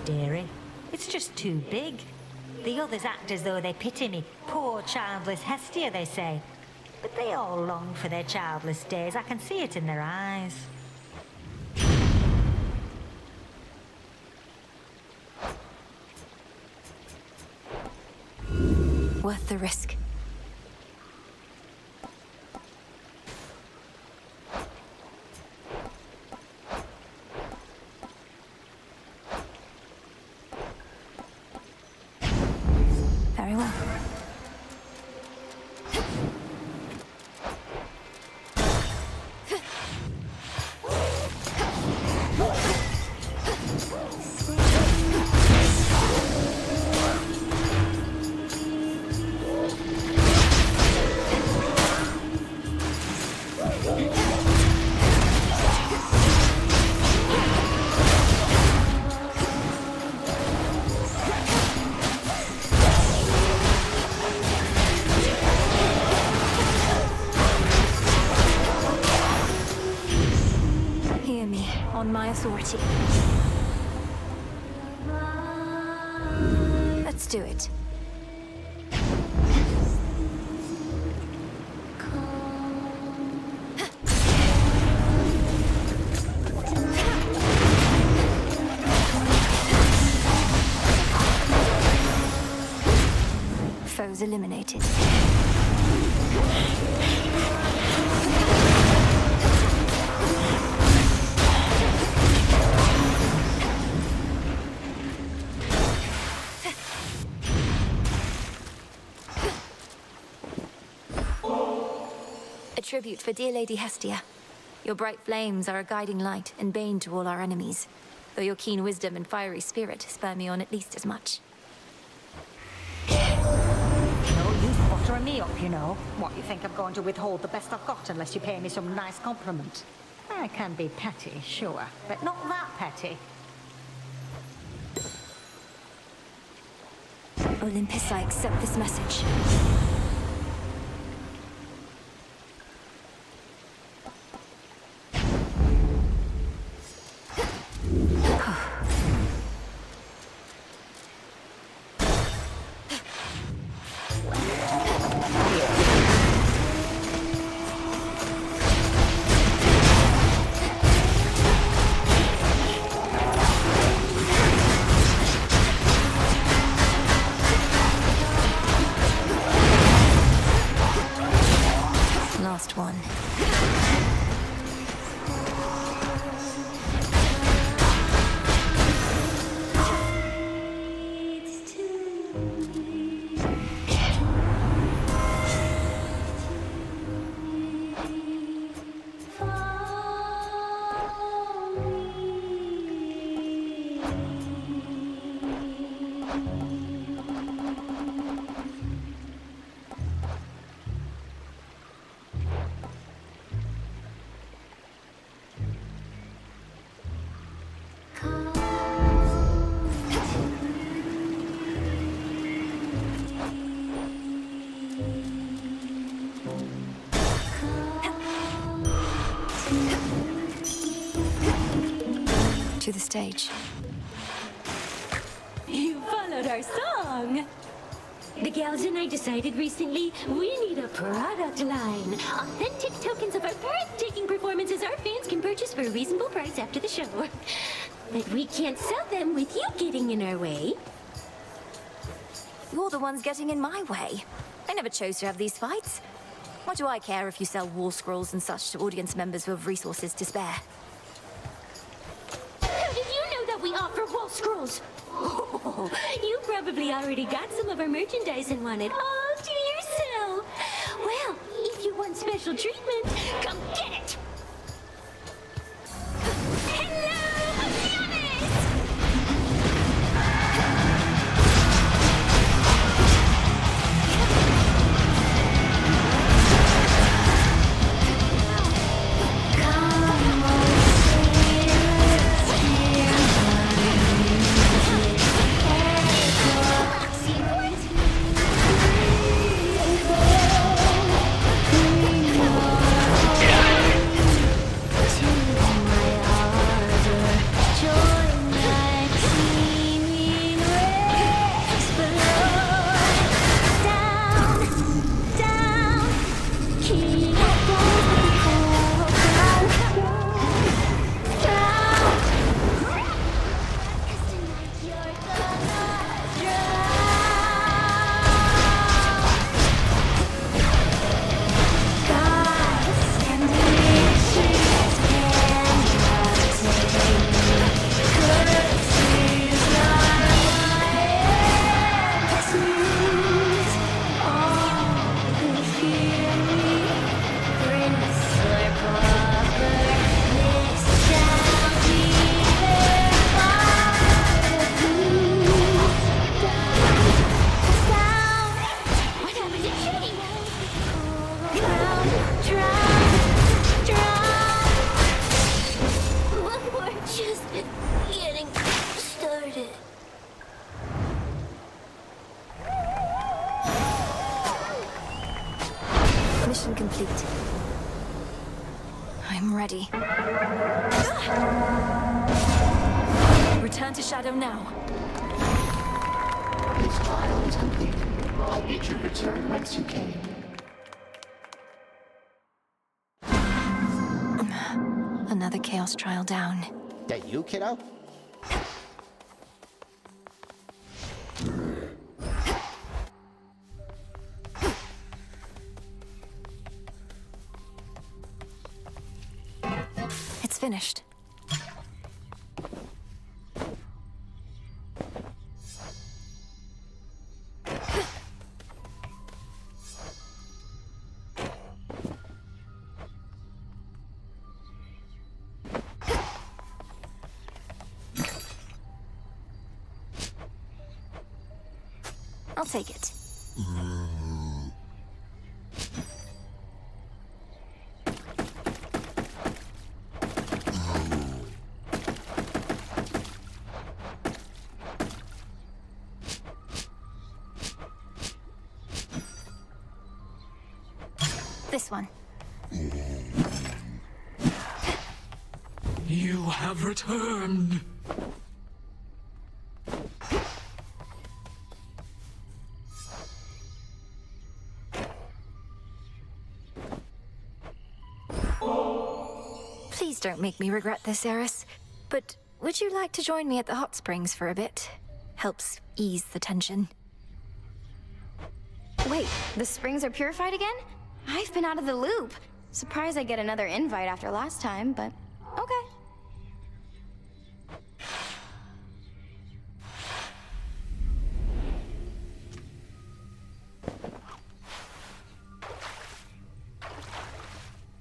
Dearie. It's just too big. The others act as though they pity me. Poor childless Hestia, they say. But they all long for their childless days. I can see it in their eyes. Worth the risk. Very well. On my authority. Let's do it. Foes eliminated. Tribute for dear Lady Hestia. Your bright flames are a guiding light and bane to all our enemies, though your keen wisdom and fiery spirit spur me on at least as much. No use buttering me up, you know. What, you think I'm going to withhold the best I've got unless you pay me some nice compliment? I can be petty, sure, but not that petty. Olympus, I accept this message. Last one. To the stage. You followed our song! The gals and I decided recently we need a product line. Authentic tokens of our breathtaking performances our fans can purchase for a reasonable price after the show. But we can't sell them with you getting in our way. You're the ones getting in my way. I never chose to have these fights. What do I care if you sell war scrolls and such to audience members who have resources to spare? chaos. Oh, you probably already got some of our merchandise and want it all to yourself. Well, if you want special treatment, come get it. Mission complete. I'm ready. Return to Shadow now. This trial is complete. I bid you return whence you came. Another Chaos trial down. That you, kiddo? It's finished. I'll take it. This one. You have returned. Please don't make me regret this, Eris. But would you like to join me at the hot springs for a bit? Helps ease the tension. Wait, the springs are purified again? I've been out of the loop. Surprised I get another invite after last time, but okay.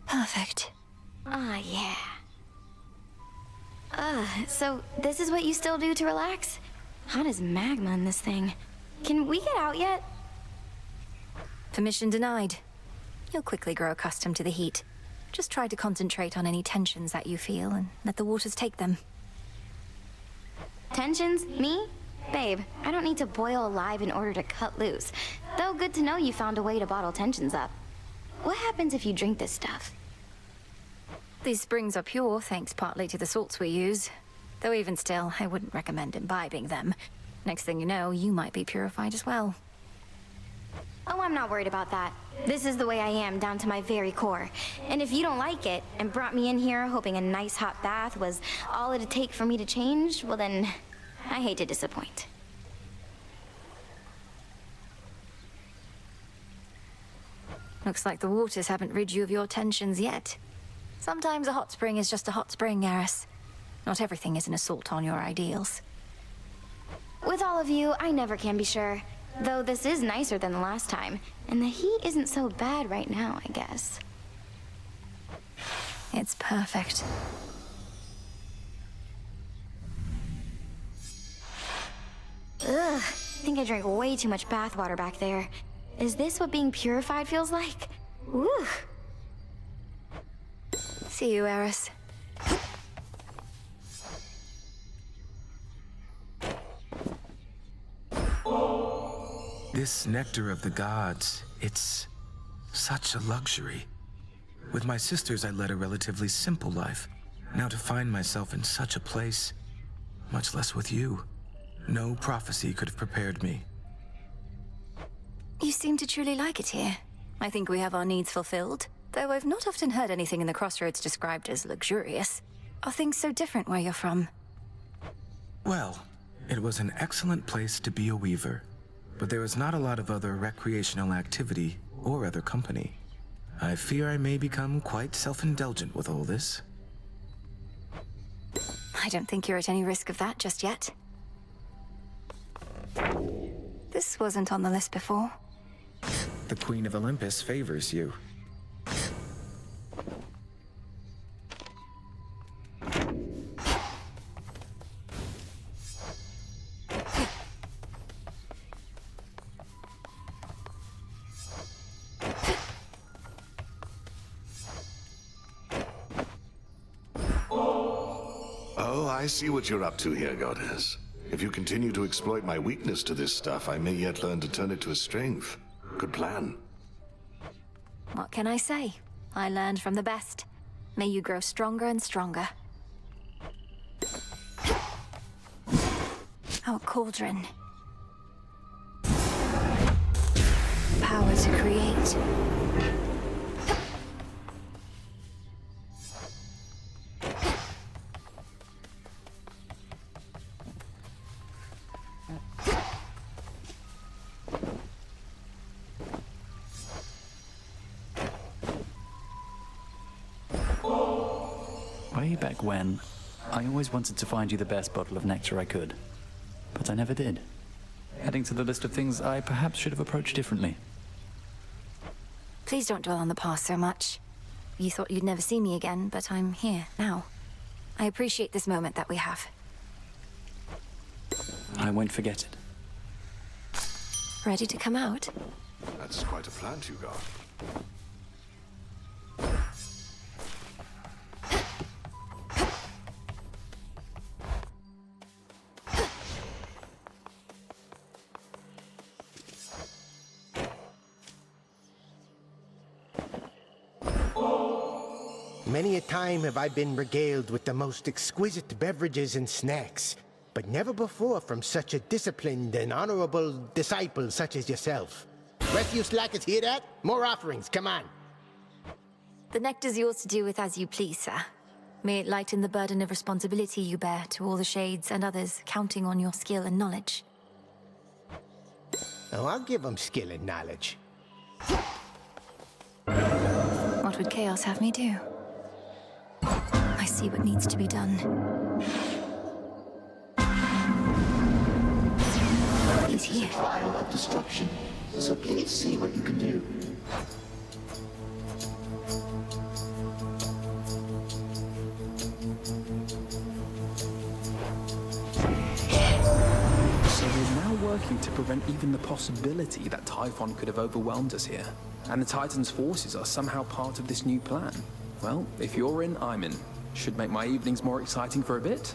Perfect. Ah, yeah. So this is what you still do to relax? Hot as magma in this thing. Can we get out yet? Permission denied. You'll quickly grow accustomed to the heat. Just try to concentrate on any tensions that you feel and let the waters take them. Tensions? Me? Babe, I don't need to boil alive in order to cut loose. Though good to know you found a way to bottle tensions up. What happens if you drink this stuff? These springs are pure, thanks partly to the salts we use. Though even still, I wouldn't recommend imbibing them. Next thing you know, you might be purified as well. Oh, I'm not worried about that. This is the way I am, down to my very core. And if you don't like it, and brought me in here hoping a nice hot bath was all it'd take for me to change, well then, I hate to disappoint. Looks like the waters haven't rid you of your tensions yet. Sometimes a hot spring is just a hot spring, Eris. Not everything is an assault on your ideals. With all of you, I never can be sure. Though this is nicer than the last time, and the heat isn't so bad right now, I guess. It's perfect. Ugh, I think I drank way too much bathwater back there. Is this what being purified feels like? Ooh. See you, Eris. This nectar of the gods, it's such a luxury. With my sisters, I led a relatively simple life. Now to find myself in such a place, much less with you, no prophecy could have prepared me. You seem to truly like it here. I think we have our needs fulfilled, though I've not often heard anything in the Crossroads described as luxurious. Are things so different where you're from? Well, it was an excellent place to be a weaver, but there was not a lot of other recreational activity or other company. I fear I may become quite self-indulgent with all this. I don't think you're at any risk of that just yet. This wasn't on the list before. The Queen of Olympus favors you. Oh, I see what you're up to here, Goddess. If you continue to exploit my weakness to this stuff, I may yet learn to turn it to a strength. Good plan. What can I say? I learned from the best. May you grow stronger and stronger. Our cauldron. Power to create. Way back when, I always wanted to find you the best bottle of nectar I could. But I never did. Adding to the list of things I perhaps should have approached differently. Please don't dwell on the past so much. You thought you'd never see me again, but I'm here now. I appreciate this moment that we have. I won't forget it. Ready to come out? That's quite a plant you got. Many a time have I been regaled with the most exquisite beverages and snacks, but never before from such a disciplined and honorable disciple such as yourself. Rest of you slackers hear that? More offerings, come on. The nectar's yours to do with as you please, sir. May it lighten the burden of responsibility you bear to all the Shades and others counting on your skill and knowledge. Oh, I'll give them skill and knowledge. What would Chaos have me do? I see what needs to be done. He's here. It's a trial of destruction, so please see what you can do. So we're now working to prevent even the possibility that Typhon could have overwhelmed us here. And the Titan's forces are somehow part of this new plan. Well, if you're in, I'm in. Should make my evenings more exciting for a bit.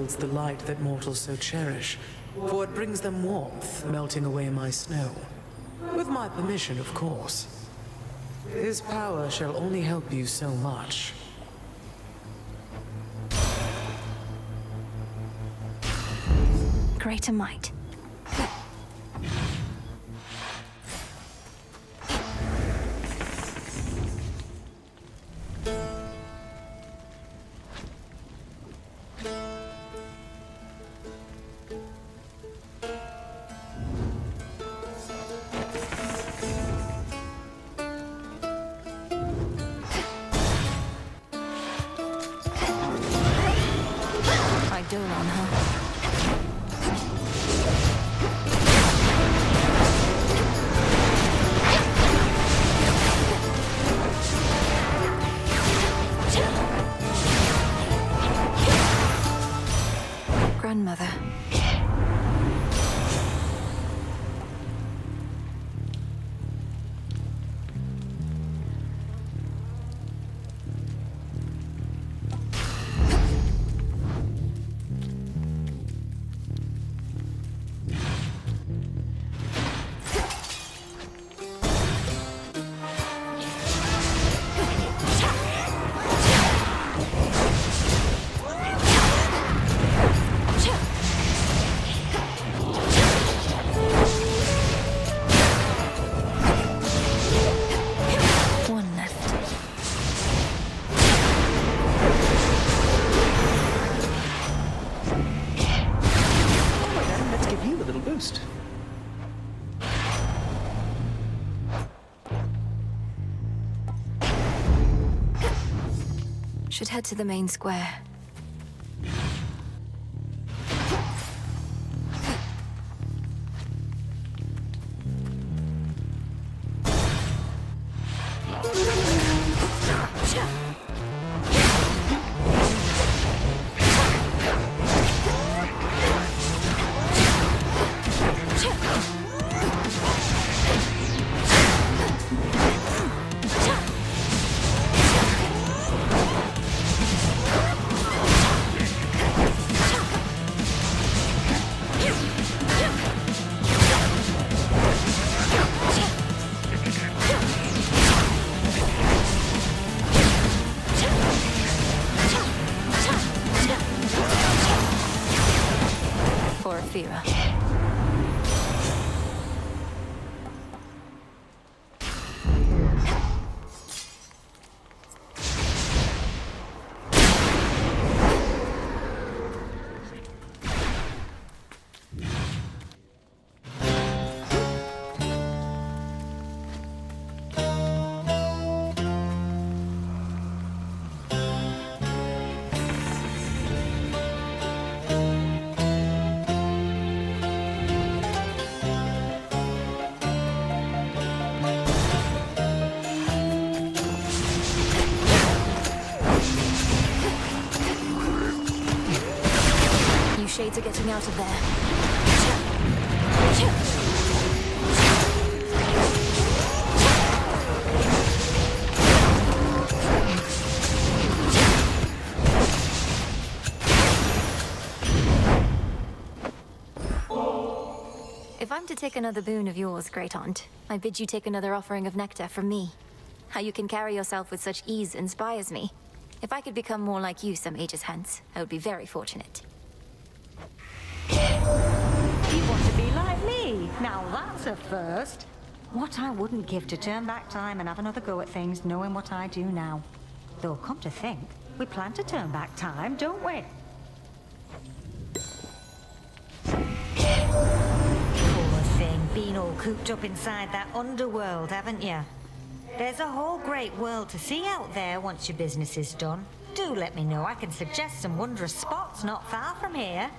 wields the light that mortals so cherish, for it brings them warmth, melting away my snow. With my permission, of course. His power shall only help you so much. Greater might. I dole on her. Grandmother. Should head to the main square. Shades are getting out of there. If I'm to take another boon of yours, Great Aunt, I bid you take another offering of nectar from me. How you can carry yourself with such ease inspires me. If I could become more like you some ages hence, I would be very fortunate. You want to be like me? Now that's a first. What I wouldn't give to turn back time and have another go at things knowing what I do now. Though, come to think, we plan to turn back time, don't we? Poor thing, been all cooped up inside that underworld, haven't you? There's a whole great world to see out there once your business is done. Do let me know, I can suggest some wondrous spots not far from here.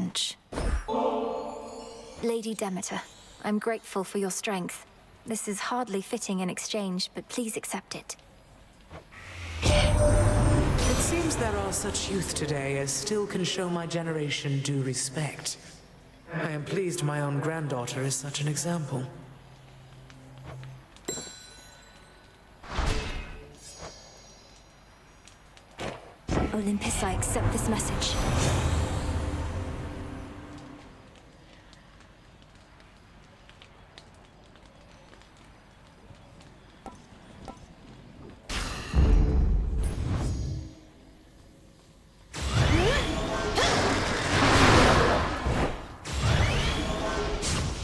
lunch. Lady Demeter, I'm grateful for your strength. This is hardly fitting in exchange, but please accept it. It seems there are such youth today as still can show my generation due respect. I am pleased my own granddaughter is such an example. Olympus, I accept this message.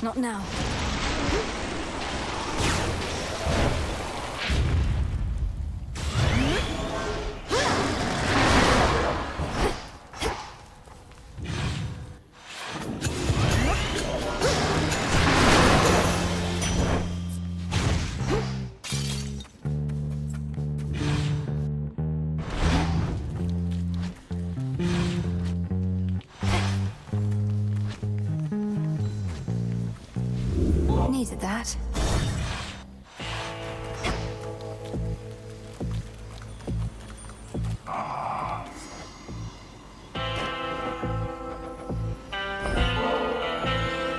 Not now. Needed that.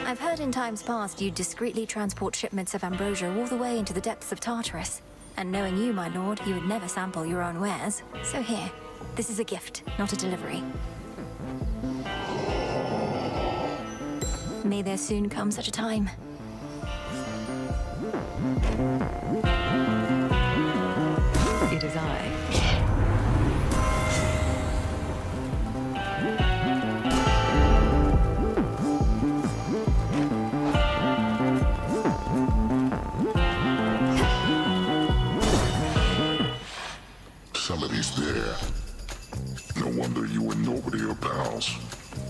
I've heard in times past you discreetly transport shipments of ambrosia all the way into the depths of Tartarus. And knowing you, my lord, you would never sample your own wares. So here, this is a gift, not a delivery. May there soon come such a time. It is I. Somebody's there. No wonder you and nobody are pals.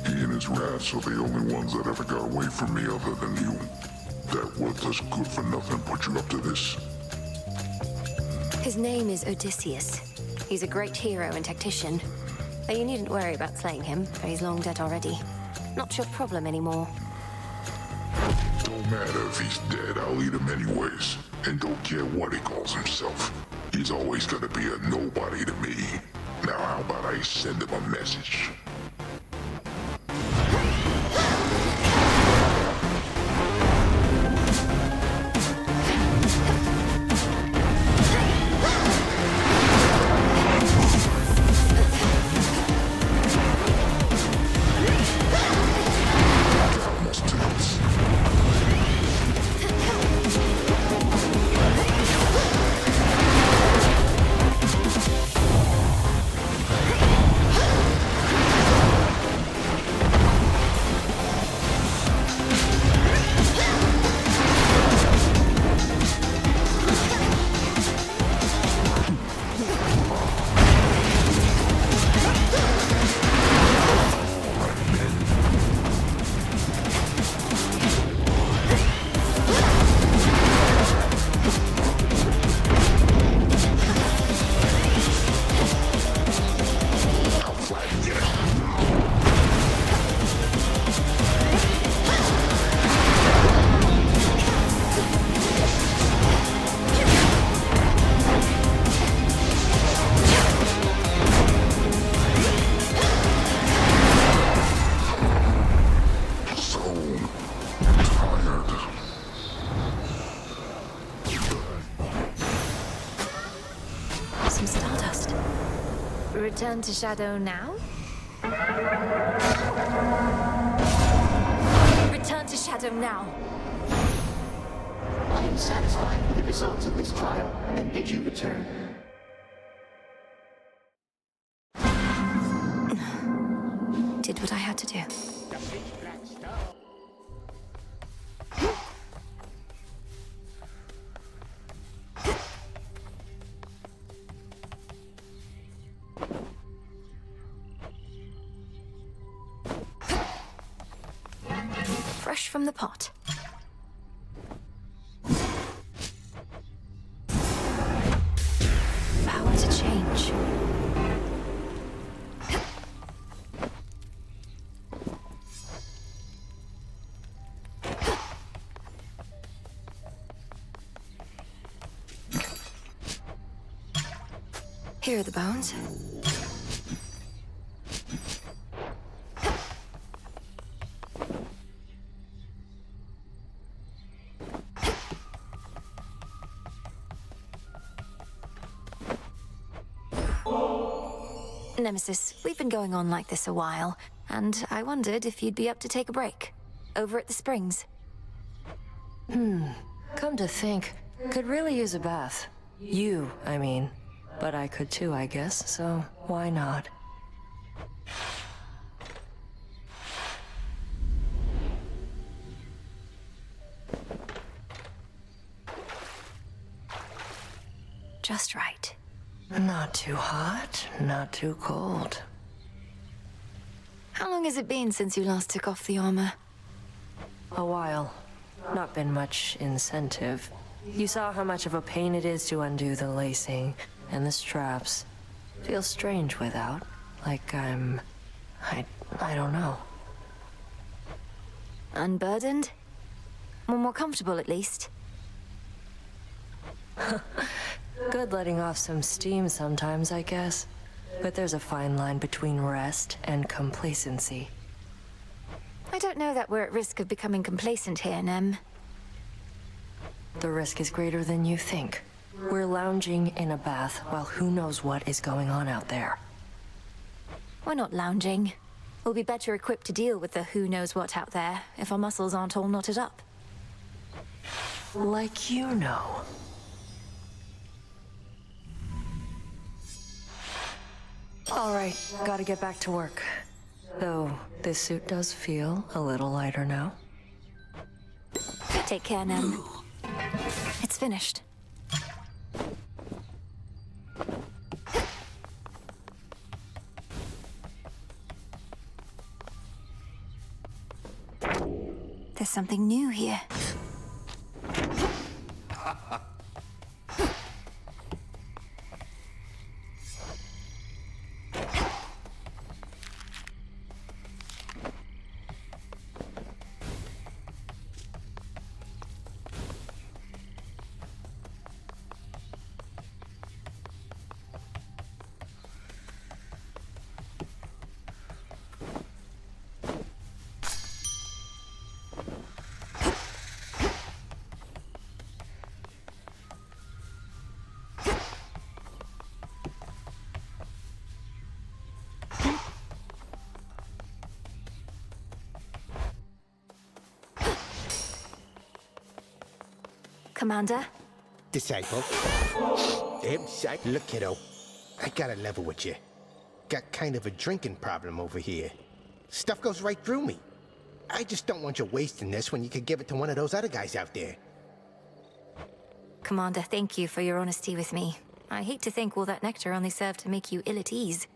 He and his rats are the only ones that ever got away from me other than you. That worthless good-for-nothing put you up to this. His name is Odysseus. He's a great hero and tactician. But you needn't worry about slaying him, for he's long dead already. Not your problem anymore. Don't matter if he's dead, I'll eat him anyways. And don't care what he calls himself. He's always gonna be a nobody to me. Now how about I send him a message? Return to Shadow now? Return to Shadow now! I am satisfied with the results of this trial and bid you return. Did what I had to do. Fresh from the pot. Power to change. Here are the bones. Nemesis, we've been going on like this a while, and I wondered if you'd be up to take a break. Over at the Springs. Come to think, could really use a bath. You, I mean. But I could too, I guess, so why not? Just right. Not too hot, not too cold. How long has it been since you last took off the armor? A while. Not been much incentive. You saw how much of a pain it is to undo the lacing and the straps. Feels strange without. Like I don't know. Unburdened? Well, more comfortable at least. Good letting off some steam sometimes, I guess. But there's a fine line between rest and complacency. I don't know that we're at risk of becoming complacent here, Nem. The risk is greater than you think. We're lounging in a bath while who knows what is going on out there. We're not lounging. We'll be better equipped to deal with the who knows what out there if our muscles aren't all knotted up. Like you know. All right, gotta get back to work. Though, this suit does feel a little lighter now. Take care, Nem. It's finished. There's something new here. Commander? Disciple. Look, kiddo. I gotta level with you. Got kind of a drinking problem over here. Stuff goes right through me. I just don't want you wasting this when you could give it to one of those other guys out there. Commander, thank you for your honesty with me. I hate to think all that nectar only served to make you ill at ease.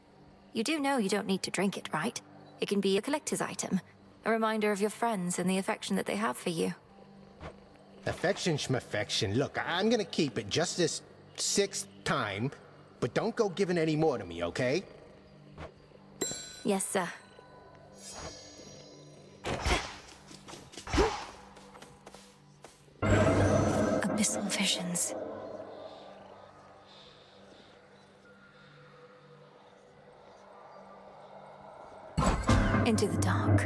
You do know you don't need to drink it, right? It can be a collector's item. A reminder of your friends and the affection that they have for you. Affection schmaffection. Look, I'm gonna keep it just this 6th time, but don't go giving any more to me, okay? Yes, sir. Abyssal visions. Into the dark.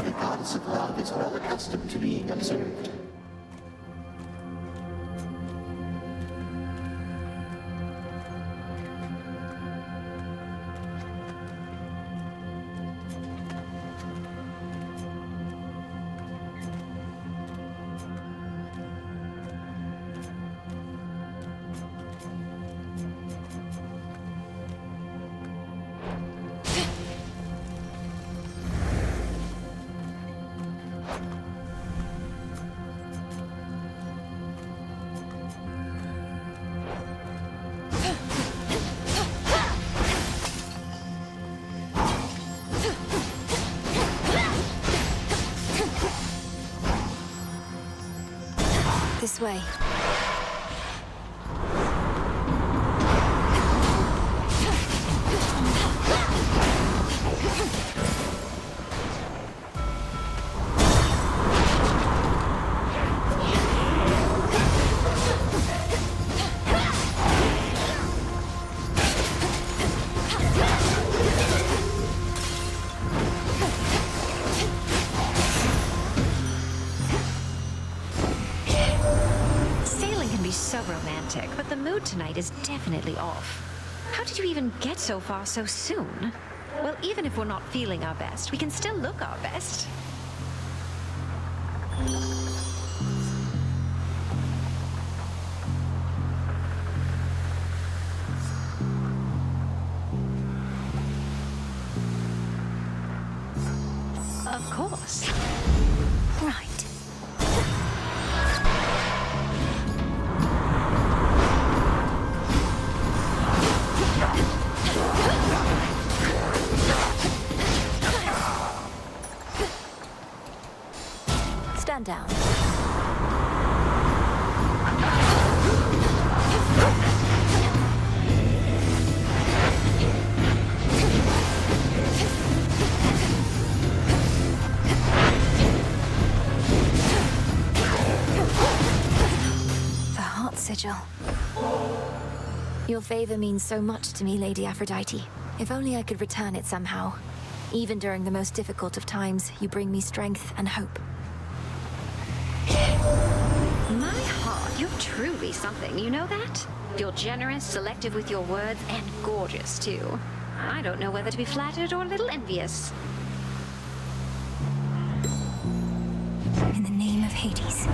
The goddess of love is well accustomed to being observed. This way. romantic, but the mood tonight is definitely off. How did you even get so far so soon? Well, even if we're not feeling our best, we can still look our best. Of course. Right. Stand down. The heart sigil. Your favor means so much to me, Lady Aphrodite. If only I could return it somehow. Even during the most difficult of times, you bring me strength and hope. My heart, you're truly something, you know that? You're generous, selective with your words, and gorgeous, too. I don't know whether to be flattered or a little envious. In the name of Hades.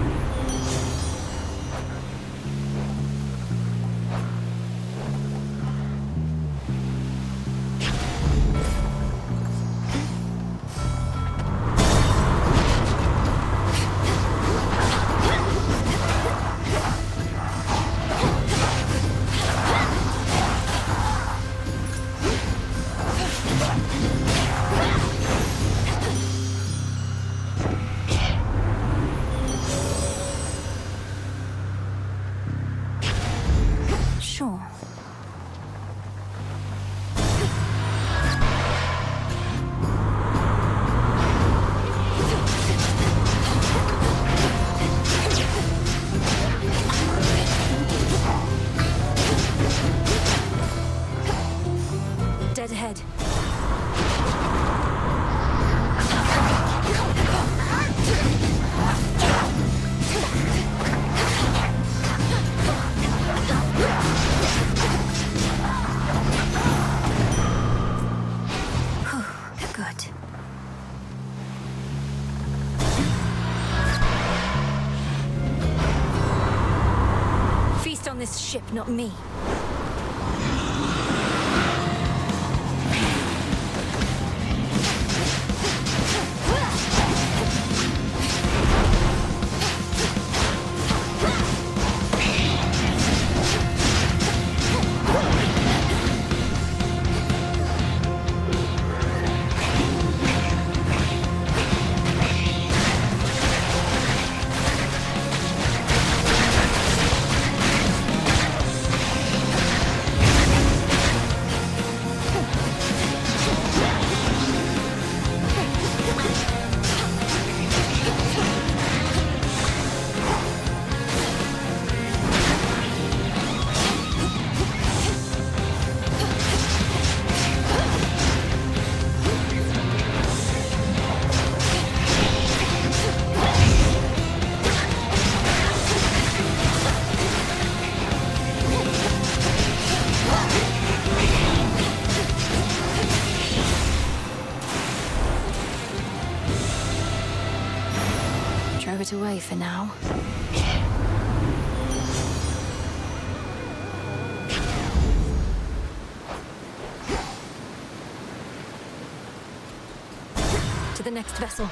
Sure. Dead ahead. Good. Feast on this ship, not me. Drove it away for now. To the next vessel.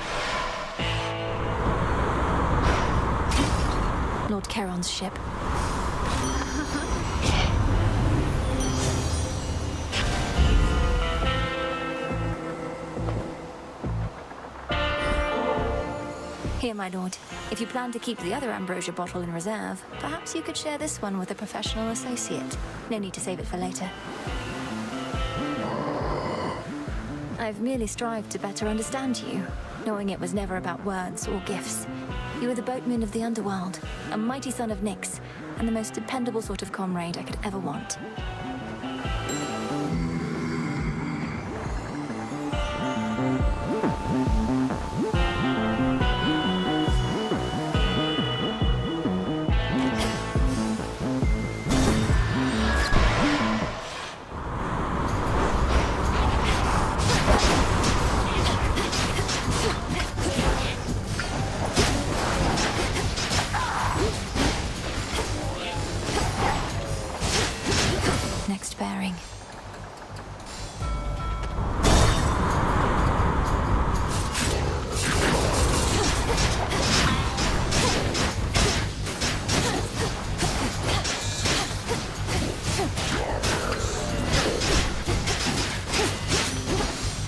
Lord Charon's ship. Here, my lord. If you plan to keep the other ambrosia bottle in reserve, perhaps you could share this one with a professional associate. No need to save it for later. I've merely strived to better understand you, knowing it was never about words or gifts. You were the boatman of the underworld, a mighty son of Nyx, and the most dependable sort of comrade I could ever want.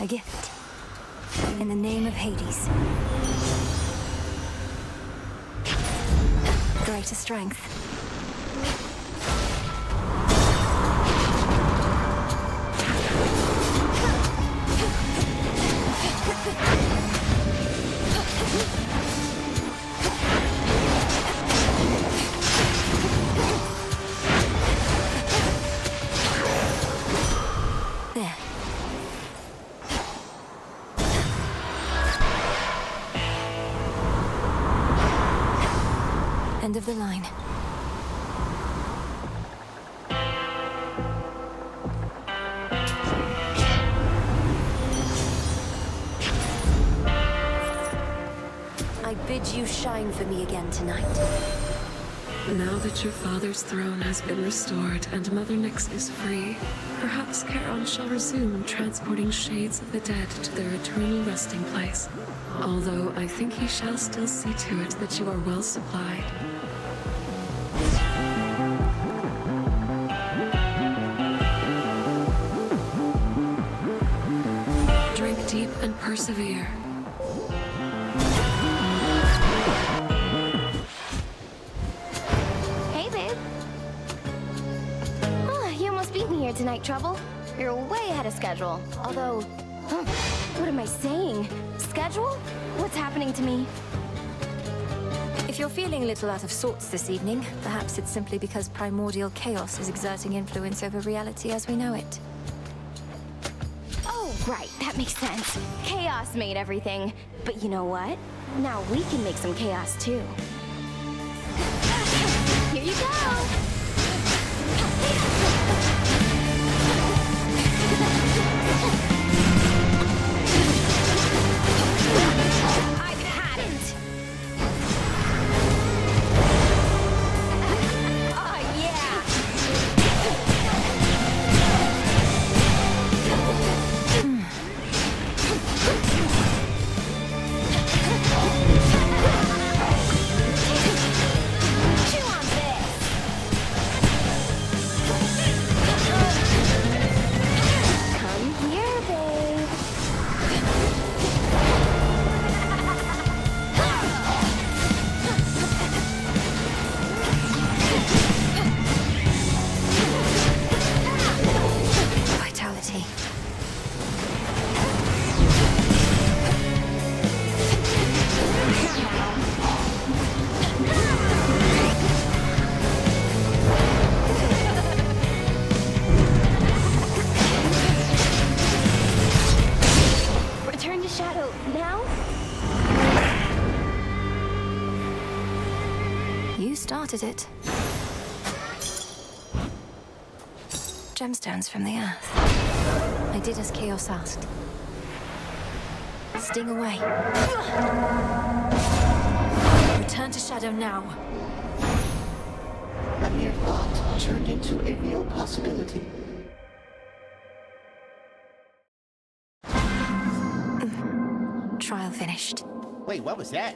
A gift. In the name of Hades. Greater strength. There. End of the line. I bid you shine for me again tonight. Now that your father's throne has been restored and Mother Nyx is free, perhaps Charon shall resume transporting shades of the dead to their eternal resting place. Although I think he shall still see to it that you are well supplied. Drink deep and persevere. Hey, babe. Oh, you almost beat me here tonight, Trouble. You're way ahead of schedule. Although, what am I saying? Schedule? What's happening to me? If you're feeling a little out of sorts this evening, perhaps it's simply because primordial chaos is exerting influence over reality as we know it. Oh, right, that makes sense. Chaos made everything. But you know what? Now we can make some chaos too. Here you go! I've had it! Oh, yeah! Chew on this! Come here, babe. Vitality. Return to Shadow now? You started it. Gemstones from the earth. I did as Chaos asked. Sting away. Return to Shadow now. A mere thought turned into a real possibility. Trial finished. Wait, what was that?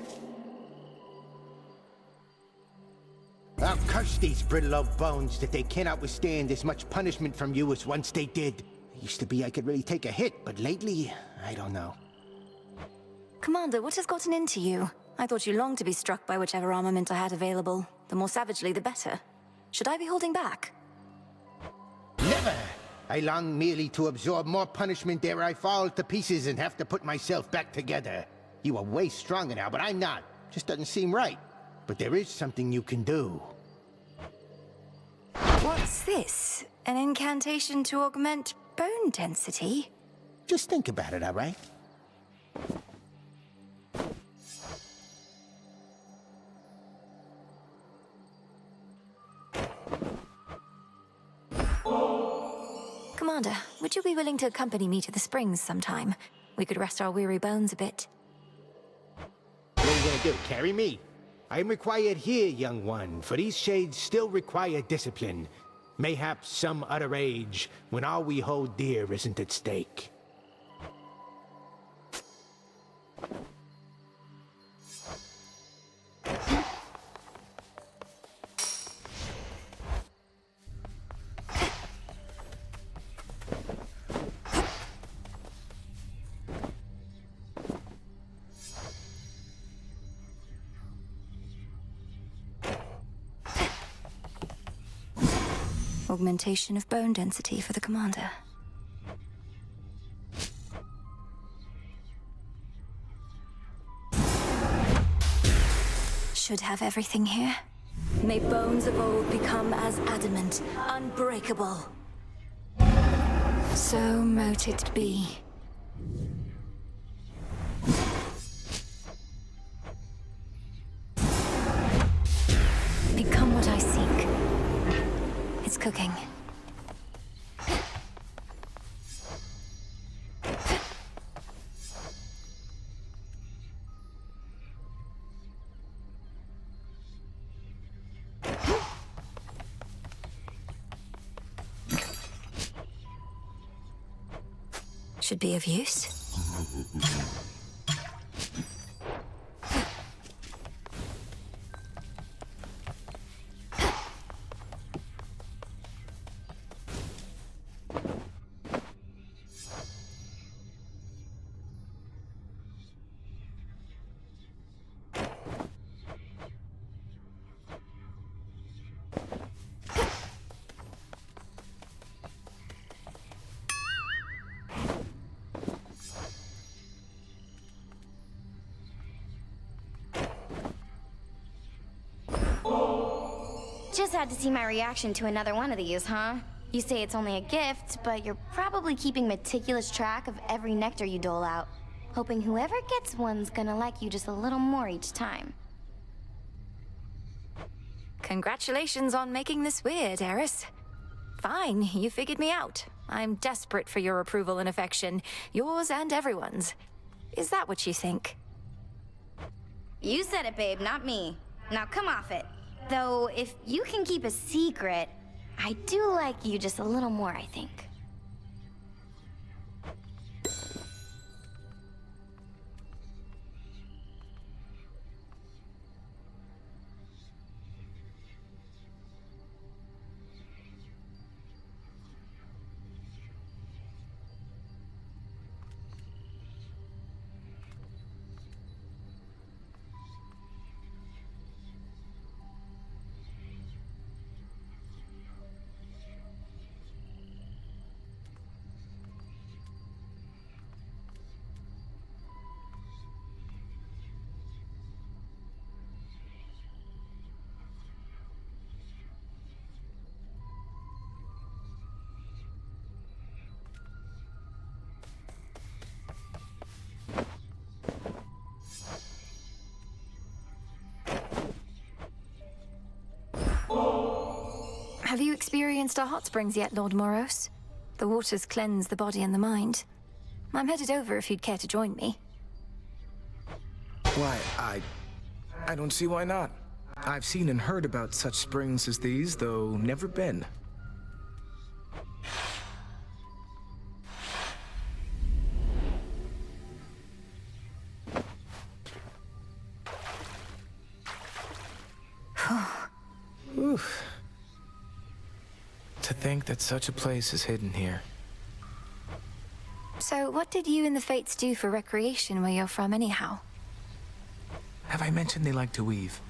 I'll curse these brittle old bones that they cannot withstand as much punishment from you as once they did. It used to be I could really take a hit, but lately, I don't know. Commander, what has gotten into you? I thought you longed to be struck by whichever armament I had available. The more savagely, the better. Should I be holding back? Never! I long merely to absorb more punishment ere I fall to pieces and have to put myself back together. You are way stronger now, but I'm not. Just doesn't seem right. But there is something you can do. What's this? An incantation to augment bone density? Just think about it, all right? Commander, would you be willing to accompany me to the springs sometime? We could rest our weary bones a bit. What are you gonna do, carry me? I am required here, young one, for these shades still require discipline. Mayhaps some other age, when all we hold dear isn't at stake. Augmentation of bone density for the commander. Should have everything here. May bones of old become as adamant, unbreakable. So mote it be. Become what I seek. It's cooking. Should be of use. Just had to see my reaction to another one of these, huh? You say it's only a gift, but you're probably keeping meticulous track of every nectar you dole out, hoping whoever gets one's gonna like you just a little more each time. Congratulations on making this weird, Eris. Fine, you figured me out. I'm desperate for your approval and affection, yours and everyone's. Is that what you think? You said it, babe, not me. Now come off it. Though, if you can keep a secret, I do like you just a little more, I think. Have you experienced our hot springs yet, Lord Moros? The waters cleanse the body and the mind. I'm headed over if you'd care to join me. Why, I don't see why not. I've seen and heard about such springs as these, though never been. Oof. To think that such a place is hidden here. So, what did you and the Fates do for recreation where you're from, anyhow? Have I mentioned they like to weave?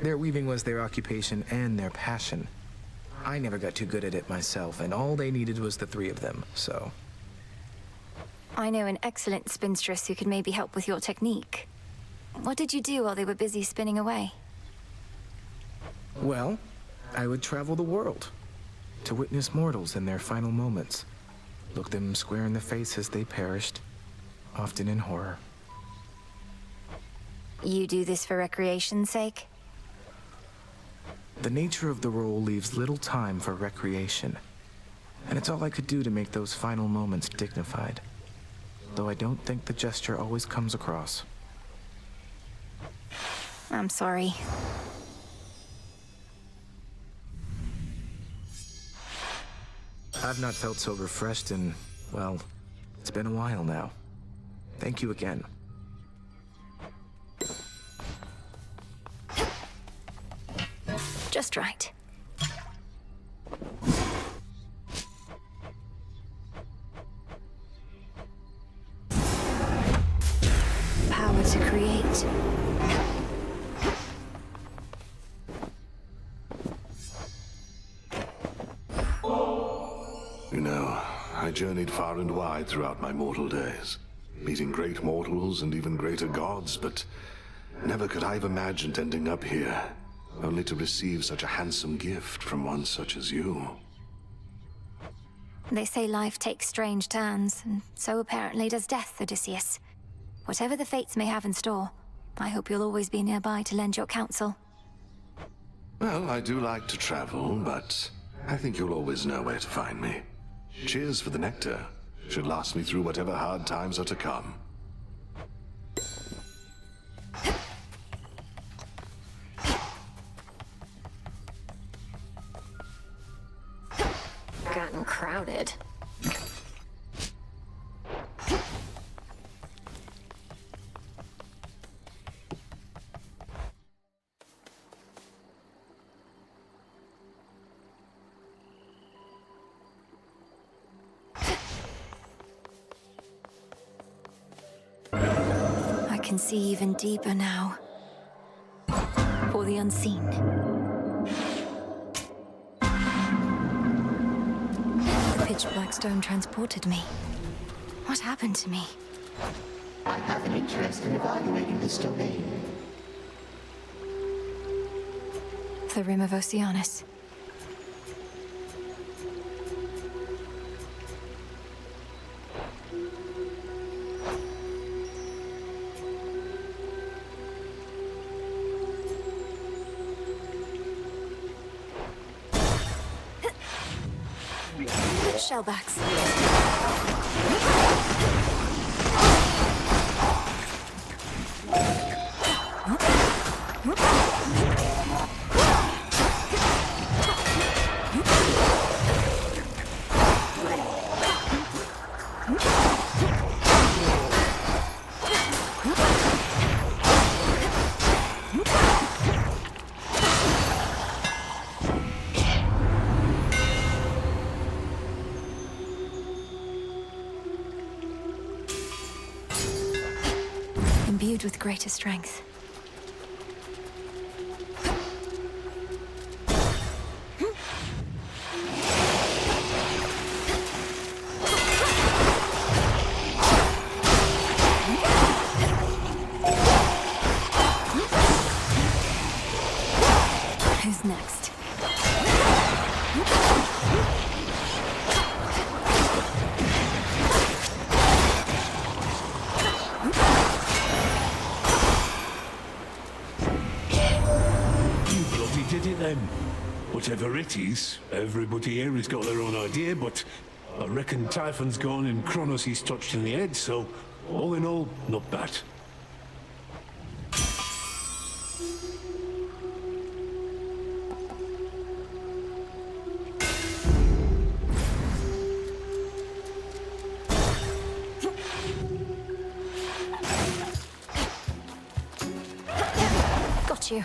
Their weaving was their occupation and their passion. I never got too good at it myself, and all they needed was the three of them, so... I know an excellent spinstress who could maybe help with your technique. What did you do while they were busy spinning away? Well, I would travel the world to witness mortals in their final moments. Look them square in the face as they perished, often in horror. You do this for recreation's sake? The nature of the role leaves little time for recreation, and it's all I could do to make those final moments dignified. Though I don't think the gesture always comes across. I'm sorry. I've not felt so refreshed in, well, it's been a while now. Thank you again. Just right. Power to create. journeyed far and wide throughout my mortal days, meeting great mortals and even greater gods, but never could I have imagined ending up here, only to receive such a handsome gift from one such as you. They say life takes strange turns, and so apparently does death, Odysseus. Whatever the fates may have in store, I hope you'll always be nearby to lend your counsel. Well, I do like to travel, but I think you'll always know where to find me. Cheers for the nectar. Should last me through whatever hard times are to come. Gotten crowded. I can see even deeper now. For the unseen. The pitch-black stone transported me. What happened to me? I have an interest in evaluating this domain. The Rim of Oceanus. Shellbacks. Imbued with greater strength. Who's next? Did it then? Whatever it is, everybody here has got their own idea, but I reckon Typhon's gone and Kronos he's touched in the head, so all in all, not bad. Got you.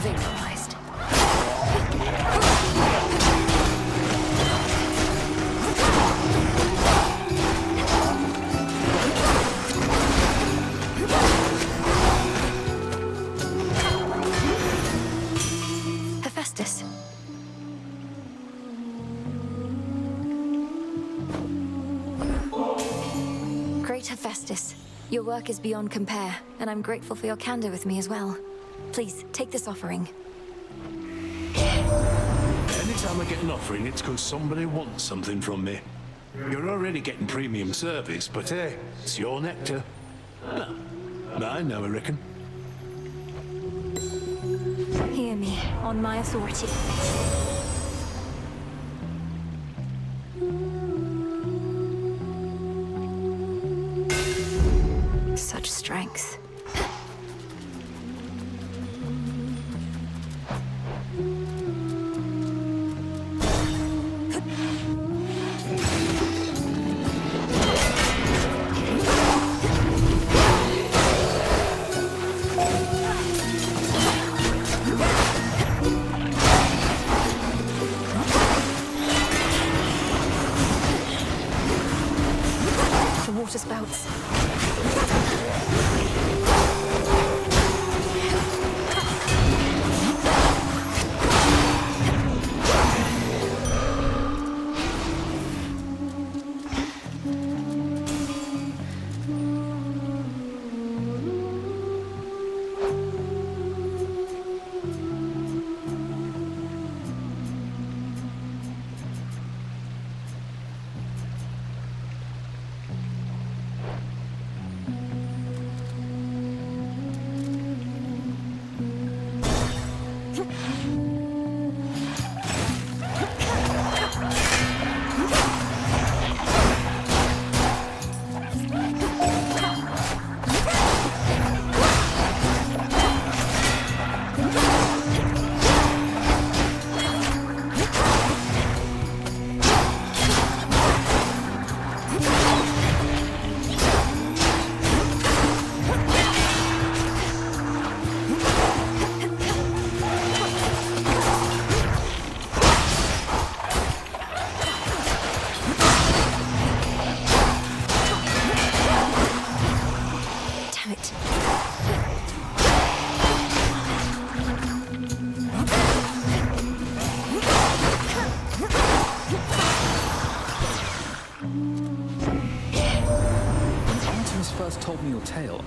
Vaporized. Hephaestus. Great Hephaestus, your work is beyond compare, and I'm grateful for your candor with me as well. Please, take this offering. Anytime I get an offering, it's because somebody wants something from me. You're already getting premium service, but hey, it's your nectar. Mine now, I reckon. Hear me, on my authority. Such strength.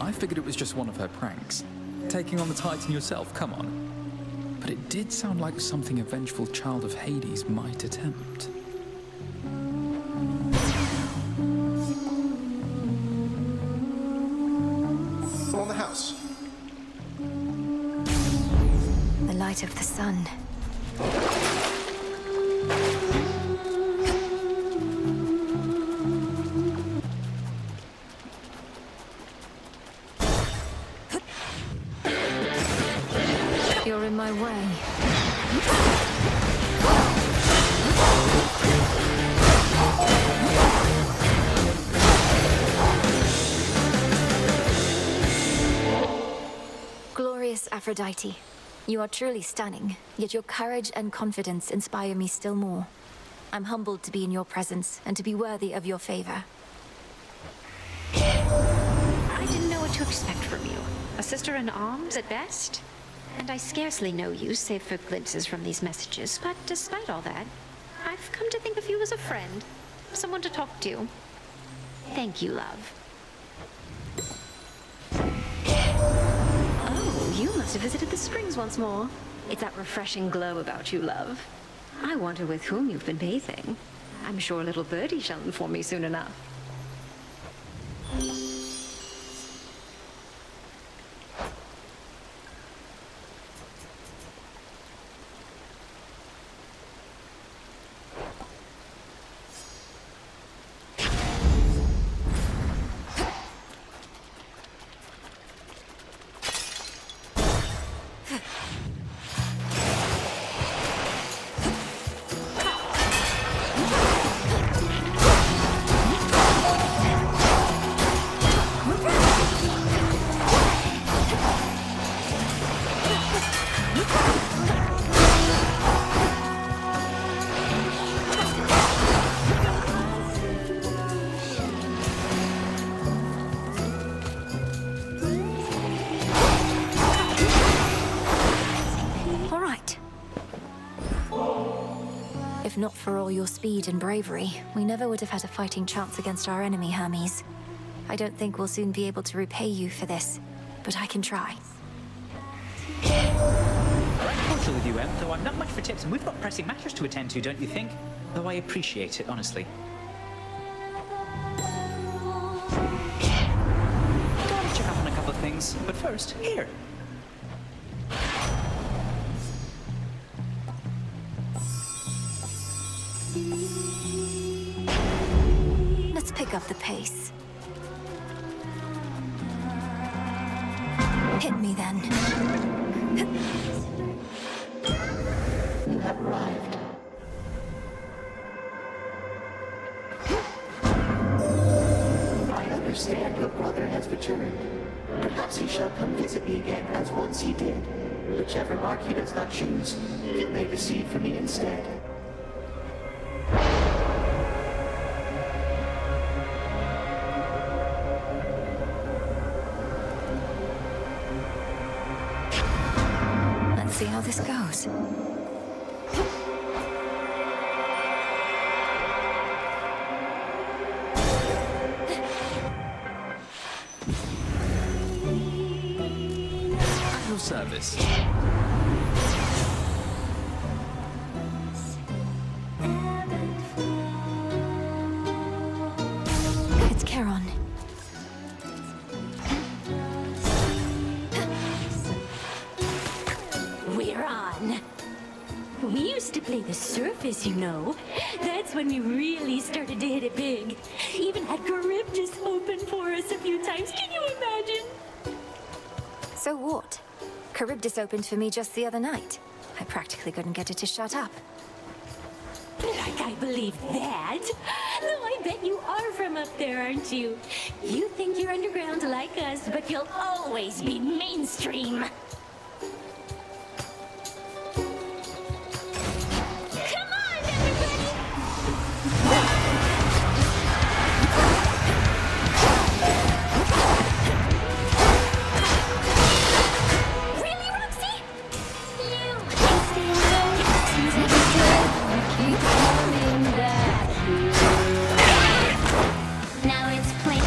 I figured it was just one of her pranks. Taking on the Titan yourself, come on. But it did sound like something a vengeful child of Hades might attempt. On the house. The light of the sun. You're in my way. Glorious Aphrodite, you are truly stunning, yet your courage and confidence inspire me still more. I'm humbled to be in your presence and to be worthy of your favor. I didn't know what to expect from you. A sister in arms at best? And I scarcely know you, save for glimpses from these messages. But despite all that, I've come to think of you as a friend. Someone to talk to. Thank you, love. Oh, you must have visited the springs once more. It's that refreshing glow about you, love. I wonder with whom you've been bathing. I'm sure little birdie shall inform me soon enough. If not for all your speed and bravery, we never would have had a fighting chance against our enemy, Hermes. I don't think we'll soon be able to repay you for this, but I can try. Cordial with you, Em, though I'm not much for tips and we've got pressing matters to attend to, don't you think? Though I appreciate it, honestly. Gotta check up on a couple of things, but first, here. Let's pick up the pace. Hit me then. You have arrived. I understand your brother has returned. Perhaps he shall come visit me again as once he did. Whichever mark he does not choose, you may receive from me instead. Let's see how this goes. At your service. It's Charon. We're on. We used to play the surface, you know. That's when we really started to hit it big. Even had Charybdis open for us a few times. Can you imagine? So what? Charybdis opened for me just the other night. I practically couldn't get it to shut up. Like I believe that. Though I bet you are from up there, aren't you? You think you're underground like us, but you'll always be mainstream. Now it's plain.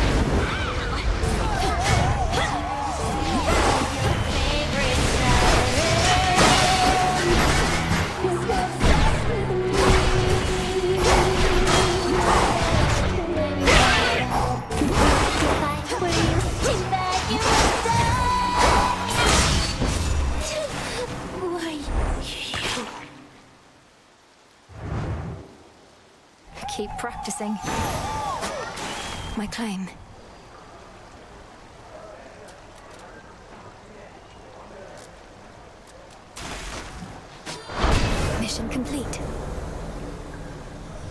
Keep practicing. My claim. Mission complete.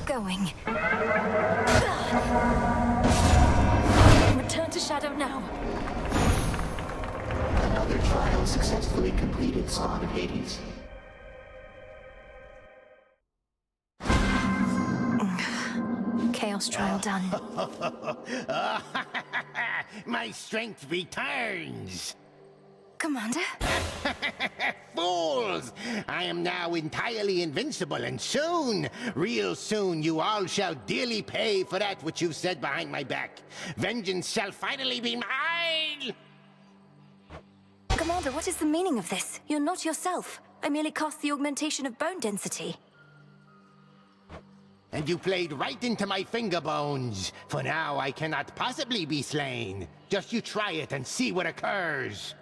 Going. Return to Shadow now. Another trial successfully completed, Spawn of Hades. Chaos trial done. My strength returns! Commander? Fools! I am now entirely invincible, and soon, real soon, you all shall dearly pay for that which you've said behind my back. Vengeance shall finally be mine! Commander, what is the meaning of this? You're not yourself. I merely cast the augmentation of bone density. And you played right into my finger bones. For now, I cannot possibly be slain. Just you try it and see what occurs.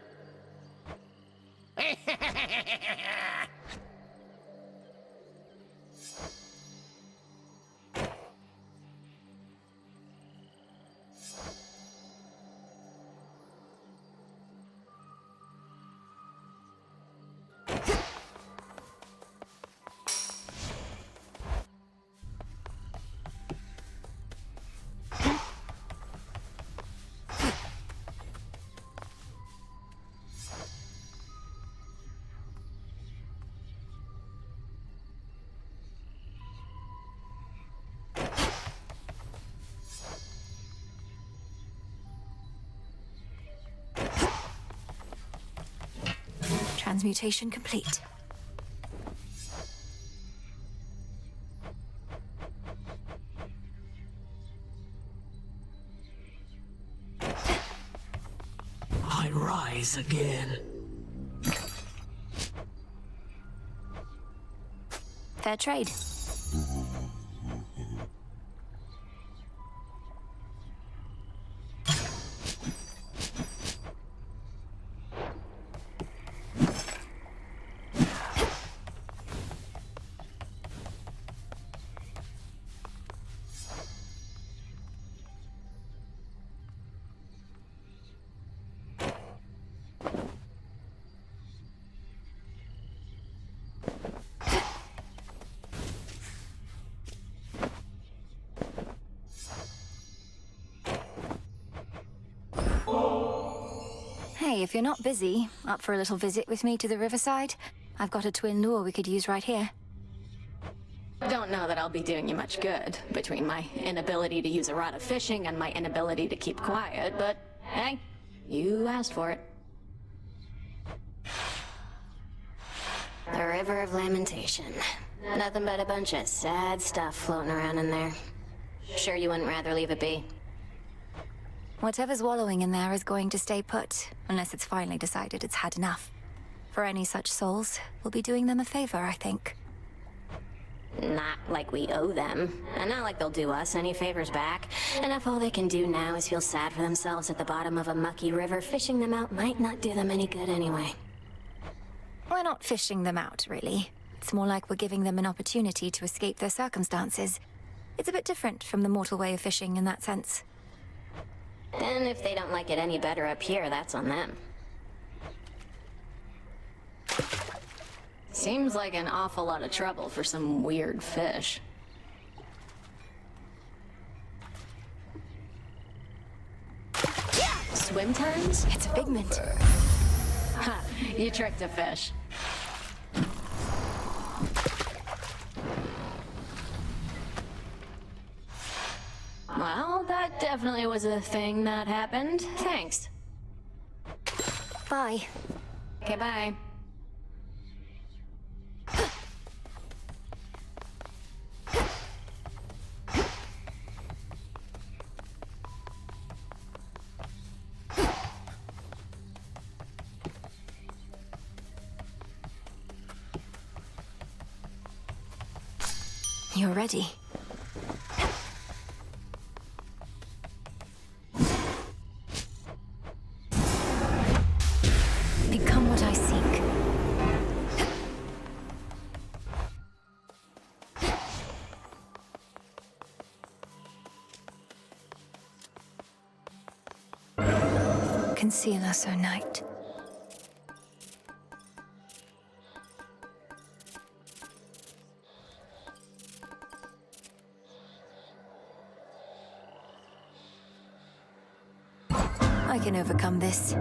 Transmutation complete. I rise again. Fair trade. Hey, if you're not busy, up for a little visit with me to the riverside? I've got a twin lure we could use right here. Don't know that I'll be doing you much good, between my inability to use a rod of fishing and my inability to keep quiet, but hey, you asked for it. The River of Lamentation. Nothing but a bunch of sad stuff floating around in there. Sure you wouldn't rather leave it be? Whatever's wallowing in there is going to stay put, unless it's finally decided it's had enough. For any such souls, we'll be doing them a favor, I think. Not like we owe them, and not like they'll do us any favors back. And if all they can do now is feel sad for themselves at the bottom of a mucky river, fishing them out might not do them any good anyway. We're not fishing them out, really. It's more like we're giving them an opportunity to escape their circumstances. It's a bit different from the mortal way of fishing in that sense. And if they don't like it any better up here, that's on them. Seems like an awful lot of trouble for some weird fish. Swim times? It's a figment. Ha! You tricked a fish. Well, that definitely was a thing that happened. Thanks. Bye. Okay, bye. You're ready. Become what I seek. conceal us, O Knight. I can overcome this.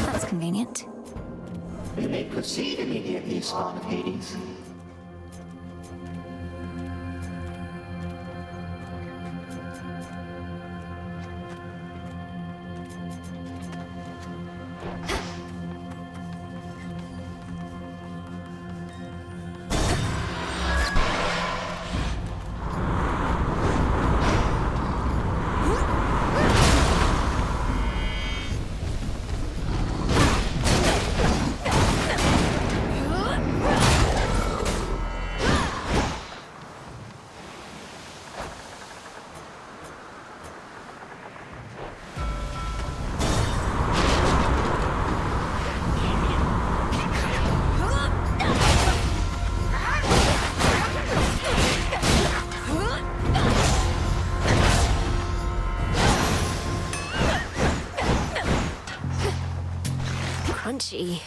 That's convenient. We may proceed immediately, Spawn of Hades. Crunchy.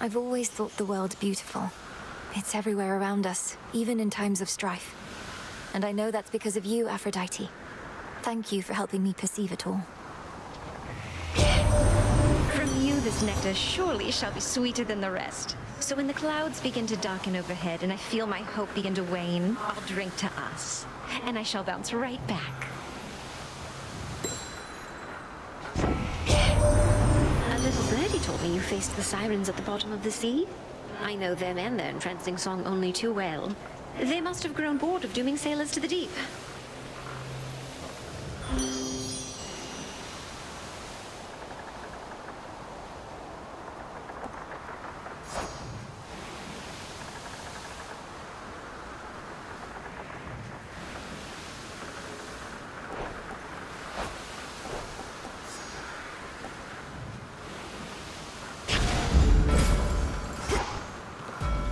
I've always thought the world beautiful. It's everywhere around us, even in times of strife. And I know that's because of you, Aphrodite. Thank you for helping me perceive it all. From you, this nectar surely shall be sweeter than the rest. So when the clouds begin to darken overhead and I feel my hope begin to wane, I'll drink to us. And I shall bounce right back. A little birdie told me you faced the sirens at the bottom of the sea. I know them and their entrancing song only too well. They must have grown bored of dooming sailors to the deep.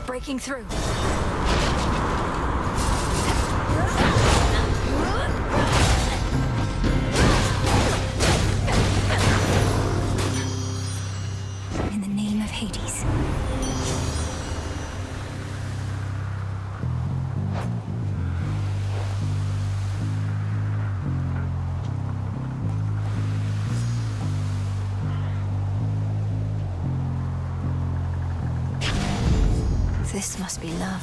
Breaking through. In the name of Hades. This must be love.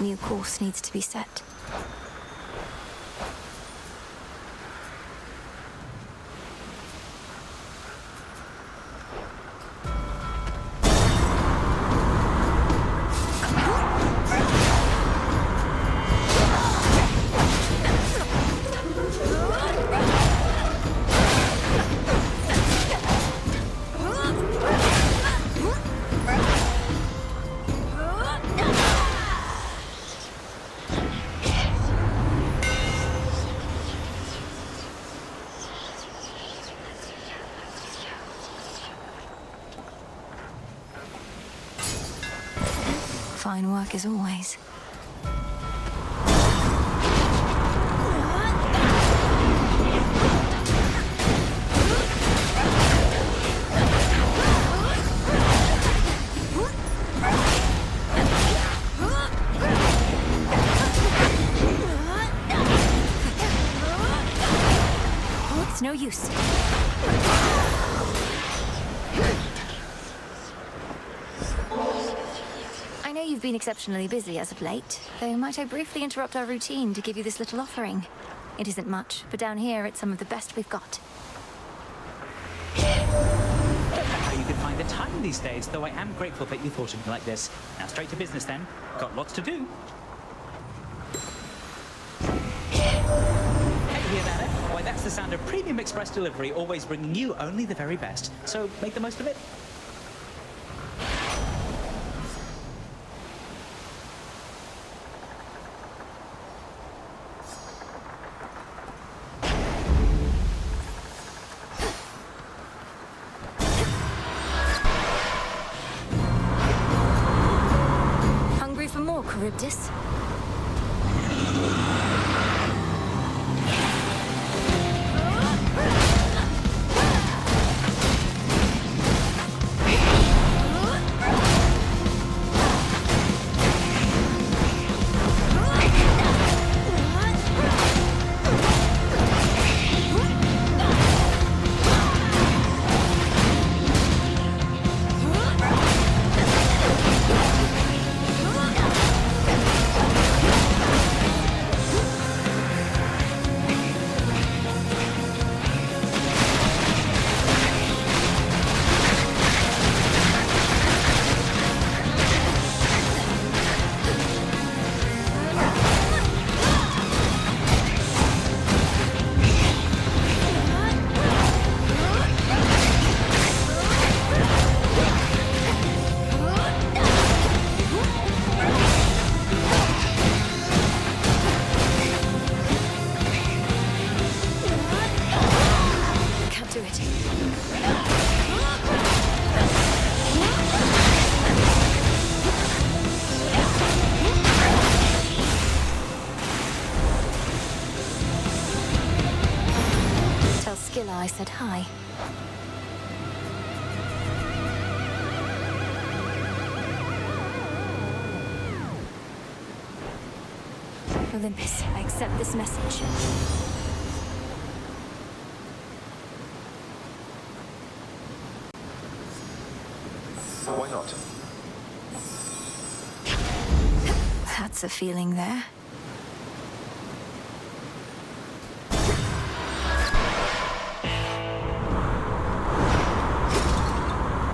New course needs to be set. Fine work as always. use. I know you've been exceptionally busy as of late, though might I briefly interrupt our routine to give you this little offering? It isn't much, but down here it's some of the best we've got. How you can find the time these days, though I am grateful that you thought of me like this. Now straight to business then. Got lots to do. Hey, hear that? Why, that's the sound of Premium Express Delivery, always bringing you only the very best. So make the most of it. Hungry for more, Charybdis? I said hi. Olympus, I accept this message. Why not? That's a feeling there.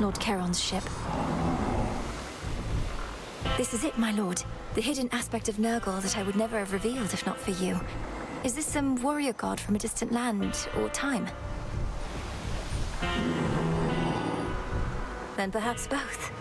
Lord Charon's ship. This is it, my lord. The hidden aspect of Nurgle that I would never have revealed if not for you. Is this some warrior god from a distant land or time? Then perhaps both.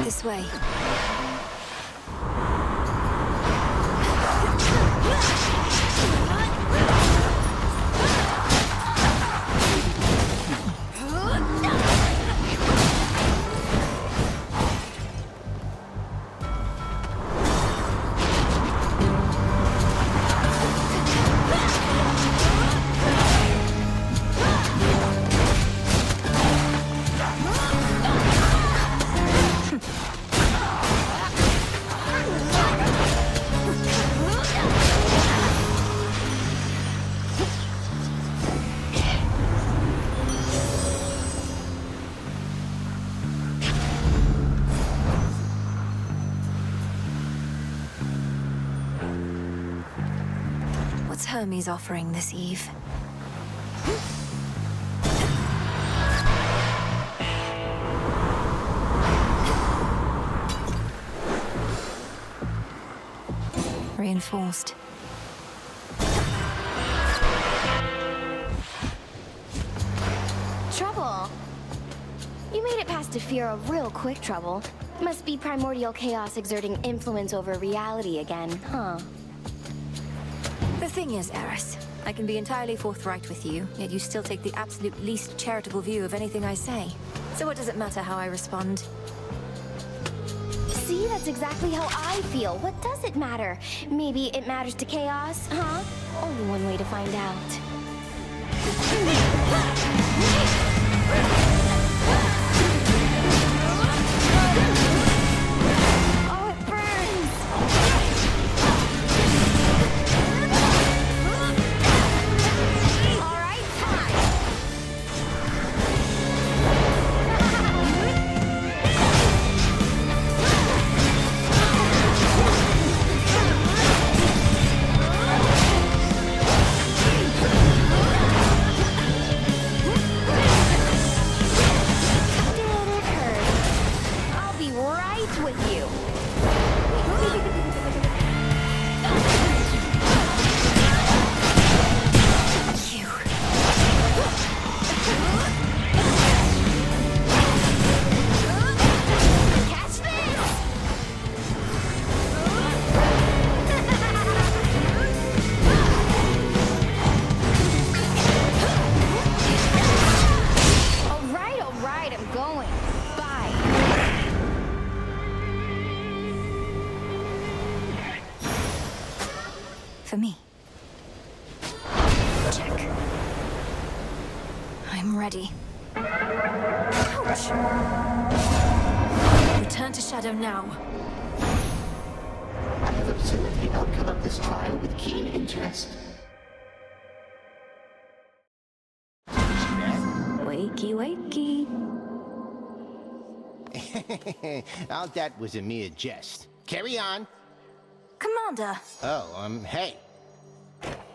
This way. What's Hermes offering this eve? Reinforced. Trouble? You made it past Defira real quick, Trouble. Must be primordial chaos exerting influence over reality again, huh? The thing is, Eris, I can be entirely forthright with you, yet you still take the absolute least charitable view of anything I say. So what does it matter how I respond? See, that's exactly how I feel. What does it matter? Maybe it matters to Chaos, huh? Only one way to find out. Oh, it burns! All right, fine. I'll be right with you. Catch this! All right, I'm going. Bye. For me. Check. I'm ready. Ouch! Return to Shadow now. I have observed the outcome of this trial with keen interest. Wakey, wakey. All that was a mere jest. Carry on. Commander! Oh, hey.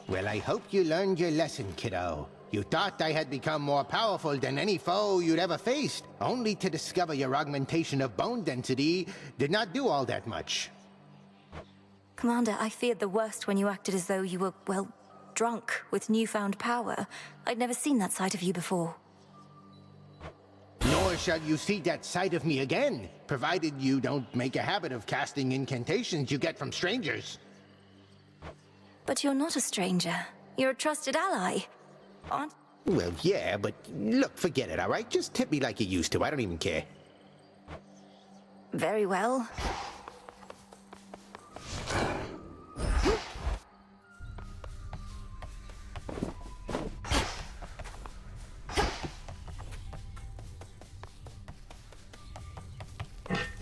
Well, I hope you learned your lesson, kiddo. You thought I had become more powerful than any foe you'd ever faced, only to discover your augmentation of bone density did not do all that much. Commander, I feared the worst when you acted as though you were, well, drunk with newfound power. I'd never seen that side of you before. Nor shall you see that side of me again, provided you don't make a habit of casting incantations you get from strangers. But you're not a stranger. You're a trusted ally. Aren't... Well, yeah, but look, forget it, all right? Just tip me like you used to. I don't even care. Very well.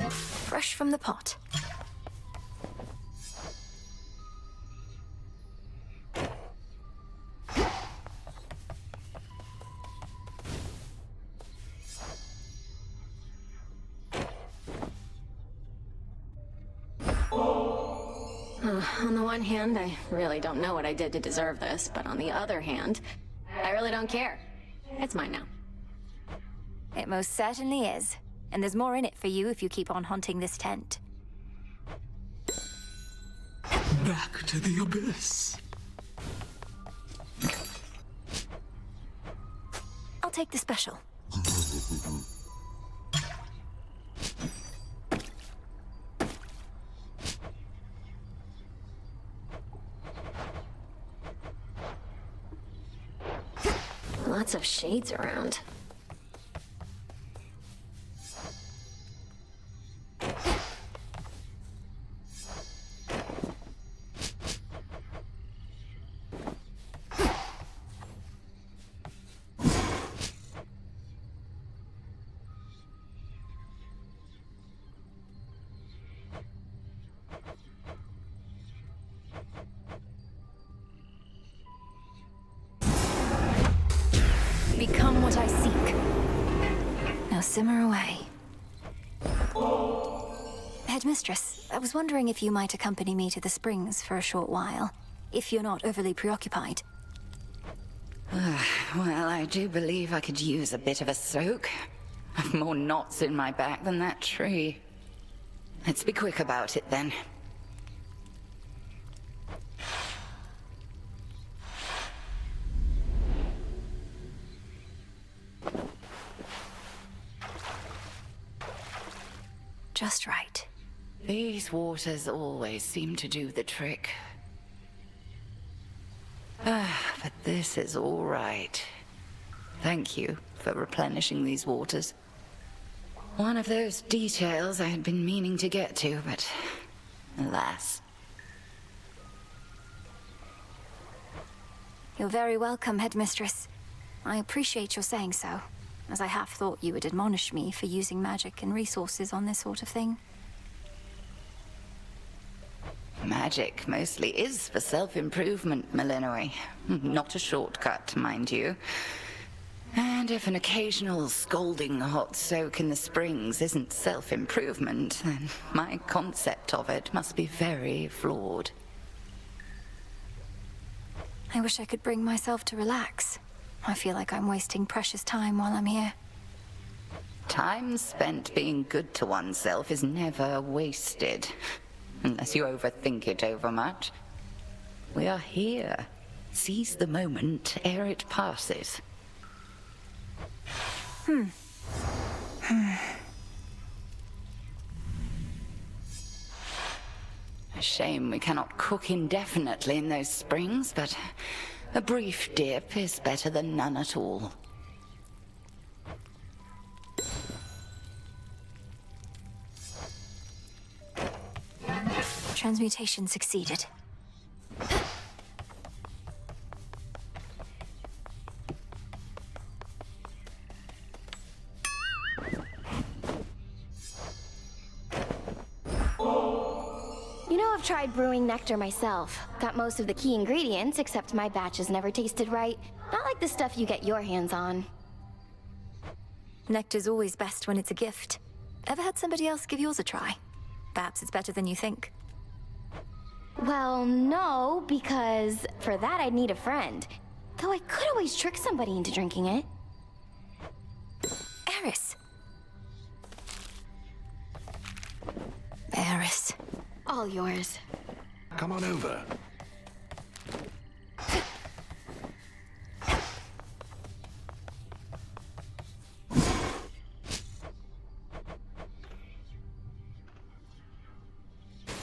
Fresh from the pot. On the one hand, I really don't know what I did to deserve this, but on the other hand, I really don't care. It's mine now. It most certainly is. And there's more in it for you if you keep on haunting this tent. Back to the abyss. I'll take the special. Lots of shades around. Become what I seek. Now simmer away. Headmistress, I was wondering if you might accompany me to the springs for a short while, if you're not overly preoccupied. Well, I do believe I could use a bit of a soak. I've more knots in my back than that tree. Let's be quick about it then. Just right. These waters always seem to do the trick. But this is all right. Thank you for replenishing these waters. One of those details I had been meaning to get to, but alas. You're very welcome, Headmistress. I appreciate your saying so, as I half thought you would admonish me for using magic and resources on this sort of thing. Magic mostly is for self-improvement, Malinois. Not a shortcut, mind you. And if an occasional scalding hot soak in the springs isn't self-improvement, then my concept of it must be very flawed. I wish I could bring myself to relax. I feel like I'm wasting precious time while I'm here. Time spent being good to oneself is never wasted. Unless you overthink it overmuch. We are here. Seize the moment ere it passes. A shame we cannot cook indefinitely in those springs, but a brief dip is better than none at all. Transmutation succeeded. You know, I've tried brewing nectar myself. Got most of the key ingredients, except my batches never tasted right. Not like the stuff you get your hands on. Nectar's always best when it's a gift. Ever had somebody else give yours a try? Perhaps it's better than you think. Well, no, because for that I'd need a friend. Though I could always trick somebody into drinking it. Eris. Eris. All yours. Come on over.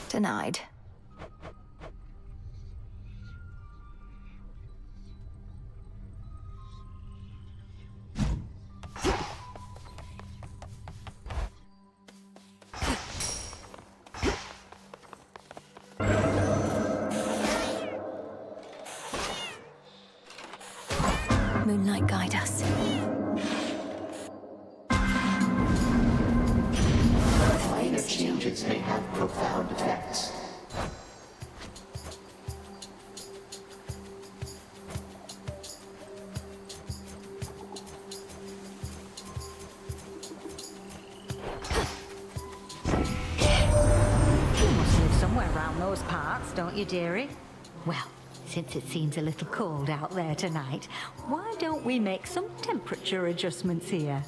Denied. Moonlight, guide us. Minor changes may have profound effects. You must live somewhere around those parts, don't you, dearie? Well, since it seems a little cold out there tonight, why don't we make some temperature adjustments here?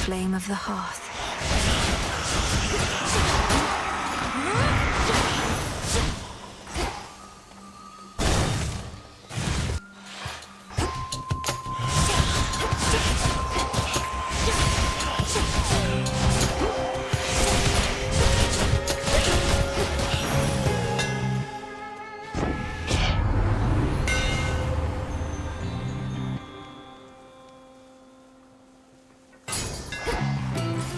Flame of the hearth.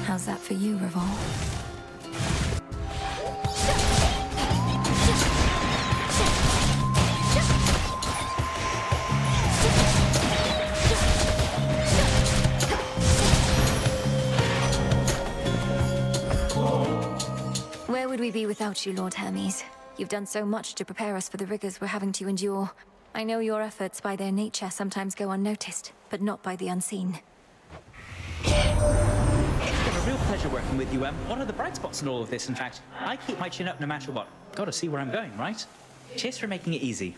How's that for you, Revolve? Where would we be without you, Lord Hermes? You've done so much to prepare us for the rigors we're having to endure. I know your efforts by their nature sometimes go unnoticed, but not by the unseen. It's been a real pleasure working with you. What are the bright spots in all of this, in fact? I keep my chin up no matter what. Gotta see where I'm going, right? Cheers for making it easy.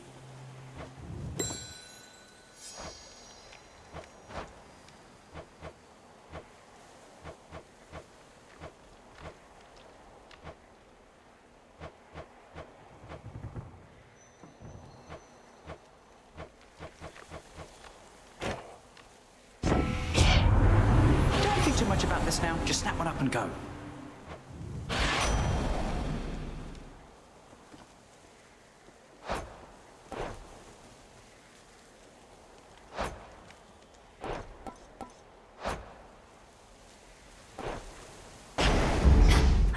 now. Just snap one up and go.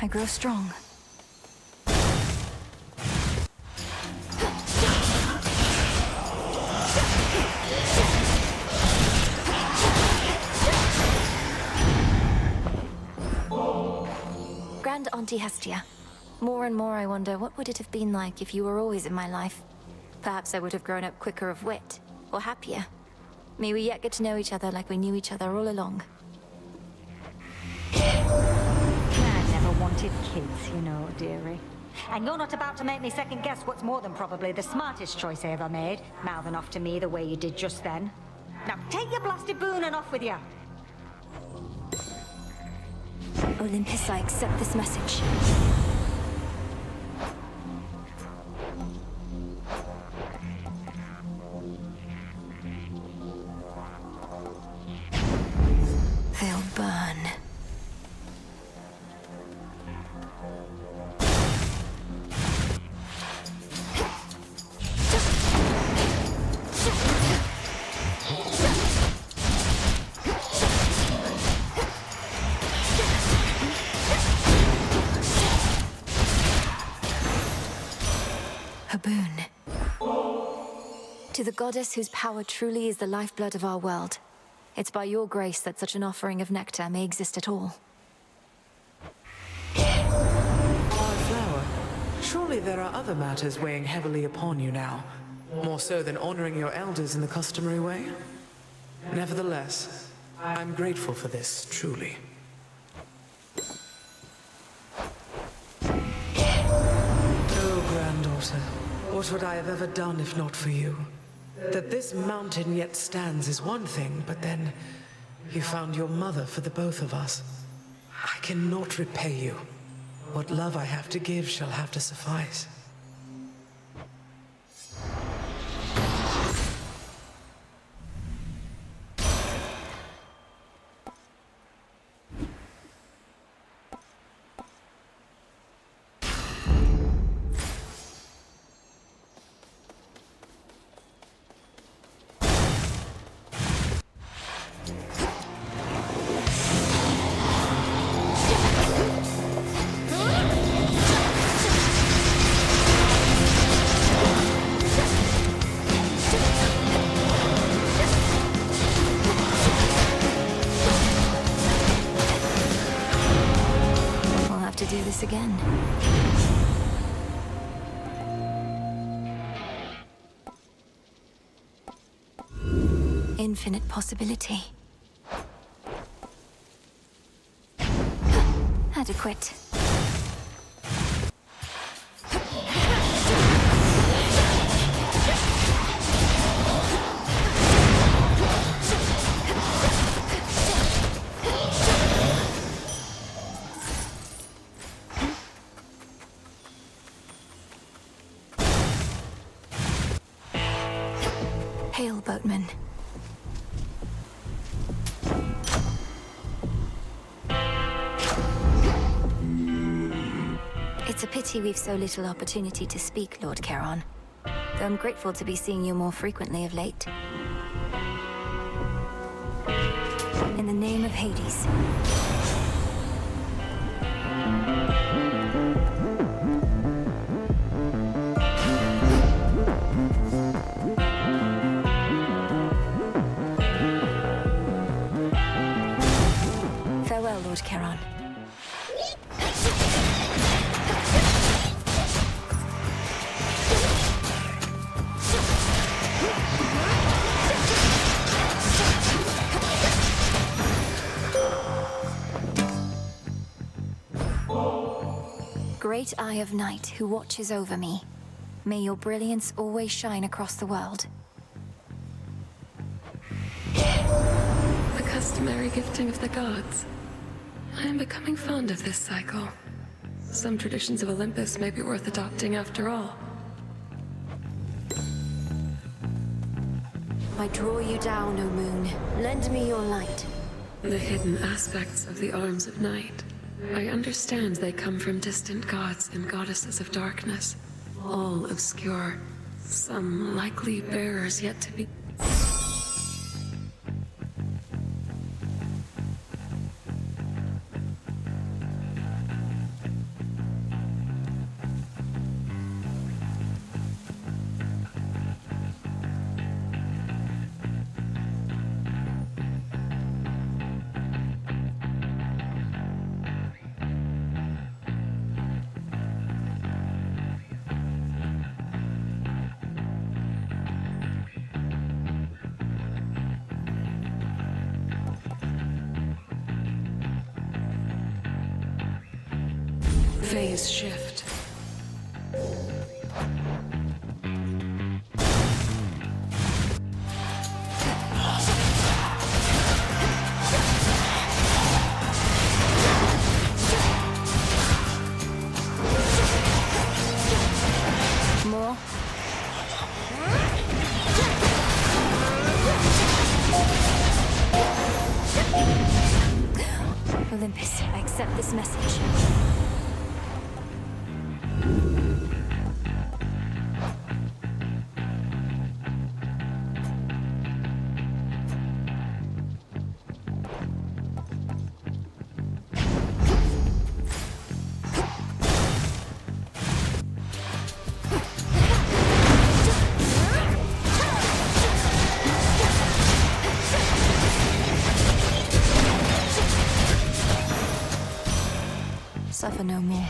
I grow strong. Grand Auntie Hestia. More and more I wonder, what would it have been like if you were always in my life? Perhaps I would have grown up quicker of wit, or happier. May we yet get to know each other like we knew each other all along. I never wanted kids, you know, dearie. And you're not about to make me second guess what's more than probably the smartest choice I ever made, mouthing off to me the way you did just then. Now take your blasted boon and off with you. Olympus, I accept this message. They'll burn. A boon. To the goddess whose power truly is the lifeblood of our world. It's by your grace that such an offering of nectar may exist at all. Flower, surely there are other matters weighing heavily upon you now. More so than honoring your elders in the customary way? Nevertheless, I'm grateful for this, truly. Oh, granddaughter, what would I have ever done if not for you? That this mountain yet stands is one thing, but then you found your mother for the both of us. I cannot repay you. What love I have to give shall have to suffice. To do this again. Infinite possibility. Adequate. Hail, boatman. It's a pity we've so little opportunity to speak, Lord Charon. Though I'm grateful to be seeing you more frequently of late. In the name of Hades. Farewell, Lord Charon. Great Eye of Night, who watches over me, may your brilliance always shine across the world. The customary gifting of the gods. I am becoming fond of this cycle. Some traditions of Olympus may be worth adopting after all. I draw you down, O moon. Lend me your light. The hidden aspects of the Arms of Night. I understand they come from distant gods and goddesses of darkness, all obscure, some likely bearers yet to be. Phase shift. More? Olympus, I accept this message. Suffer no more.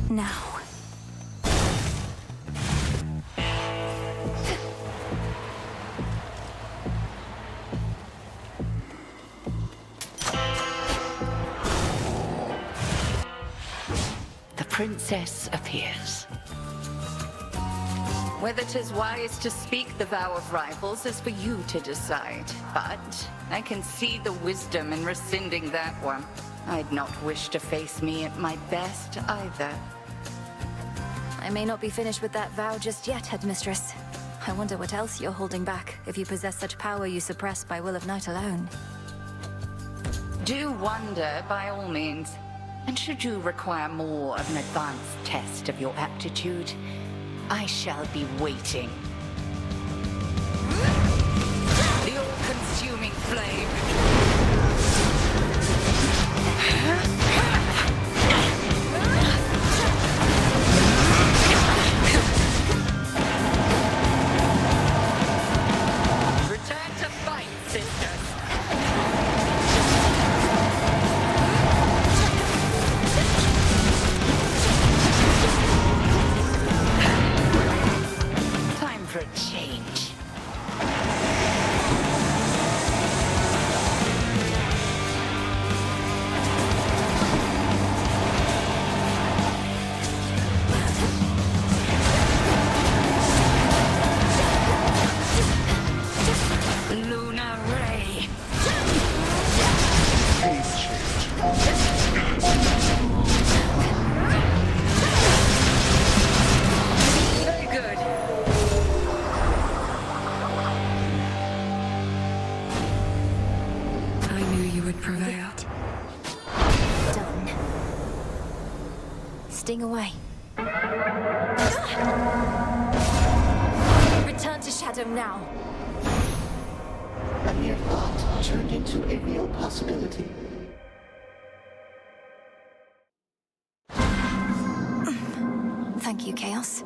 Now. The princess appears. Whether 'tis wise to speak the vow of rivals is for you to decide. But I can see the wisdom in rescinding that one. I'd not wish to face me at my best either. I may not be finished with that vow just yet, Headmistress. I wonder what else you're holding back, if you possess such power you suppress by will of night alone. Do wonder, by all means. And should you require more of an advanced test of your aptitude, I shall be waiting. The all-consuming flame. Return to fight, sisters. Time for a change. Lunar Ray. Phase shift. Very good. I knew you would prevail. Done. Sting away. Return to Shadow now. A mere thought turned into a real possibility. Thank you, Chaos.